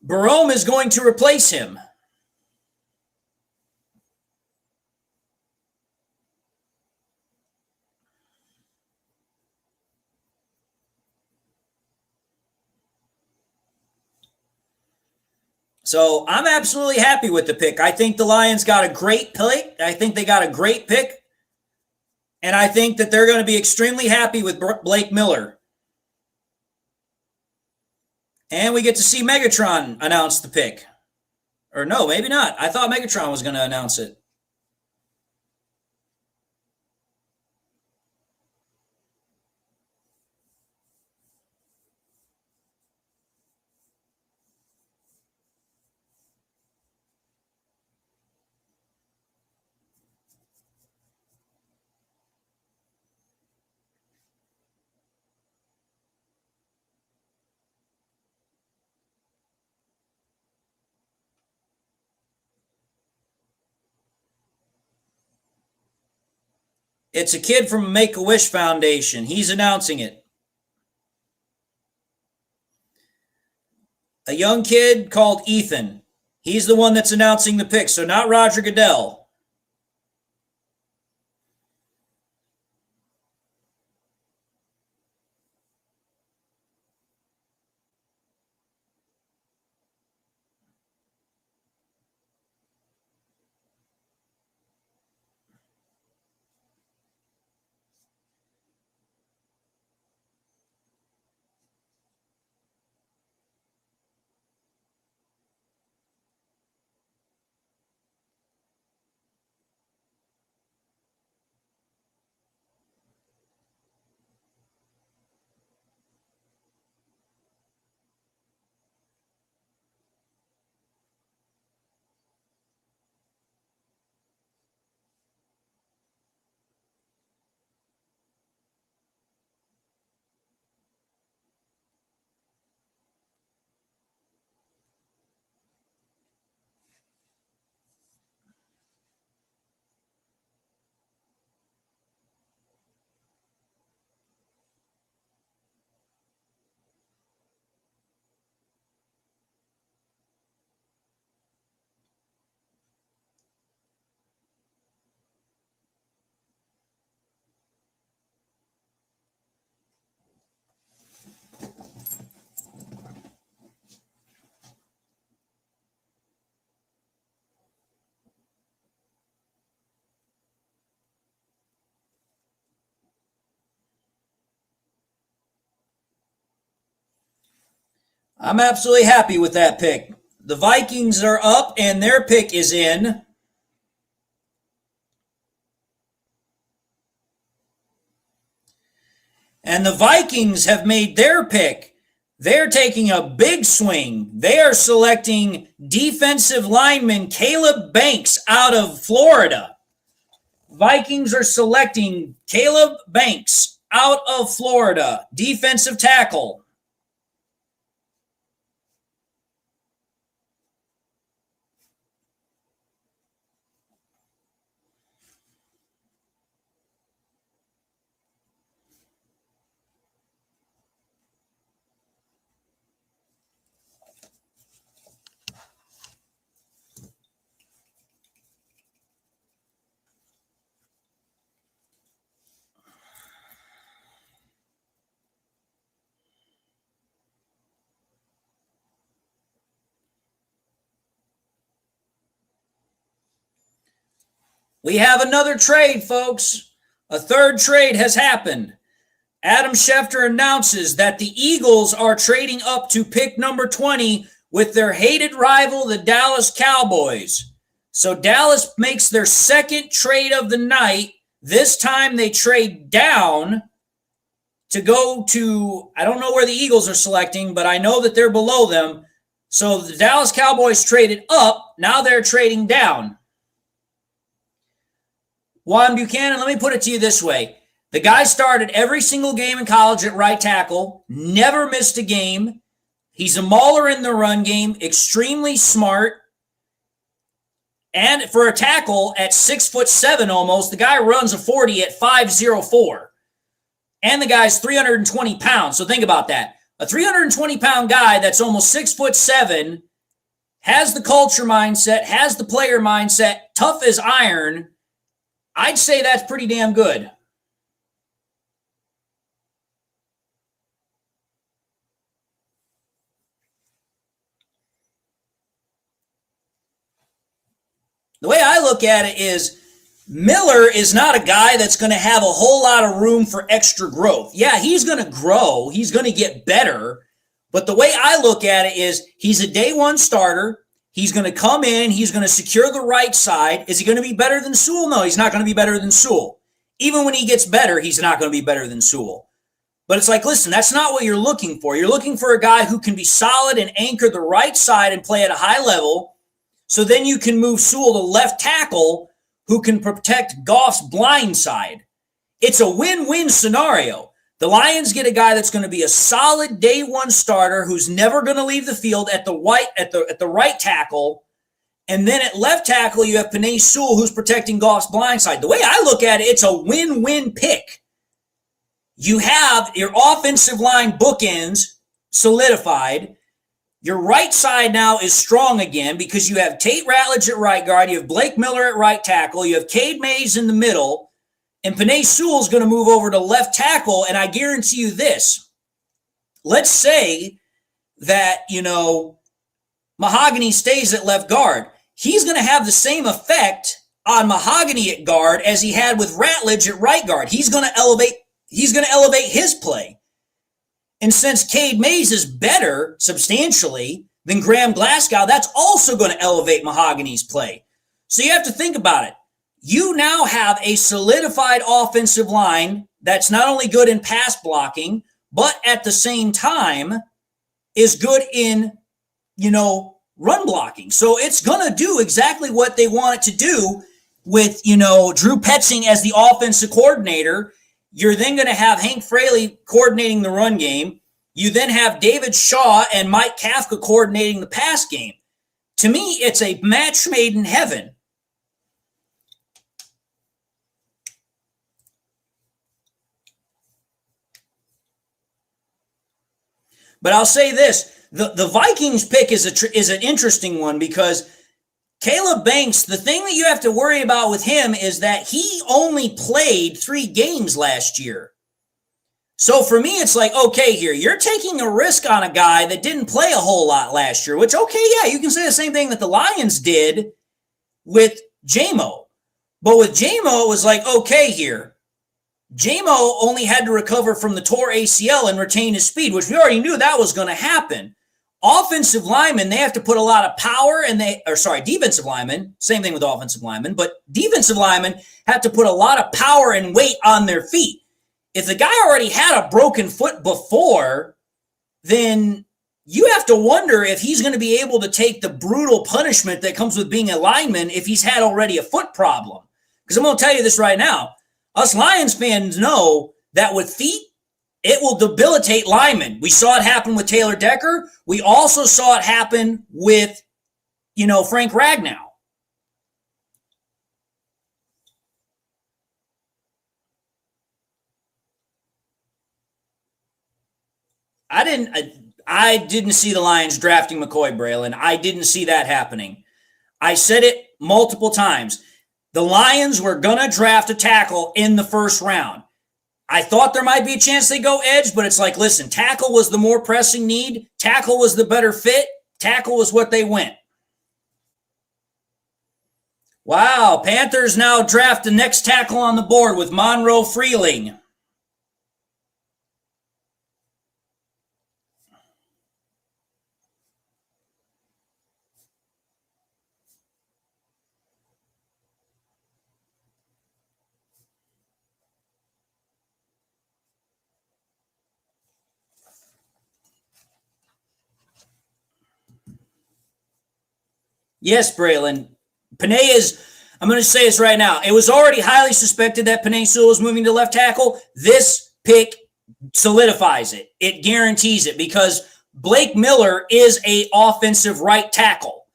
Barome is going to replace him. So I'm absolutely happy with the pick. I think the Lions got a great pick. I think they got a great pick. And I think that they're going to be extremely happy with Blake Miller. And we get to see Megatron announce the pick. Or no, maybe not. I thought Megatron was going to announce it. It's a kid from Make-A-Wish Foundation. He's announcing it. A young kid called Ethan. He's the one that's announcing the pick, so not Roger Goodell. I'm absolutely happy with that pick. The Vikings are up and their pick is in. And the Vikings have made their pick. They're taking a big swing. They are selecting defensive lineman Caleb Banks out of Florida. Vikings are selecting Caleb Banks out of Florida, defensive tackle. We have another trade, folks. A third trade has happened. Adam Schefter announces that the Eagles are trading up to pick number 20 with their hated rival, the Dallas Cowboys. So Dallas makes their second trade of the night. This time they trade down to go to, I don't know where the Eagles are selecting, but I know that they're below them. So the Dallas Cowboys traded up. Now they're trading down. Juan Buchanan, let me put it to you this way. The guy started every single game in college at right tackle, never missed a game. He's a mauler in the run game, extremely smart. And for a tackle at 6'7" almost, the guy runs a 40 at 5.04. And the guy's 320 pounds. So think about that. A 320-pound guy that's almost 6'7", has the culture mindset, has the player mindset, tough as iron. I'd say that's pretty damn good. The way I look at it is Miller is not a guy that's going to have a whole lot of room for extra growth. Yeah, he's going to grow. He's going to get better. But the way I look at it is he's a day one starter. He's going to come in. He's going to secure the right side. Is he going to be better than Sewell? No, he's not going to be better than Sewell. Even when he gets better, he's not going to be better than Sewell. But it's like, listen, that's not what you're looking for. You're looking for a guy who can be solid and anchor the right side and play at a high level. So then you can move Sewell to left tackle, who can protect Goff's blind side. It's a win-win scenario. The Lions get a guy that's going to be a solid day one starter who's never going to leave the field at the right tackle. And then at left tackle, you have Penei Sewell, who's protecting Goff's blind side. The way I look at it, it's a win-win pick. You have your offensive line bookends solidified. Your right side now is strong again because you have Tate Ratledge at right guard. You have Blake Miller at right tackle. You have Cade Mays in the middle. And Penei Sewell is going to move over to left tackle. And I guarantee you this. Let's say that, Mahogany stays at left guard. He's going to have the same effect on Mahogany at guard as he had with Ratledge at right guard. He's going to elevate his play. And since Cade Mays is better substantially than Graham Glasgow, that's also going to elevate Mahogany's play. So you have to think about it. You now have a solidified offensive line that's not only good in pass blocking, but at the same time is good in, run blocking. So it's going to do exactly what they want it to do with, Drew Petzing as the offensive coordinator. You're then going to have Hank Fraley coordinating the run game. You then have David Shaw and Mike Kafka coordinating the pass game. To me, it's a match made in heaven. But I'll say this. The Vikings pick is an interesting one because Caleb Banks, the thing that you have to worry about with him is that he only played 3 games last year. So for me, it's like, okay, here, you're taking a risk on a guy that didn't play a whole lot last year, which, okay, yeah, you can say the same thing that the Lions did with J-Mo. But with J-Mo, it was like, okay, here, J-Mo only had to recover from the torn ACL and retain his speed, which we already knew that was going to happen. Offensive linemen, they have to put a lot of power defensive linemen, same thing with offensive linemen, but defensive linemen have to put a lot of power and weight on their feet. If the guy already had a broken foot before, then you have to wonder if he's going to be able to take the brutal punishment that comes with being a lineman if he's had already a foot problem. Because I'm going to tell you this right now. Us Lions fans know that with feet, it will debilitate linemen. We saw it happen with Taylor Decker. We also saw it happen with, Frank Ragnow. I didn't see the Lions drafting McCoy, Braylon. I didn't see that happening. I said it multiple times. The Lions were going to draft a tackle in the first round. I thought there might be a chance they go edge, but it's like, listen, tackle was the more pressing need. Tackle was the better fit. Tackle was what they went. Wow, Panthers now draft the next tackle on the board with Monroe Freeling. Yes, Braylon. Panay is, I'm going to say this right now. It was already highly suspected that Panay Sewell was moving to left tackle. This pick solidifies it. It guarantees it because Blake Miller is a offensive right tackle.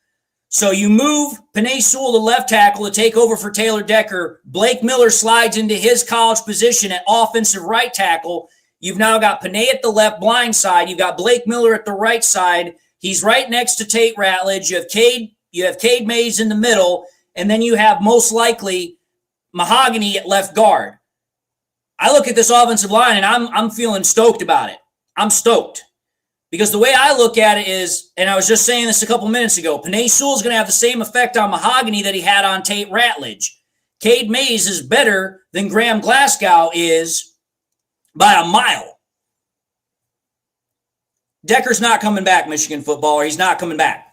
So you move Panay Sewell to left tackle to take over for Taylor Decker. Blake Miller slides into his college position at offensive right tackle. You've now got Panay at the left blind side. You've got Blake Miller at the right side. He's right next to Tate Ratledge. You have Cade Mays in the middle, and then you have most likely Mahogany at left guard. I look at this offensive line, and I'm feeling stoked about it. I'm stoked. Because the way I look at it is, and I was just saying this a couple minutes ago, Panay Sewell is going to have the same effect on Mahogany that he had on Tate Ratledge. Cade Mays is better than Graham Glasgow is by a mile. Decker's not coming back, Michigan footballer. He's not coming back.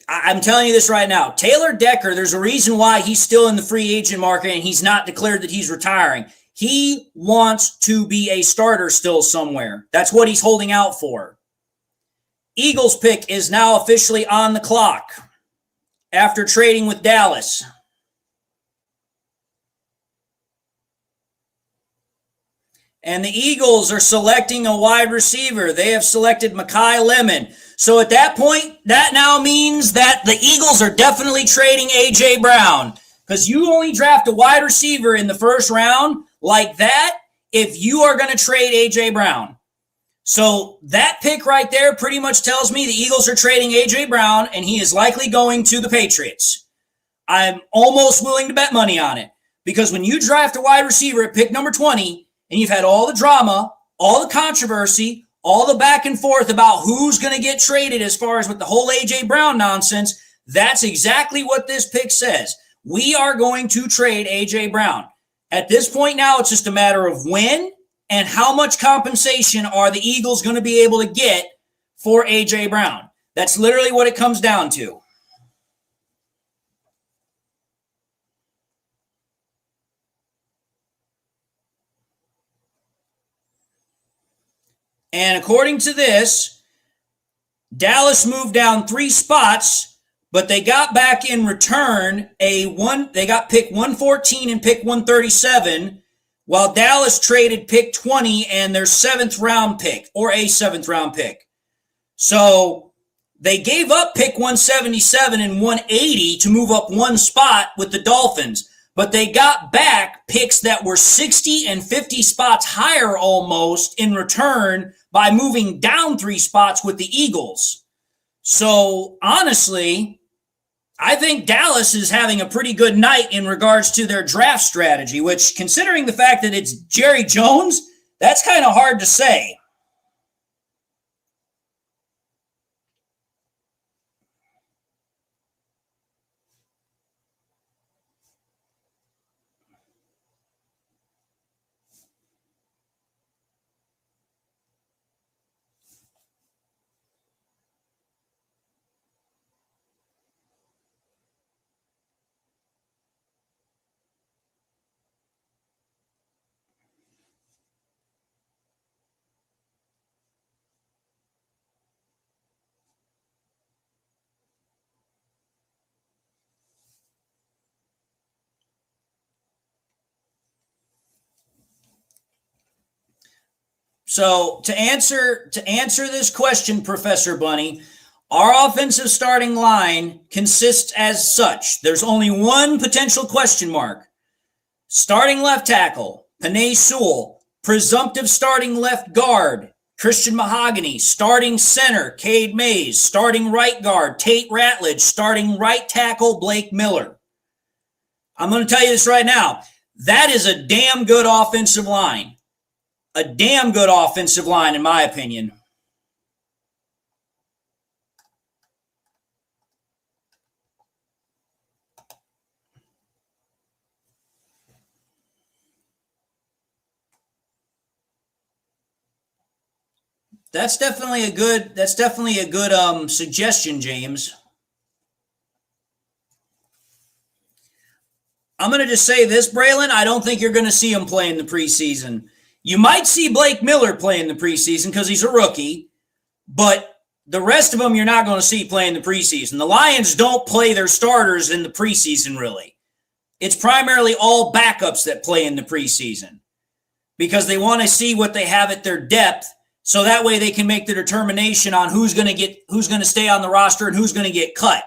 I'm telling you this right now. Taylor Decker, there's a reason why he's still in the free agent market and he's not declared that he's retiring. He wants to be a starter still somewhere. That's what he's holding out for. Eagles pick is now officially on the clock after trading with Dallas. And the Eagles are selecting a wide receiver. They have selected Mekhi Lemon. So at that point, that now means that the Eagles are definitely trading A.J. Brown. Because you only draft a wide receiver in the first round like that if you are going to trade A.J. Brown. So that pick right there pretty much tells me the Eagles are trading A.J. Brown, and he is likely going to the Patriots. I'm almost willing to bet money on it. Because when you draft a wide receiver at pick number 20, and you've had all the drama, all the controversy, all the back and forth about who's going to get traded as far as with the whole A.J. Brown nonsense, that's exactly what this pick says. We are going to trade A.J. Brown. At this point now, it's just a matter of when and how much compensation are the Eagles going to be able to get for A.J. Brown. That's literally what it comes down to. And according to this, Dallas moved down 3 spots, but they got back in return they got pick 114 and pick 137, while Dallas traded pick 20 and their 7th round pick, or a 7th round pick. So they gave up pick 177 and 180 to move up 1 spot with the Dolphins. But they got back picks that were 60 and 50 spots higher almost in return by moving down 3 spots with the Eagles. So honestly, I think Dallas is having a pretty good night in regards to their draft strategy, which, considering the fact that it's Jerry Jones, that's kind of hard to say. So to answer this question, Professor Bunny, our offensive starting line consists as such. There's only one potential question mark. Starting left tackle, Panay Sewell. Presumptive starting left guard, Christian Mahogany. Starting center, Cade Mays. Starting right guard, Tate Ratledge. Starting right tackle, Blake Miller. I'm going to tell you this right now. That is a damn good offensive line. A damn good offensive line, in my opinion. That's definitely a good suggestion, James. I'm going to just say this, Braylon. I don't think you're going to see him play in the preseason. You might see Blake Miller play in the preseason because he's a rookie, but the rest of them you're not going to see play in the preseason. The Lions don't play their starters in the preseason, really. It's primarily all backups that play in the preseason because they want to see what they have at their depth, so that way they can make the determination on who's going to stay on the roster and who's going to get cut.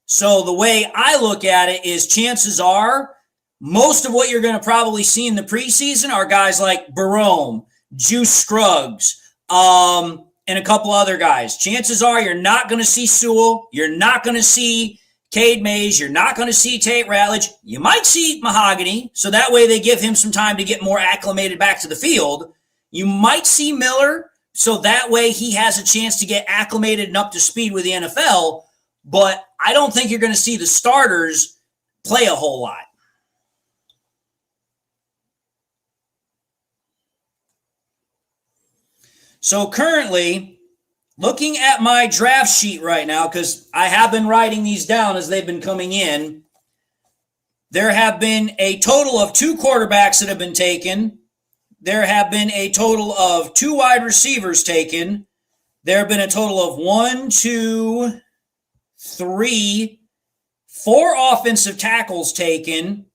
So the way I look at it is chances are most of what you're going to probably see in the preseason are guys like Barome, Juice Scruggs, and a couple other guys. Chances are you're not going to see Sewell. You're not going to see Cade Mays. You're not going to see Tate Ratledge. You might see Mahogany, so that way they give him some time to get more acclimated back to the field. You might see Miller, so that way he has a chance to get acclimated and up to speed with the NFL, but I don't think you're going to see the starters play a whole lot. So currently, looking at my draft sheet right now, because I have been writing these down as they've been coming in, there have been a total of 2 quarterbacks that have been taken. There have been a total of 2 wide receivers taken. There have been a total of 1, 2, 3, 4 offensive tackles taken.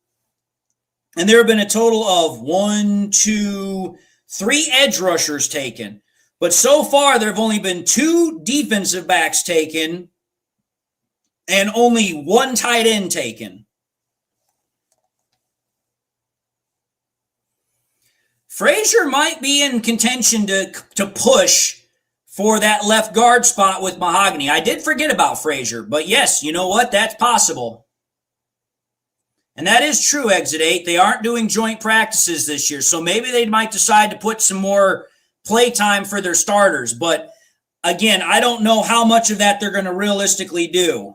And there have been a total of 1, 2, 3 edge rushers taken. But so far, there have only been 2 defensive backs taken and only 1 tight end taken. Frazier might be in contention to push for that left guard spot with Mahogany. I did forget about Frazier, but yes, you know what? That's possible. And that is true, Exit 8. They aren't doing joint practices this year, so maybe they might decide to put some more play time for their starters. But again, I don't know how much of that they're going to realistically do.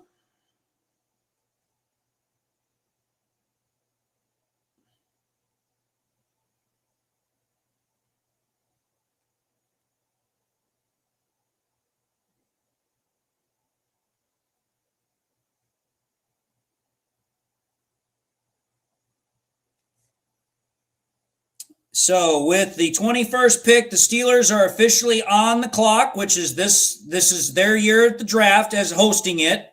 So with the 21st pick, the Steelers are officially on the clock, which is this is their year at the draft as hosting it.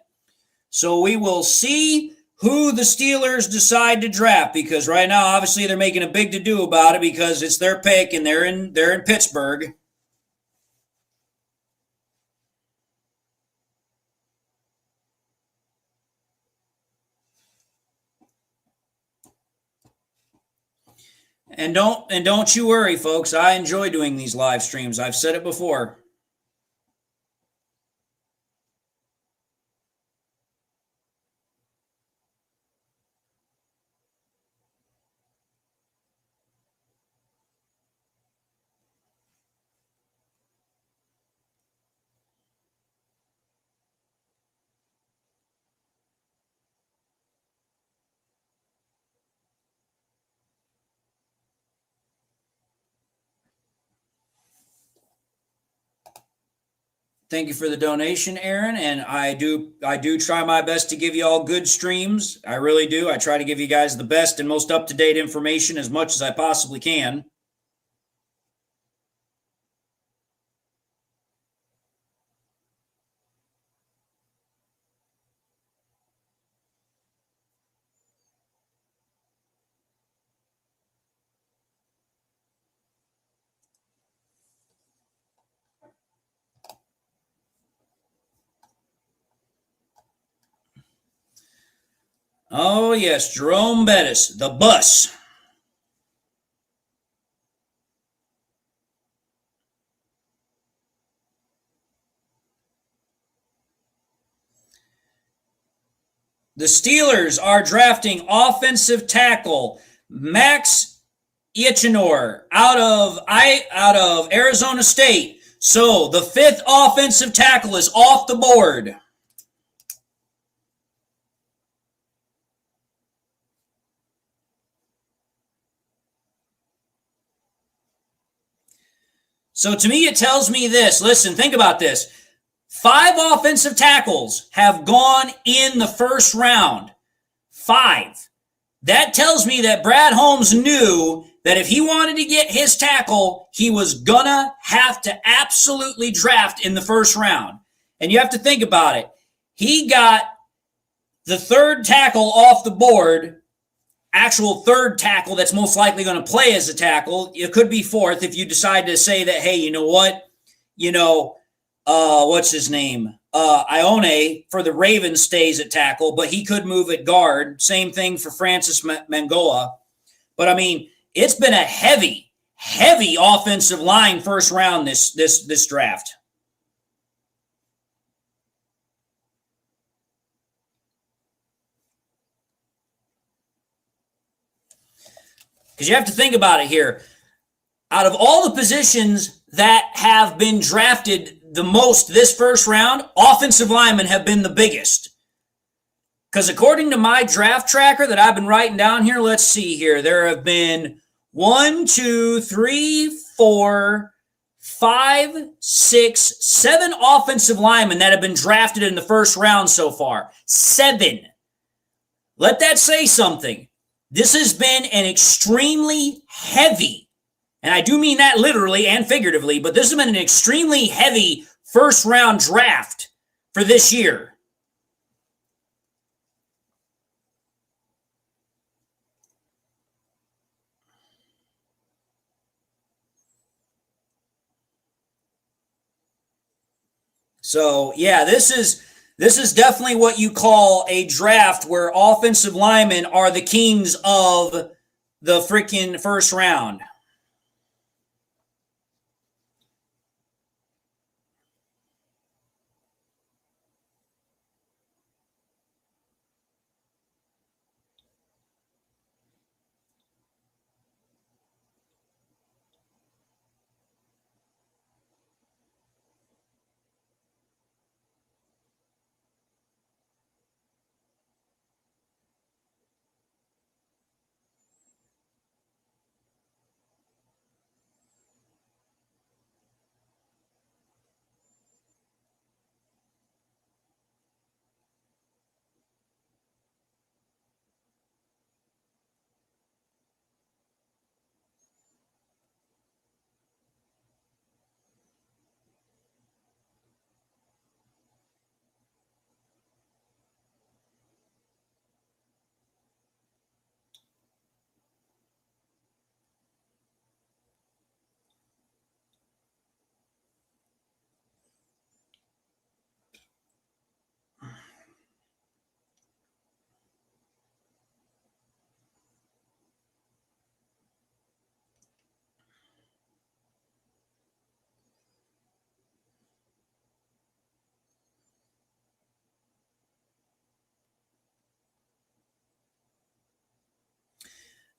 So we will see who the Steelers decide to draft, because right now, obviously, they're making a big to-do about it because it's their pick and they're in Pittsburgh. And don't you worry, folks. I enjoy doing these live streams. I've said it before. Thank you for the donation, Aaron. And I do try my best to give you all good streams. I really do. I try to give you guys the best and most up-to-date information as much as I possibly can. Oh, yes, Jerome Bettis, the bus. The Steelers are drafting offensive tackle Max Ichenor out of Arizona State. So the 5th offensive tackle is off the board. So to me, it tells me this. Listen, think about this. 5 offensive tackles have gone in the first round. 5. That tells me that Brad Holmes knew that if he wanted to get his tackle, he was gonna have to absolutely draft in the first round. And you have to think about it. He got the 3rd tackle off the board, actual 3rd tackle that's most likely going to play as a tackle. It could be 4th if you decide to say that, hey, you know what? What's his name? Ione for the Ravens stays at tackle, but he could move at guard. Same thing for Francis Mangoa. But I mean, it's been a heavy offensive line first round this draft. Because you have to think about it here. Out of all the positions that have been drafted the most this first round, offensive linemen have been the biggest. Because according to my draft tracker that I've been writing down here, let's see here. There have been 1, 2, 3, 4, 5, 6, 7 offensive linemen that have been drafted in the first round so far. 7. Let that say something. This has been an extremely heavy, and I do mean that literally and figuratively, but this has been an extremely heavy first round draft for this year. So, yeah, this is definitely what you call a draft where offensive linemen are the kings of the freaking first round.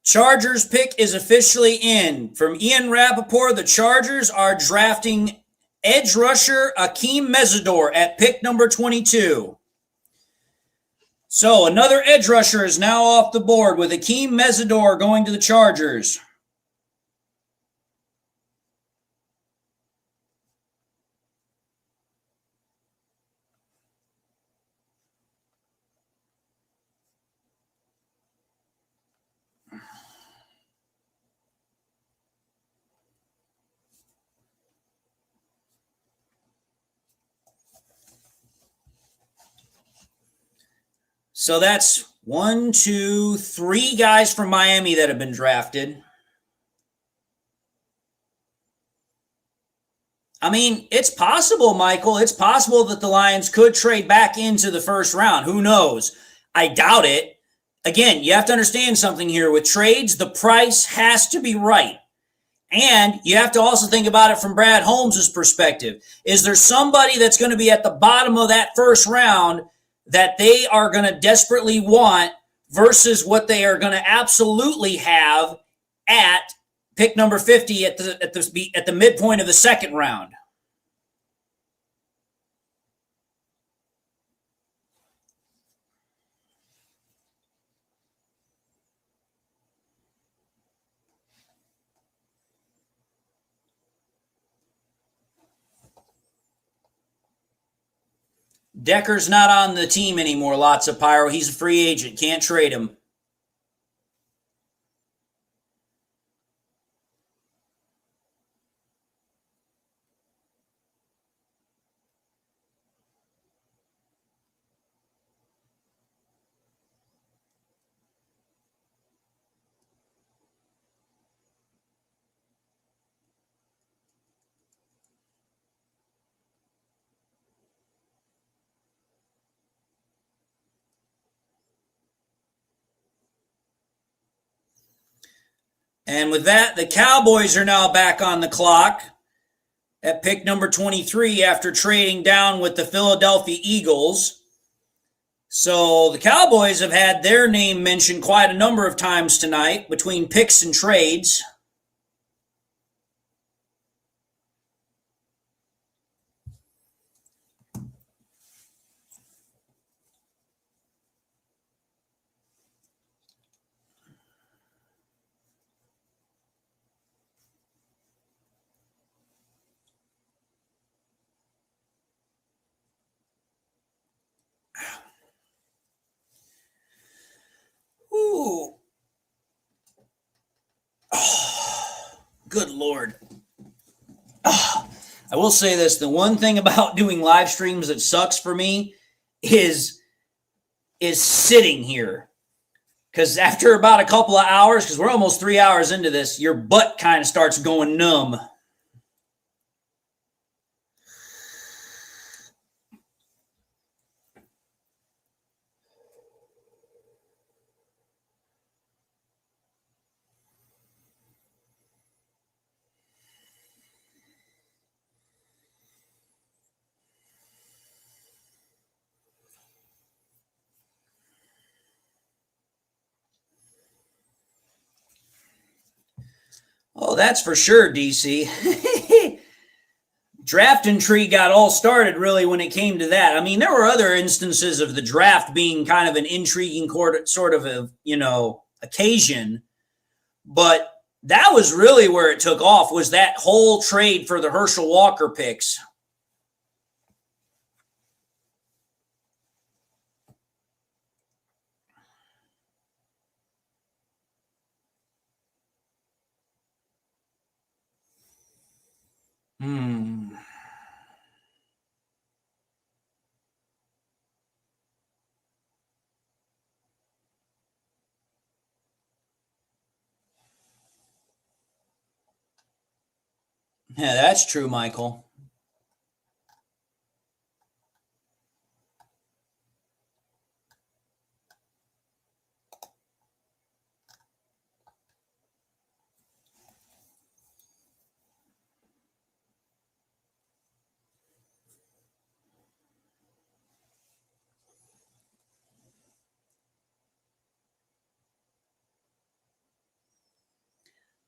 Chargers pick is officially in. From Ian Rappaport, the Chargers are drafting edge rusher Akeem Mesidor at pick number 22. So another edge rusher is now off the board with Akeem Mesidor going to the Chargers. So that's 1, 2, 3 guys from Miami that have been drafted. I mean, it's possible, Michael. It's possible that the Lions could trade back into the first round. Who knows? I doubt it. Again, you have to understand something here. With trades, the price has to be right. And you have to also think about it from Brad Holmes' perspective. Is there somebody that's going to be at the bottom of that first round that they are going to desperately want versus what they are going to absolutely have at pick number 50 at the midpoint of the second round? Decker's not on the team anymore, lots of pyro. He's a free agent. Can't trade him. And with that, the Cowboys are now back on the clock at pick number 23 after trading down with the Philadelphia Eagles. So the Cowboys have had their name mentioned quite a number of times tonight between picks and trades. Ooh. Oh, good Lord. Oh, I will say this. The one thing about doing live streams that sucks for me is sitting here. Because after about a couple of hours, because we're almost 3 hours into this, your butt kind of starts going numb. Oh, that's for sure, DC. Draft intrigue got all started really when it came to that. I mean, there were other instances of the draft being kind of an intriguing sort of a, occasion, but that was really where it took off, was that whole trade for the Herschel Walker picks. Yeah, that's true, Michael.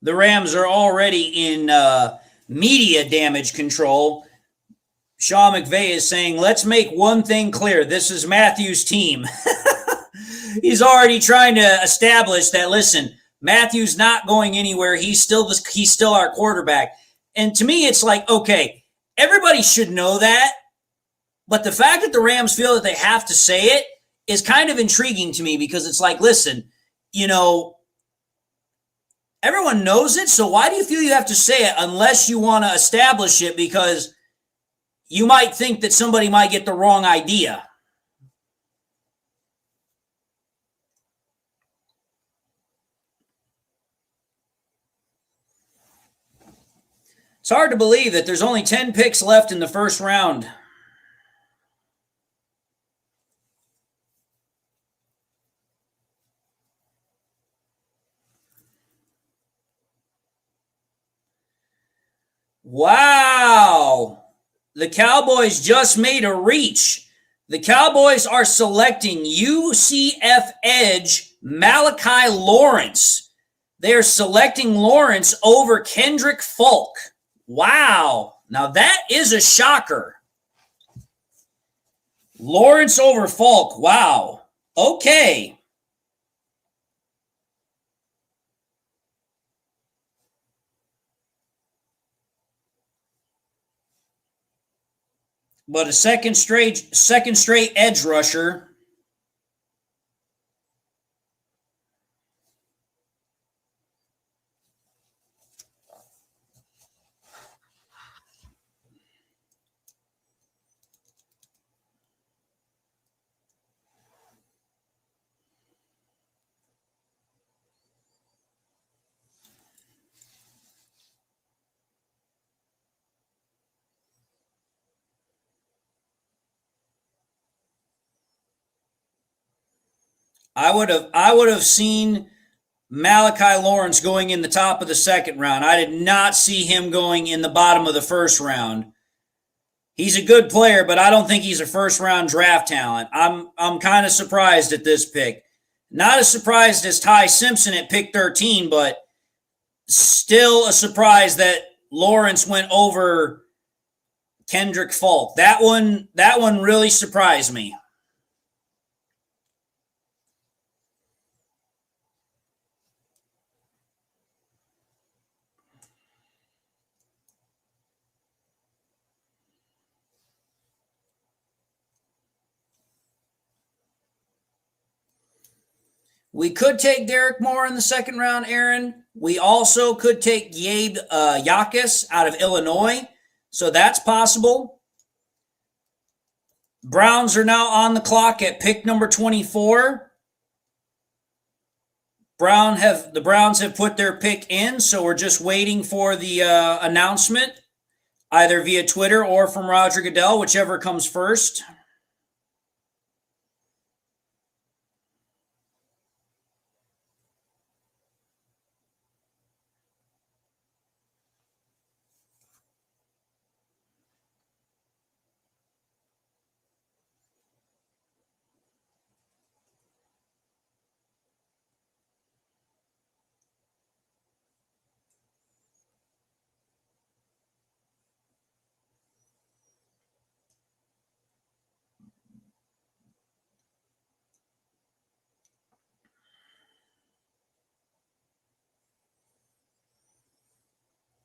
The Rams are already in media damage control. Sean McVay is saying, let's make one thing clear. This is Matthews' team. He's already trying to establish that, listen, Matthews not going anywhere. He's still our quarterback. And to me, it's like, okay, everybody should know that. But the fact that the Rams feel that they have to say it is kind of intriguing to me, because it's like, listen, everyone knows it. So why do you feel you have to say it unless you want to establish it? Because you might think that somebody might get the wrong idea. It's hard to believe that there's only 10 picks left in the first round. Wow. The Cowboys just made a reach. The Cowboys are selecting UCF edge Malachi Lawrence. They are selecting Lawrence over Kendrick Falk. Wow. Now that is a shocker. Lawrence over Falk. Wow. Okay. But a second straight edge rusher. I would have seen Malachi Lawrence going in the top of the second round. I did not see him going in the bottom of the first round. He's a good player, but I don't think he's a first round draft talent. I'm kind of surprised at this pick. Not as surprised as Ty Simpson at pick 13, but still a surprise that Lawrence went over Kendrick Falk. That one really surprised me. We could take Derek Moore in the second round, Aaron. We also could take Gabe Yakis out of Illinois. So that's possible. Browns are now on the clock at pick number 24. The Browns have put their pick in, so we're just waiting for the announcement, either via Twitter or from Roger Goodell, whichever comes first.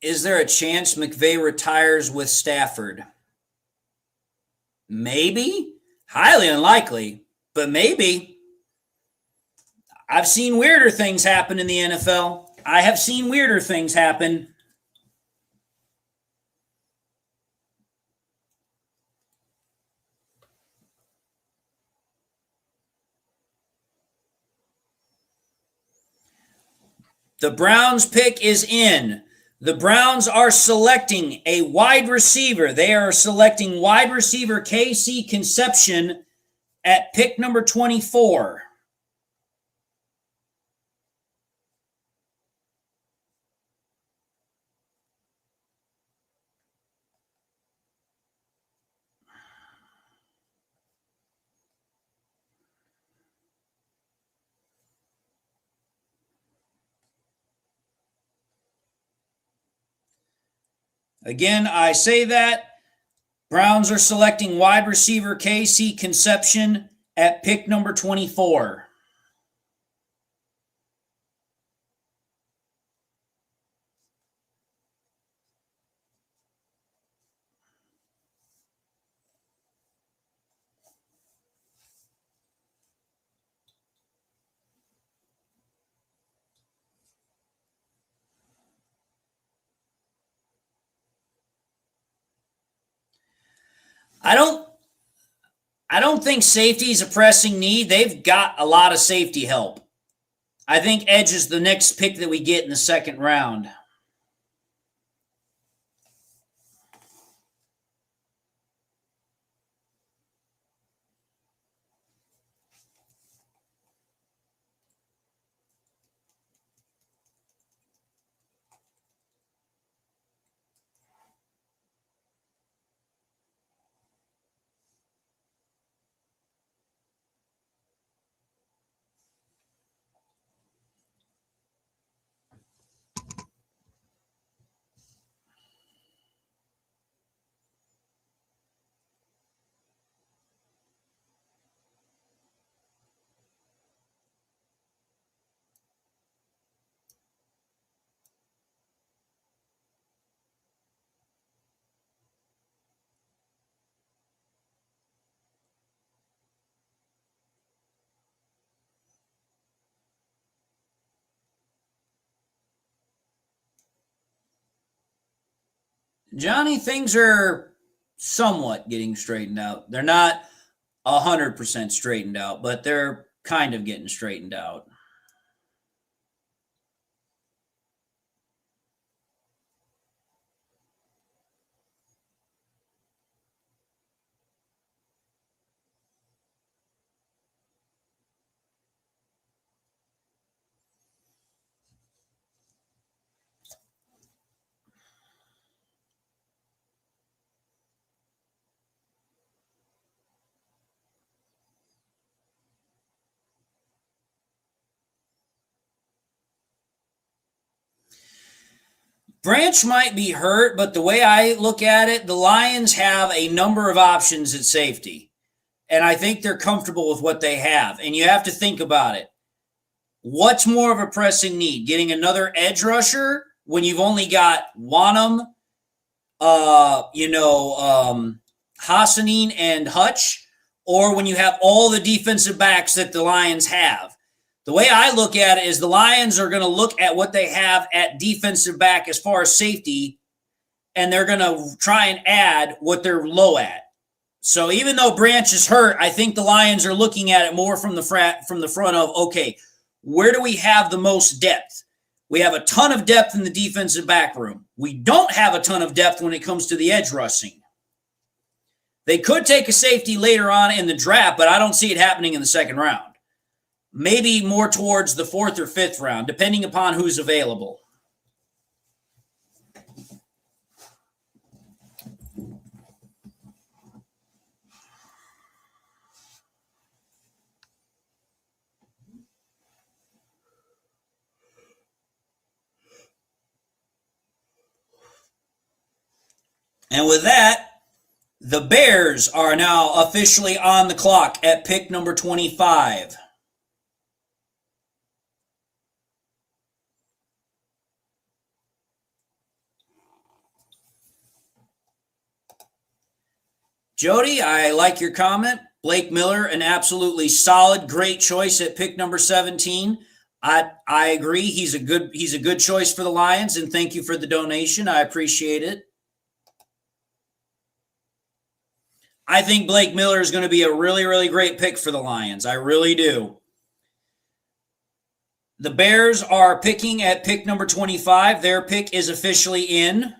Is there a chance McVay retires with Stafford? Maybe. Highly unlikely, but maybe. I've seen weirder things happen in the NFL. I have seen weirder things happen. The Browns pick is in. The Browns are selecting a wide receiver. They are selecting wide receiver KC Conception at pick number 24. Again, I say that. Browns are selecting wide receiver KC Conception at pick number 24. I don't think safety is a pressing need. They've got a lot of safety help. I think edge is the next pick that we get in the second round. Johnny, things are somewhat getting straightened out. They're not 100% straightened out, but they're kind of getting straightened out. Branch might be hurt, but the way I look at it, the Lions have a number of options at safety. And I think they're comfortable with what they have. And you have to think about it. What's more of a pressing need? Getting another edge rusher when you've only got Wanham, Hassanin and Hutch, or when you have all the defensive backs that the Lions have? The way I look at it is the Lions are going to look at what they have at defensive back as far as safety, and they're going to try and add what they're low at. So even though Branch is hurt, I think the Lions are looking at it more from the front of, okay, where do we have the most depth? We have a ton of depth in the defensive back room. We don't have a ton of depth when it comes to the edge rushing. They could take a safety later on in the draft, but I don't see it happening in the second round. Maybe more towards the fourth or fifth round, depending upon who's available. And with that, the Bears are now officially on the clock at pick number 25. Jody, I like your comment. Blake Miller, an absolutely solid, great choice at pick number 17. I agree. He's a good choice for the Lions, and thank you for the donation. I appreciate it. I think Blake Miller is going to be a really, really great pick for the Lions. I really do. The Bears are picking at pick number 25. Their pick is officially in.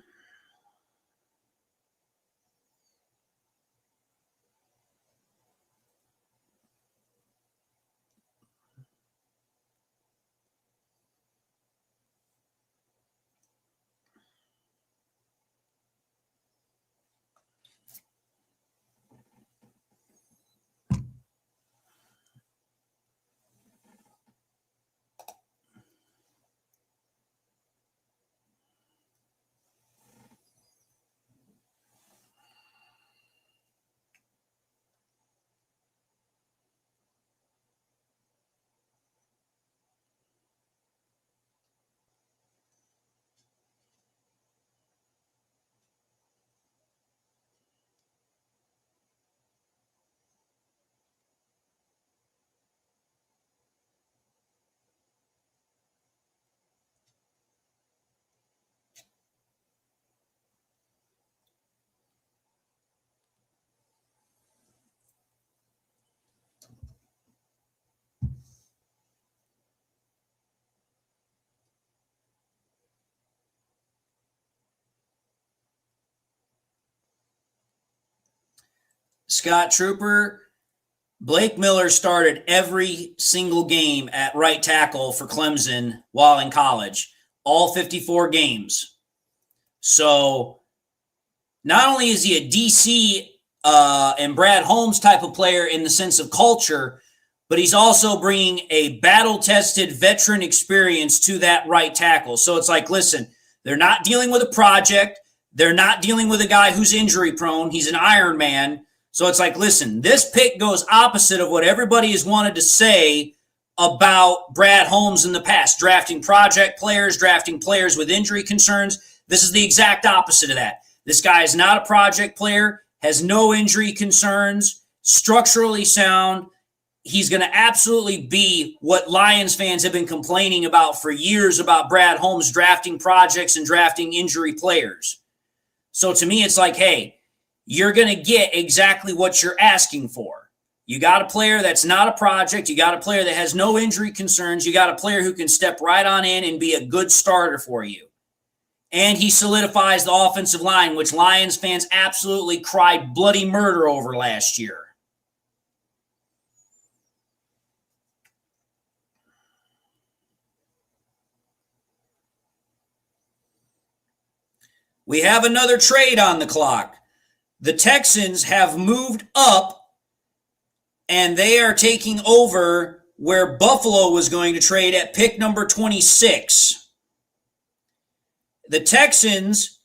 Scott Trooper, Blake Miller started every single game at right tackle for Clemson while in college, all 54 games. So not only is he a DC and Brad Holmes type of player in the sense of culture, but he's also bringing a battle-tested veteran experience to that right tackle. So it's like, listen, they're not dealing with a project. They're not dealing with a guy who's injury prone. He's an Iron Man. So it's like, listen, this pick goes opposite of what everybody has wanted to say about Brad Holmes in the past, drafting project players, drafting players with injury concerns. This is the exact opposite of that. This guy is not a project player, has no injury concerns, structurally sound. He's going to absolutely be what Lions fans have been complaining about for years about Brad Holmes drafting projects and drafting injury players. So to me, it's like, hey, you're going to get exactly what you're asking for. You got a player that's not a project. You got a player that has no injury concerns. You got a player who can step right on in and be a good starter for you. And he solidifies the offensive line, which Lions fans absolutely cried bloody murder over last year. We have another trade on the clock. The Texans have moved up, and they are taking over where Buffalo was going to trade at pick number 26. The Texans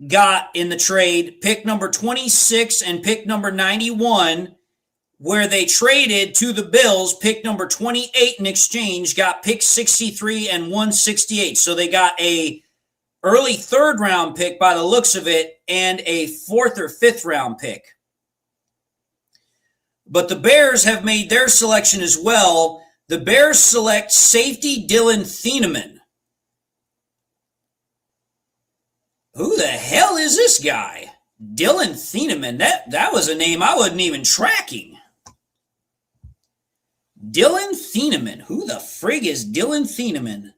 got in the trade pick number 26 and pick number 91, where they traded to the Bills pick number 28 in exchange, got pick 63 and 168. So they got a early third round pick by the looks of it and a fourth or fifth round pick. But the Bears have made their selection as well. The Bears select safety Dylan Thieneman. Who the hell is this guy? Dylan Thieneman. That was a name I wasn't even tracking. Dylan Thieneman. Who the frig is Dylan Thieneman?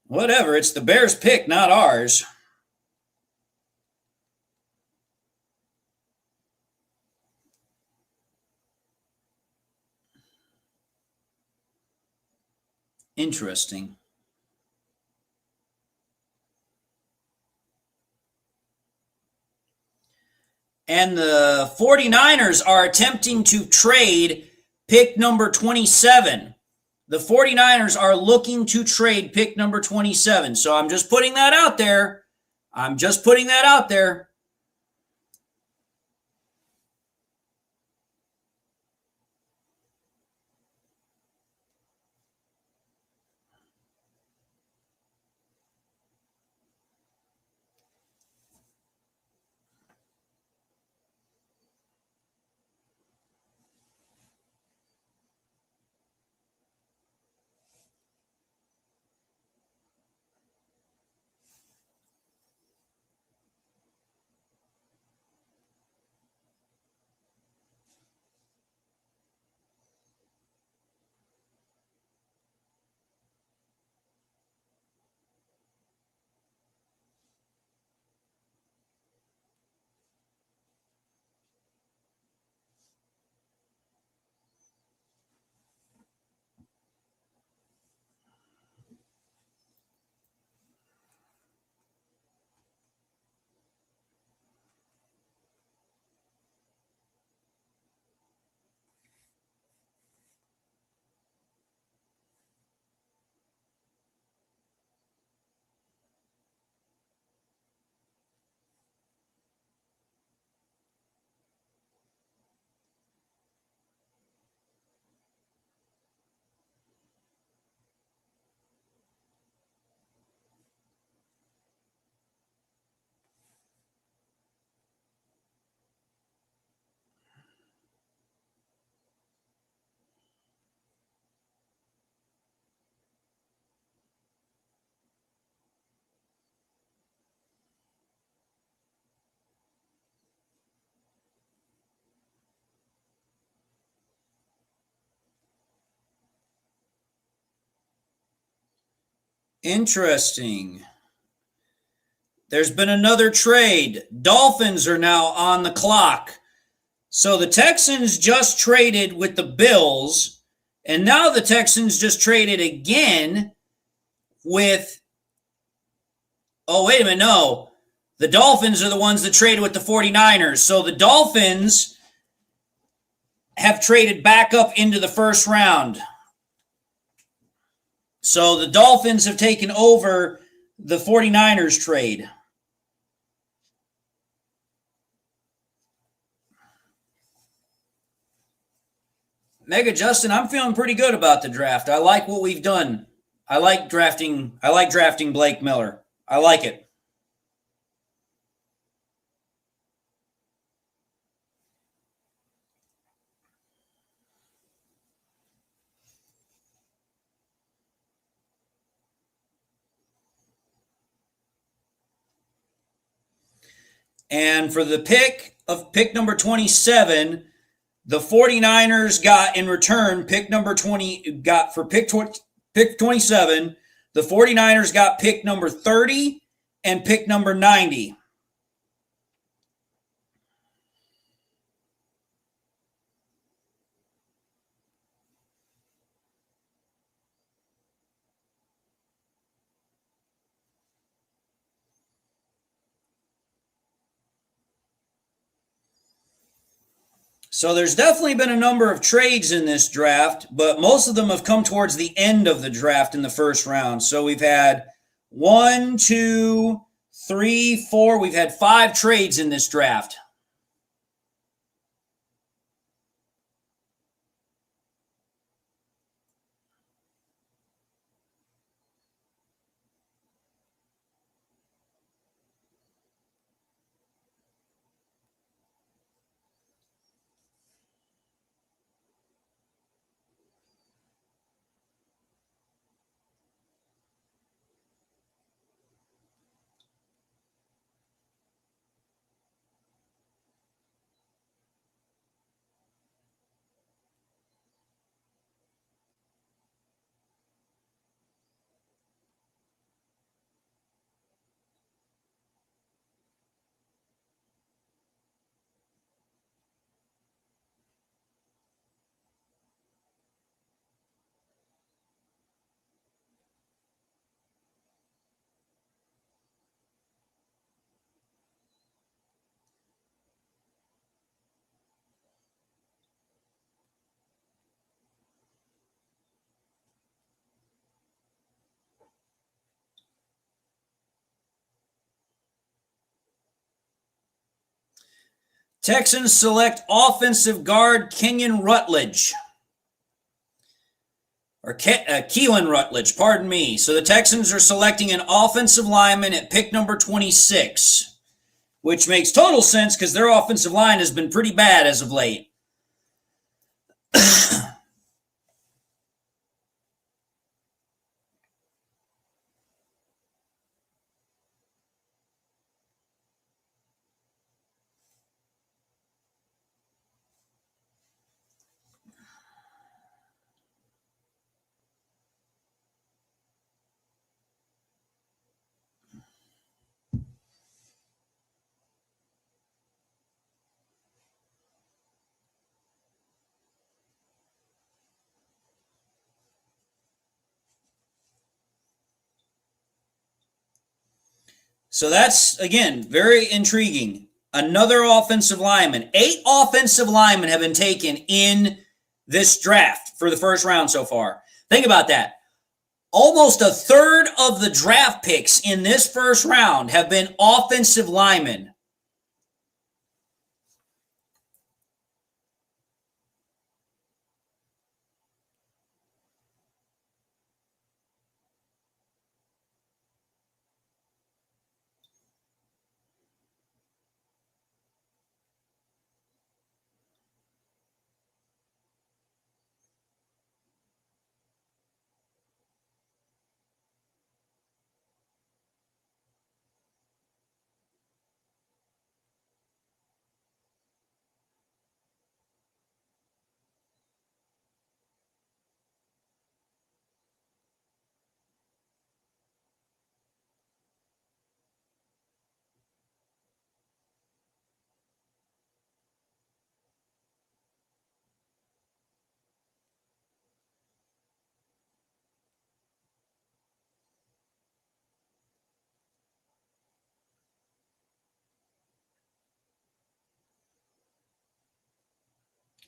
Whatever, it's the Bears' pick, not ours. Interesting. And the 49ers are attempting to trade pick number 27. The 49ers are looking to trade pick number 27. So I'm just putting that out there. Interesting. There's been another trade. Dolphins are now on the clock. So the Texans just traded with the Bills, and now the Texans just traded again with, oh, wait a minute, no. The Dolphins are the ones that traded with the 49ers. So the Dolphins have traded back up into the first round. So the Dolphins have taken over the 49ers trade. Mega Justin, I'm feeling pretty good about the draft. I like what we've done. I like drafting Blake Miller. I like it. And for the pick number 27, the 49ers got in return pick 27. The 49ers got pick number 30 and pick number 90. So there's definitely been a number of trades in this draft, but most of them have come towards the end of the draft in the first round. So we've had 1, 2, 3, 4. We've had 5 trades in this draft. Texans select offensive guard Kenyon Rutledge. Or Keelan Rutledge, pardon me. So the Texans are selecting an offensive lineman at pick number 26, which makes total sense because their offensive line has been pretty bad as of late. So that's, again, very intriguing. Another offensive lineman. 8 offensive linemen have been taken in this draft for the first round so far. Think about that. Almost a third of the draft picks in this first round have been offensive linemen.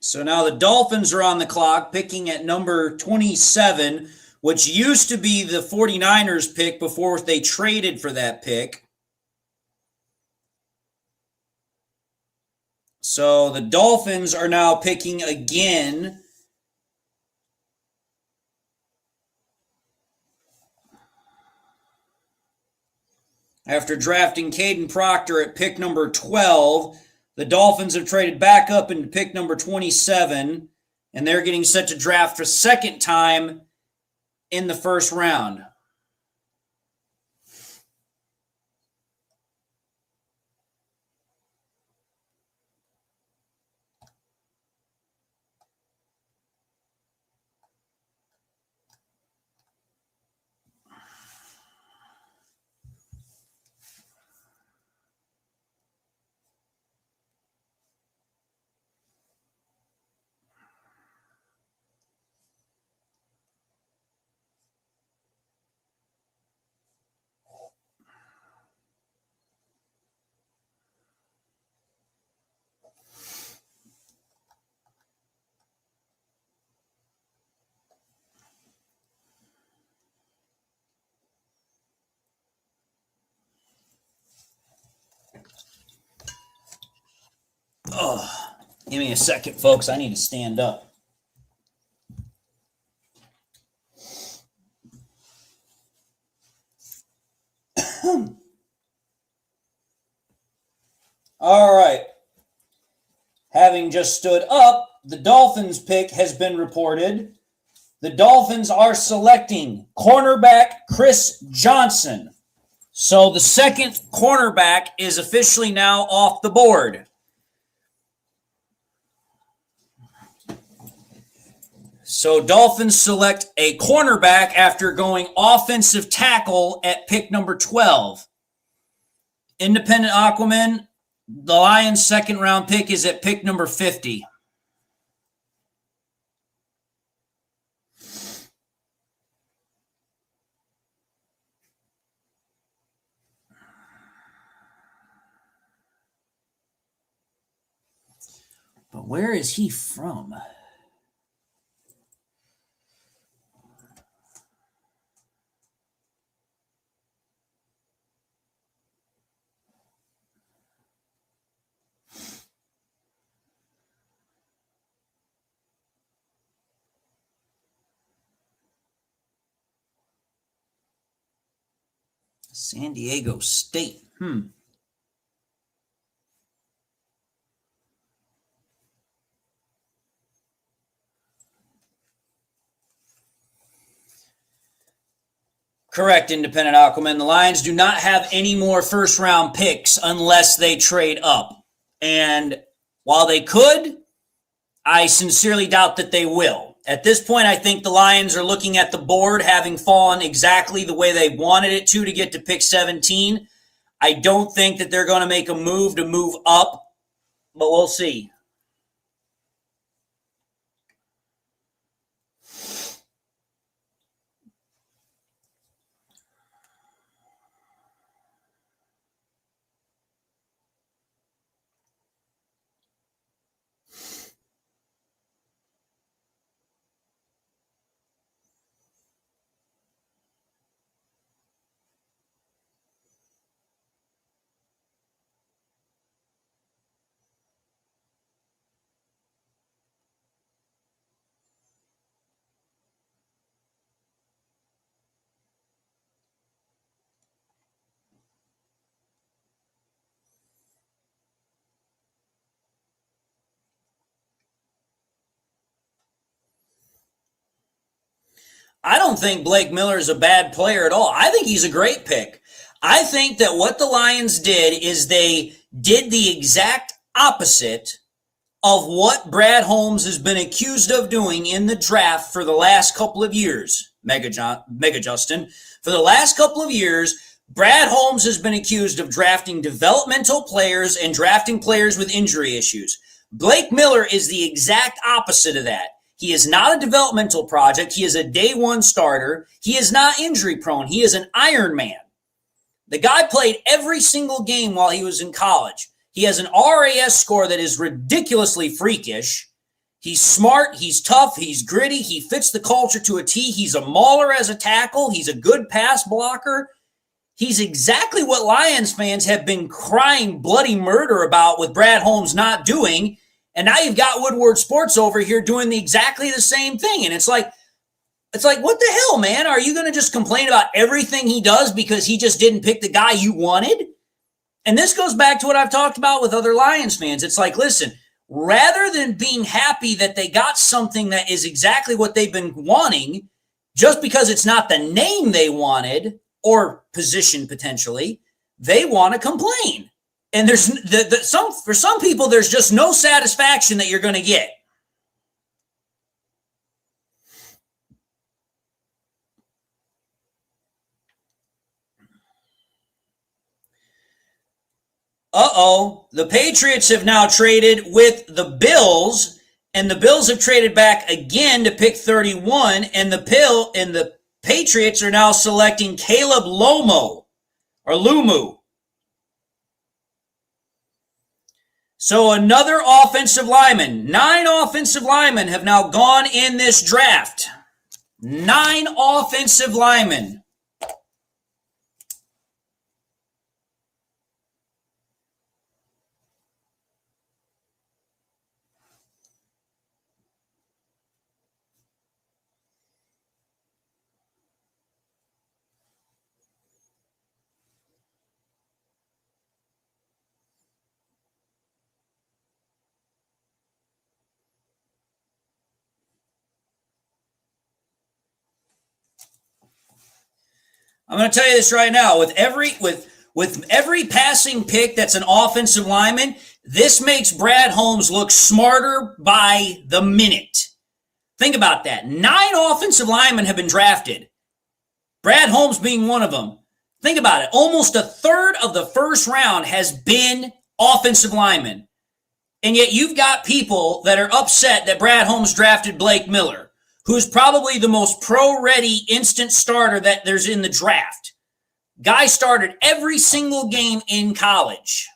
So now the Dolphins are on the clock, picking at number 27, which used to be the 49ers pick before they traded for that pick. So the Dolphins are now picking again. After drafting Caden Proctor at pick number 12, the Dolphins have traded back up into pick number 27, and they're getting set to draft for a second time in the first round. Oh, give me a second, folks. I need to stand up. All right. Having just stood up, the Dolphins pick has been reported. The Dolphins are selecting cornerback Chris Johnson. So the second cornerback is officially now off the board. So Dolphins select a cornerback after going offensive tackle at pick number 12. Independent Aquaman, the Lions' second round pick is at pick number 50. But where is he from? San Diego State. Correct, Independent Aquaman. The Lions do not have any more first-round picks unless they trade up. And while they could, I sincerely doubt that they will. At this point, I think the Lions are looking at the board having fallen exactly the way they wanted it to get to pick 17. I don't think that they're going to make a move to move up, but we'll see. I don't think Blake Miller is a bad player at all. I think he's a great pick. I think that what the Lions did is they did the exact opposite of what Brad Holmes has been accused of doing in the draft for the last couple of years. Mega Justin. For the last couple of years, Brad Holmes has been accused of drafting developmental players and drafting players with injury issues. Blake Miller is the exact opposite of that. He is not a developmental project. He is a day one starter. He is not injury prone. He is an Iron Man. The guy played every single game while he was in college. He has an RAS score that is ridiculously freakish. He's smart. He's tough. He's gritty. He fits the culture to a T. He's a mauler as a tackle. He's a good pass blocker. He's exactly what Lions fans have been crying bloody murder about with Brad Holmes not doing. And now you've got Woodward Sports over here doing exactly the same thing. And it's like, what the hell, man? Are you going to just complain about everything he does because he just didn't pick the guy you wanted? And this goes back to what I've talked about with other Lions fans. It's like, listen, rather than being happy that they got something that is exactly what they've been wanting, just because it's not the name they wanted or position potentially, they want to complain. And there's for some people, there's just no satisfaction that you're going to get. The Patriots have now traded with the Bills, and the Bills have traded back again to pick 31, and the Patriots are now selecting Caleb Lumu. So another offensive lineman. 9 offensive linemen have now gone in this draft. 9 offensive linemen. I'm going to tell you this right now. With every passing pick that's an offensive lineman, this makes Brad Holmes look smarter by the minute. Think about that. 9 offensive linemen have been drafted. Brad Holmes being one of them. Think about it. Almost a third of the first round has been offensive linemen. And yet you've got people that are upset that Brad Holmes drafted Blake Miller, who's probably the most pro-ready instant starter that there's in the draft. Guy started every single game in college.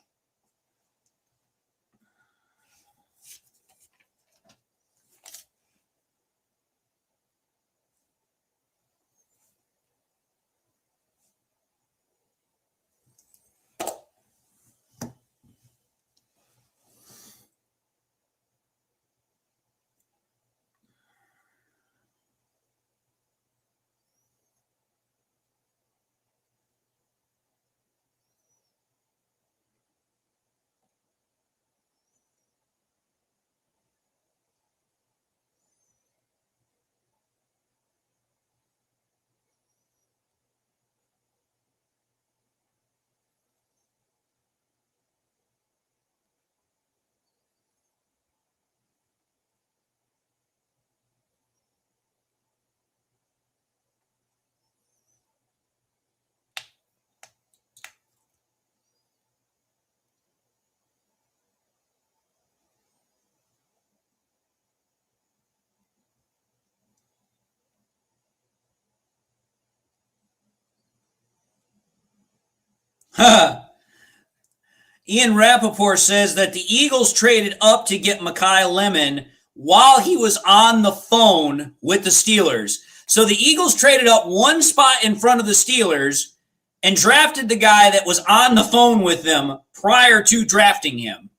Ian Rappaport says that the Eagles traded up to get Mekhi Lemon while he was on the phone with the Steelers. So the Eagles traded up one spot in front of the Steelers and drafted the guy that was on the phone with them prior to drafting him.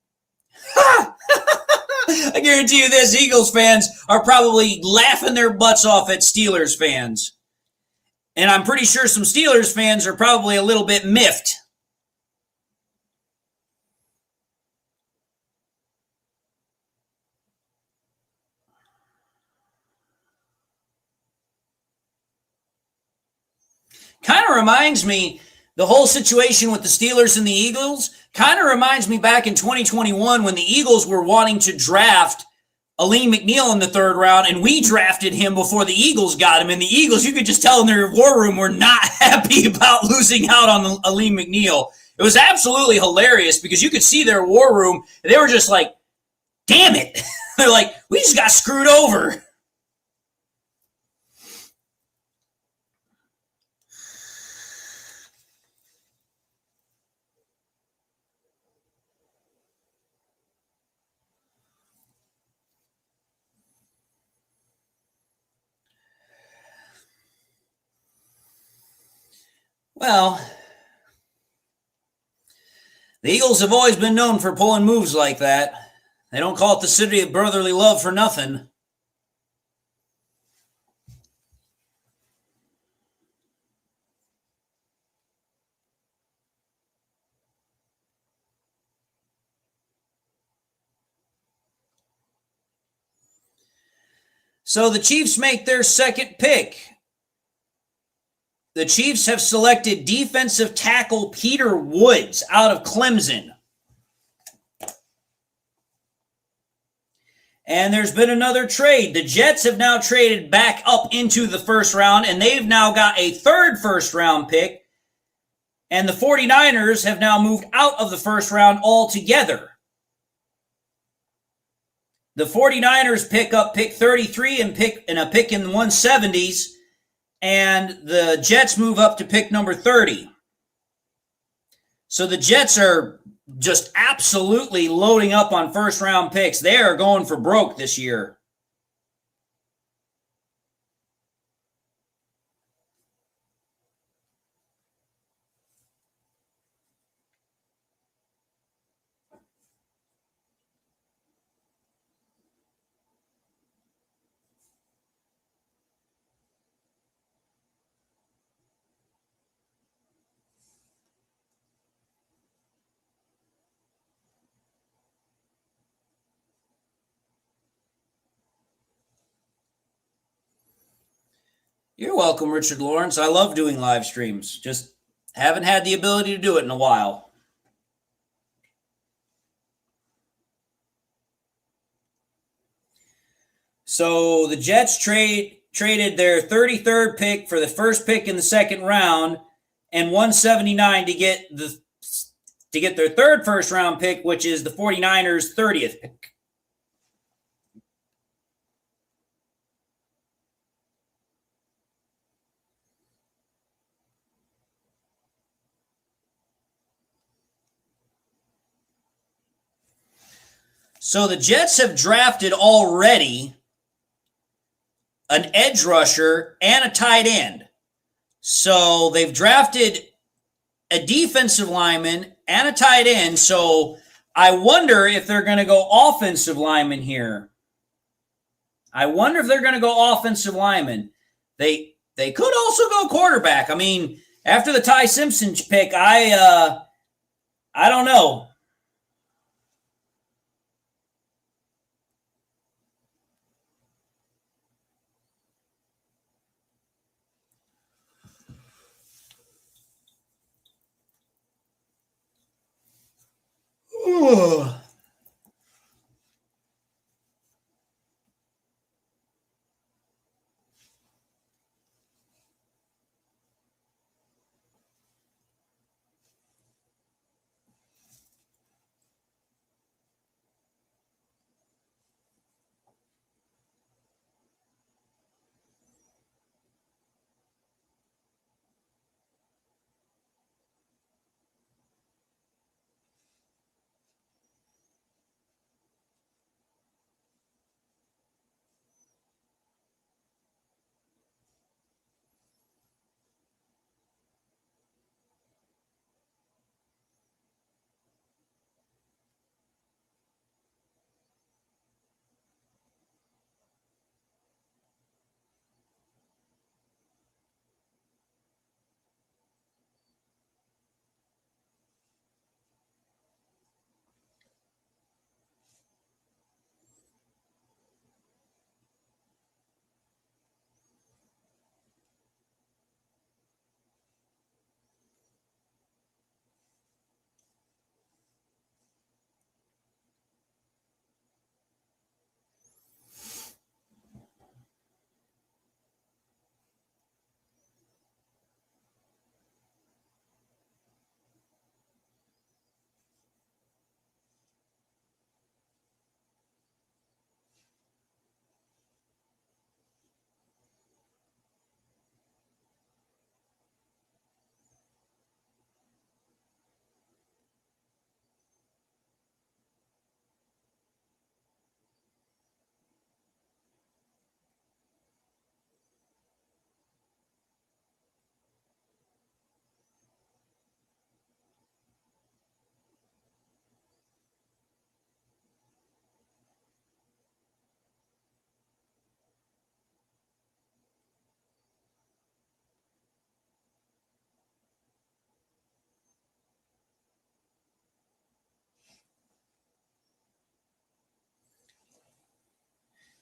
I guarantee you this, Eagles fans are probably laughing their butts off at Steelers fans. And I'm pretty sure some Steelers fans are probably a little bit miffed. Kind of reminds me, the whole situation with the Steelers and the Eagles kind of reminds me back in 2021 when the Eagles were wanting to draft Aleem McNeil in the 3rd round, and we drafted him before the Eagles got him. And the Eagles, you could just tell in their war room, were not happy about losing out on Aleem McNeil. It was absolutely hilarious because you could see their war room, and they were just like, damn it. They're like, we just got screwed over. Well, the Eagles have always been known for pulling moves like that. They don't call it the city of brotherly love for nothing. So the Chiefs make their 2nd pick. The Chiefs have selected defensive tackle Peter Woods out of Clemson. And there's been another trade. The Jets have now traded back up into the 1st round, and they've now got a 3rd first-round pick. And the 49ers have now moved out of the 1st round altogether. The 49ers pick up pick 33 and a pick in the 170s. And the Jets move up to pick number 30. So the Jets are just absolutely loading up on 1st-round picks. They are going for broke this year. You're welcome, Richard Lawrence. I love doing live streams. Just haven't had the ability to do it in a while. So the Jets traded their 33rd pick for the first pick in the second round and 179 to get their third first round pick, which is the 49ers' 30th pick. So the Jets have drafted already an edge rusher and a tight end. So they've drafted a defensive lineman and a tight end. So I wonder if they're going to go offensive lineman here. They could also go quarterback. I mean, after the Ty Simpson pick, I don't know. Ooh.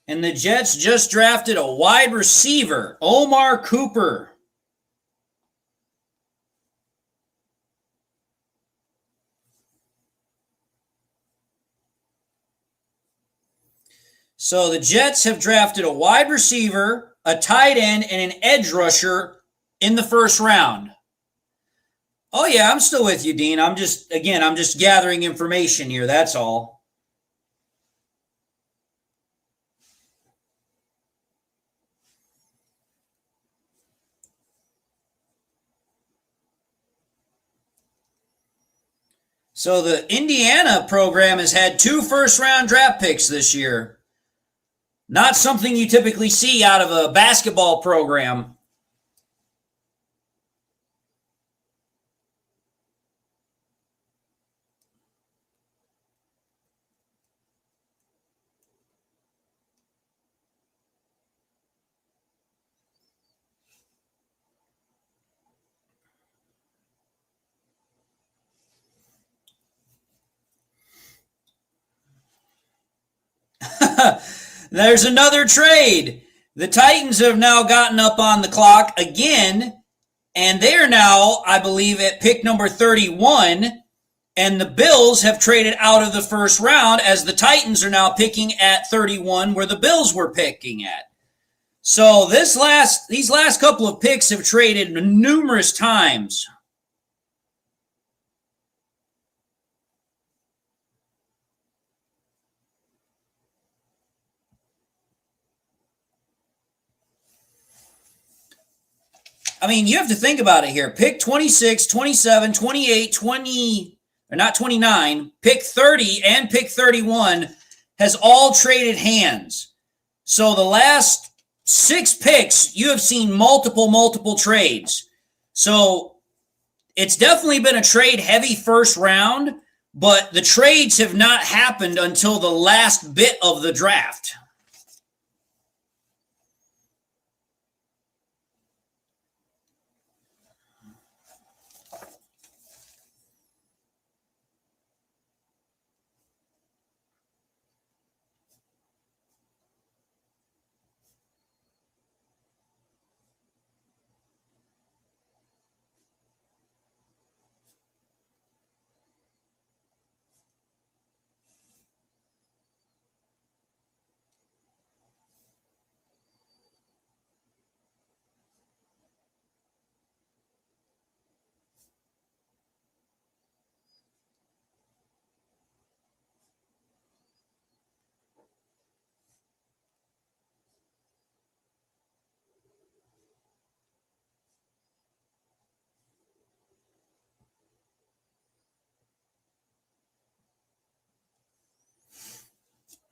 And the Jets just drafted a wide receiver, Omar Cooper. So the Jets have drafted a wide receiver, a tight end, and an edge rusher in the first round. Oh yeah, I'm still with you, Dean. I'm just gathering information here. That's all. So the Indiana program has had 2 first-round draft picks this year. Not something you typically see out of a basketball program. There's another trade. The Titans have now gotten up on the clock again, and they're now, I believe, at pick number 31, and the Bills have traded out of the first round as the Titans are now picking at 31 where the Bills were picking at. So these last couple of picks have traded numerous times. I mean, you have to think about it here. Pick 26, 27, 28, 20, or not 29, pick 30 and pick 31 has all traded hands. So the last 6 picks, you have seen multiple trades. So it's definitely been a trade-heavy first round, but the trades have not happened until the last bit of the draft.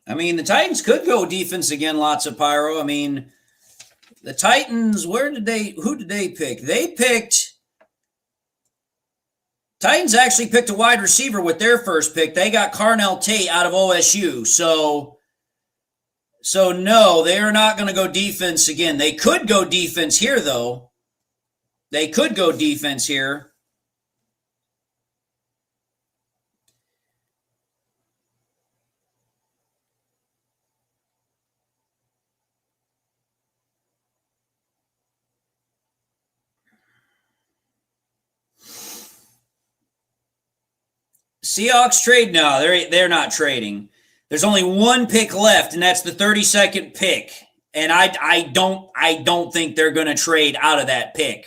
I mean, the Titans could go defense again, lots of pyro. I mean, the Titans, who did they pick? Titans actually picked a wide receiver with their first pick. They got Carnell Tate out of OSU. So no, they are not going to go defense again. They could go defense here, though. They could go defense here. Seahawks trade? No, they're not trading. There's only one pick left, and that's the 32nd pick. And I don't think they're going to trade out of that pick.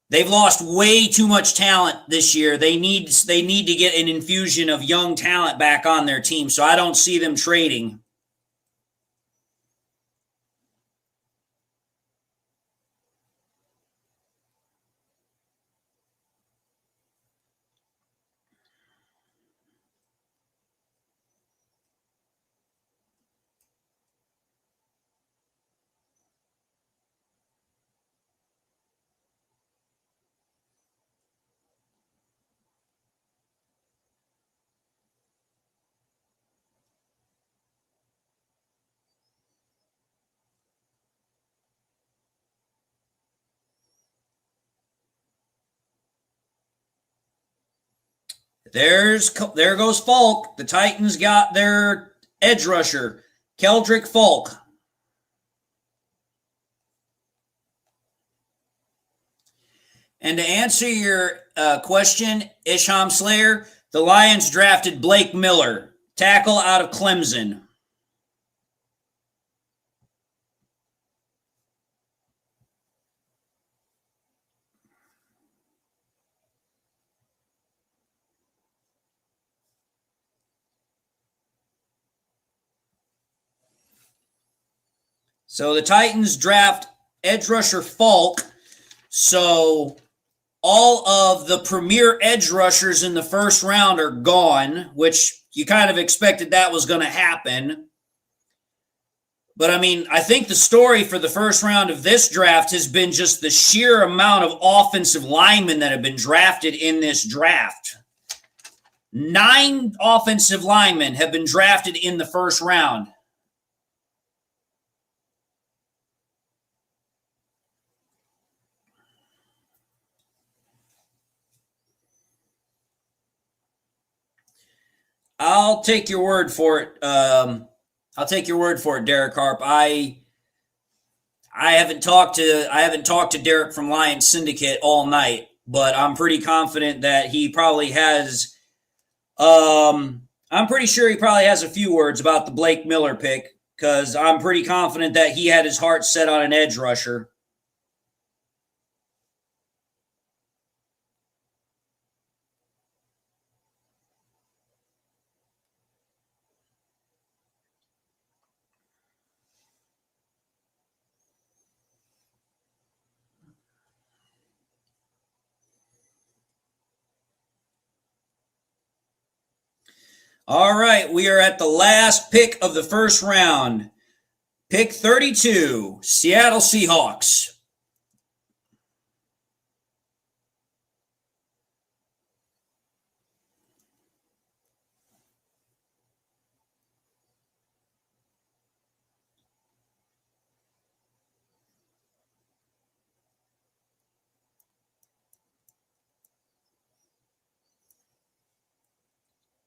They've lost way too much talent this year. They need to get an infusion of young talent back on their team. So I don't see them trading. There goes Falk. The Titans got their edge rusher, Keldrick Falk. And to answer your question, Isham Slayer, the Lions drafted Blake Miller, tackle out of Clemson. So the Titans draft edge rusher Falk. So all of the premier edge rushers in the first round are gone, which you kind of expected that was going to happen. But I mean, I think the story for the first round of this draft has been just the sheer amount of offensive linemen that have been drafted in this draft. 9 offensive linemen have been drafted in the first round. I'll take your word for it. I'll take your word for it, Derek Harp. I haven't talked to Derek from Lions Syndicate all night, but I'm pretty confident that he probably has. I'm pretty sure he probably has a few words about the Blake Miller pick, because I'm pretty confident that he had his heart set on an edge rusher. All right, we are at the last pick of the first round. Pick 32, Seattle Seahawks.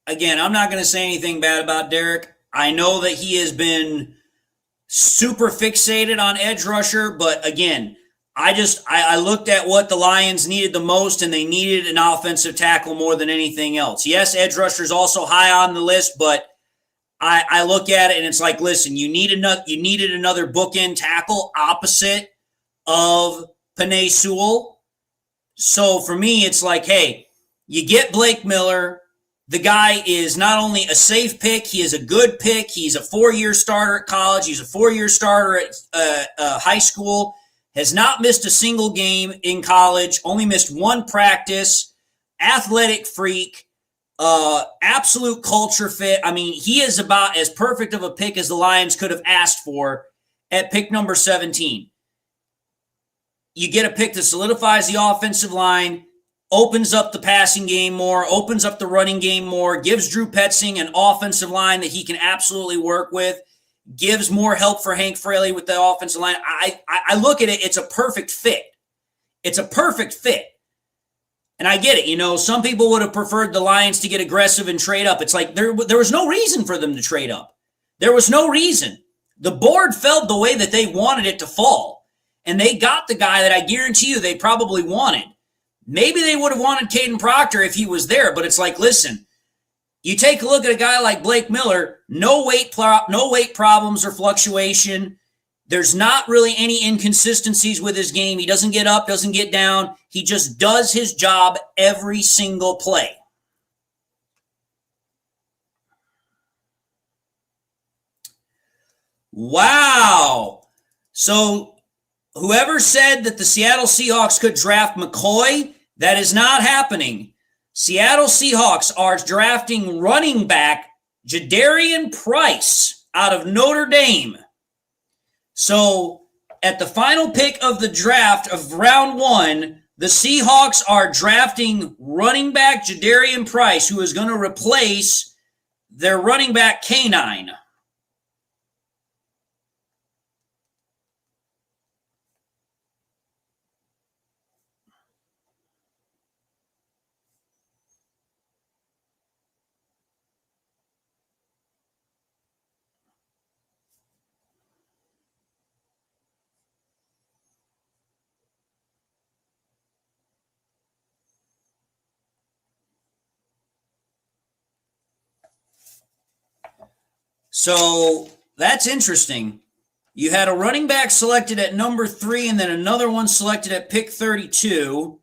Again, I'm not going to say anything bad about Derek. I know that he has been super fixated on edge rusher, but again, I looked at what the Lions needed the most, and they needed an offensive tackle more than anything else. Yes, edge rusher is also high on the list, but I look at it and it's like, listen, you needed another bookend tackle opposite of Penei Sewell. So for me, it's like, hey, you get Blake Miller. The guy is not only a safe pick, he is a good pick. He's a 4-year starter at college. He's a 4-year starter at high school. Has not missed a single game in college. Only missed one practice. Athletic freak. Absolute culture fit. I mean, he is about as perfect of a pick as the Lions could have asked for at pick number 17. You get a pick that solidifies the offensive line, opens up the passing game more, opens up the running game more, gives Drew Petzing an offensive line that he can absolutely work with, gives more help for Hank Fraley with the offensive line. I look at it, it's a perfect fit. It's a perfect fit. And I get it. You know, some people would have preferred the Lions to get aggressive and trade up. It's like there was no reason for them to trade up. There was no reason. The board fell the way that they wanted it to fall. And they got the guy that I guarantee you they probably wanted. Maybe they would have wanted Caden Proctor if he was there, but it's like, listen, you take a look at a guy like Blake Miller, no weight problems or fluctuation. There's not really any inconsistencies with his game. He doesn't get up, doesn't get down. He just does his job every single play. Wow. So whoever said that the Seattle Seahawks could draft McCoy, that is not happening. Seattle Seahawks are drafting running back Jadarian Price out of Notre Dame. So at the final pick of the draft of round 1, the Seahawks are drafting running back Jadarian Price, who is going to replace their running back K9. So that's interesting. You had a running back selected at number 3 and then another one selected at pick 32.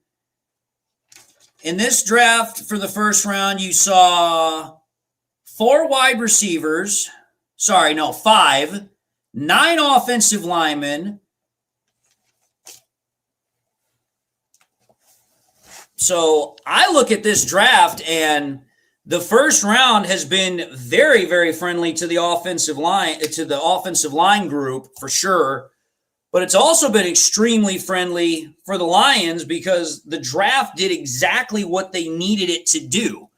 In this draft for the first round, you saw 4 wide receivers. 5. 9 offensive linemen. So I look at this draft, and the first round has been very, very friendly to the offensive line group for sure. But it's also been extremely friendly for the Lions because the draft did exactly what they needed it to do.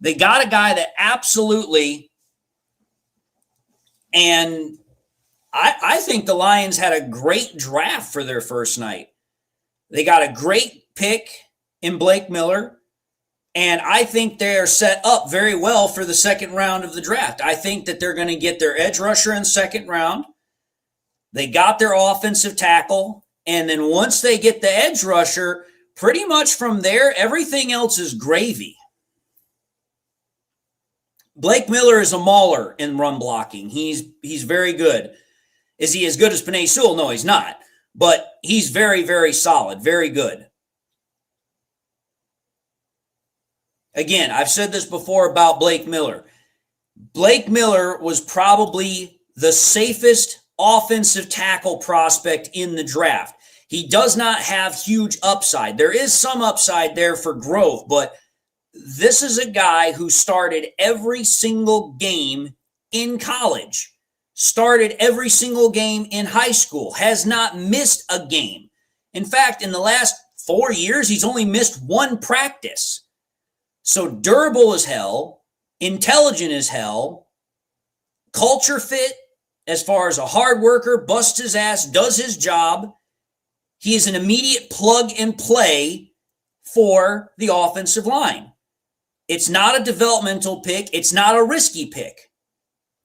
They got a guy that absolutely, and I think the Lions had a great draft for their first night. They got a great pick in Blake Miller. And I think they're set up very well for the second round of the draft. I think that they're going to get their edge rusher in second round. They got their offensive tackle. And then once they get the edge rusher, pretty much from there, everything else is gravy. Blake Miller is a mauler in run blocking. He's very good. Is he as good as Penei Sewell? No, he's not. But he's very, very solid, very good. Again, I've said this before about Blake Miller. Blake Miller was probably the safest offensive tackle prospect in the draft. He does not have huge upside. There is some upside there for growth, but this is a guy who started every single game in college, started every single game in high school, has not missed a game. In fact, in the last 4 years, he's only missed one practice. So durable as hell, intelligent as hell, culture fit as far as a hard worker, busts his ass, does his job. He is an immediate plug and play for the offensive line. It's not a developmental pick. It's not a risky pick.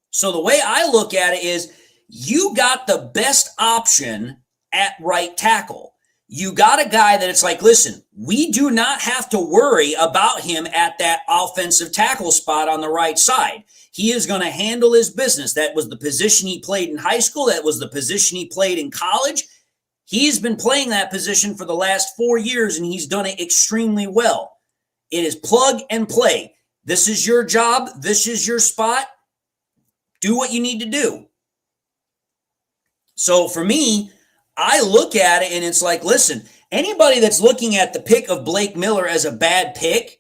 So the way I look at it is you got the best option at right tackle. You got a guy that it's like, listen, we do not have to worry about him at that offensive tackle spot on the right side. He is going to handle his business. That was the position he played in high school. That was the position he played in college. He's been playing that position for the last 4 years, and he's done it extremely well. It is plug and play. This is your job. This is your spot. Do what you need to do. So for me, I look at it and it's like, listen, anybody that's looking at the pick of Blake Miller as a bad pick,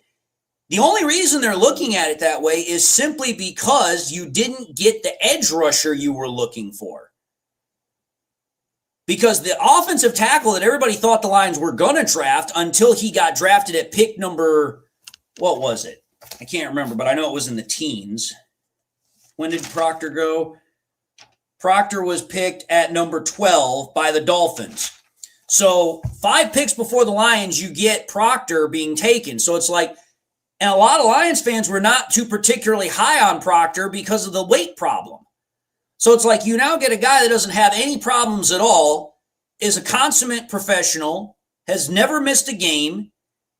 the only reason they're looking at it that way is simply because you didn't get the edge rusher you were looking for. Because the offensive tackle that everybody thought the Lions were going to draft until he got drafted at pick number, what was it? I can't remember, but I know it was in the teens. When did Proctor go? Proctor was picked at number 12 by the Dolphins. So 5 picks before the Lions, you get Proctor being taken. So it's like, and a lot of Lions fans were not too particularly high on Proctor because of the weight problem. So it's like you now get a guy that doesn't have any problems at all, is a consummate professional, has never missed a game,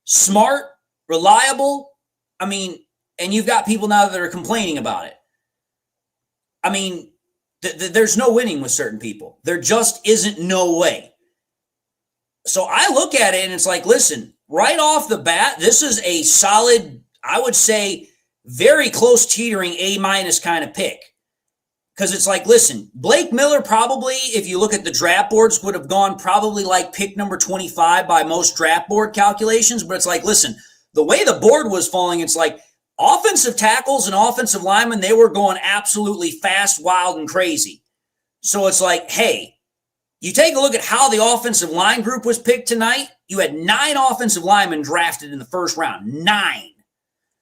smart, reliable. I mean, and you've got people now that are complaining about it. I mean, there's no winning with certain people. There just isn't no way. So I look at it and it's like, listen, right off the bat, this is a solid, I would say, very close teetering A- kind of pick. Because it's like, listen, Blake Miller probably, if you look at the draft boards, would have gone probably like pick number 25 by most draft board calculations. But it's like, listen, the way the board was falling, it's like offensive tackles and offensive linemen, they were going absolutely fast, wild, and crazy. So it's like, hey, you take a look at how the offensive line group was picked tonight. You had 9 offensive linemen drafted in the first round. 9.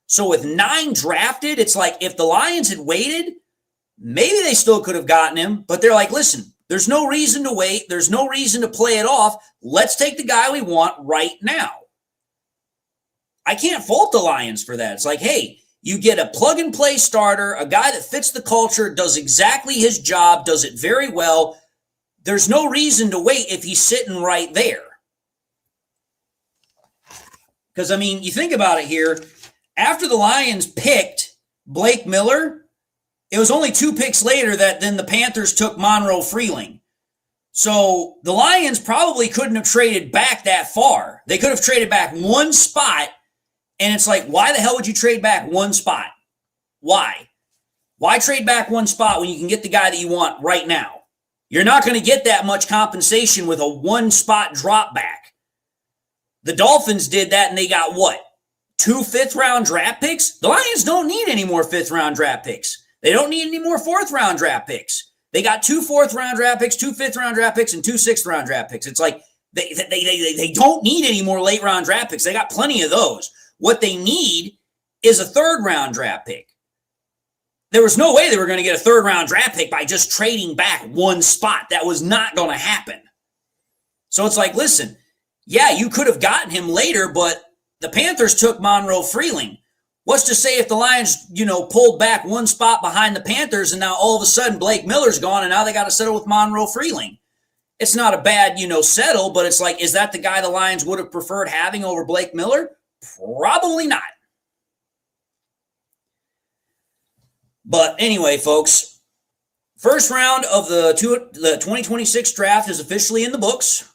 So with 9 drafted, it's like if the Lions had waited, maybe they still could have gotten him. But they're like, listen, there's no reason to wait. There's no reason to play it off. Let's take the guy we want right now. I can't fault the Lions for that. It's like, hey, you get a plug-and-play starter, a guy that fits the culture, does exactly his job, does it very well. There's no reason to wait if he's sitting right there. Because, I mean, you think about it here. After the Lions picked Blake Miller, it was only 2 picks later that then the Panthers took Monroe Freeling. So the Lions probably couldn't have traded back that far. They could have traded back 1 spot. And it's like, why the hell would you trade back 1 spot? Why? Why trade back 1 spot when you can get the guy that you want right now? You're not going to get that much compensation with a 1 spot drop back. The Dolphins did that and they got what? 2 5th-round draft picks? The Lions don't need any more 5th-round draft picks. They don't need any more 4th-round draft picks. They got 2 4th-round draft picks, 2 5th-round draft picks, and 2 6th-round draft picks. It's like they don't need any more late-round draft picks. They got plenty of those. What they need is a 3rd-round draft pick. There was no way they were going to get a 3rd-round draft pick by just trading back 1 spot. That was not going to happen. So it's like, listen, yeah, you could have gotten him later, but the Panthers took Monroe Freeling. What's to say if the Lions, pulled back one spot behind the Panthers and now all of a sudden Blake Miller's gone and now they got to settle with Monroe Freeling? It's not a bad, settle, but it's like, is that the guy the Lions would have preferred having over Blake Miller? Probably not. But anyway, folks, first round of the 2026 draft is officially in the books.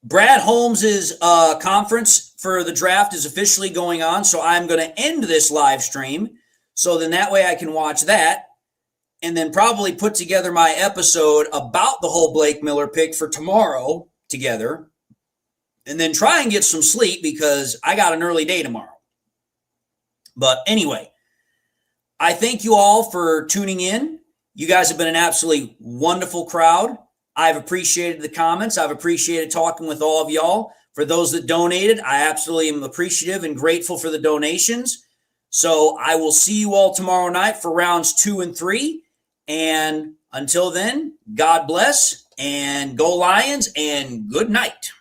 Brad Holmes' conference for the draft is officially going on, so I'm going to end this live stream so then that way I can watch that and then probably put together my episode about the whole Blake Miller pick for tomorrow together and then try and get some sleep because I got an early day tomorrow. But anyway, I thank you all for tuning in. You guys have been an absolutely wonderful crowd. I've appreciated the comments. I've appreciated talking with all of y'all. For those that donated, I absolutely am appreciative and grateful for the donations. So I will see you all tomorrow night for rounds 2 and 3. And until then, God bless and go Lions and good night.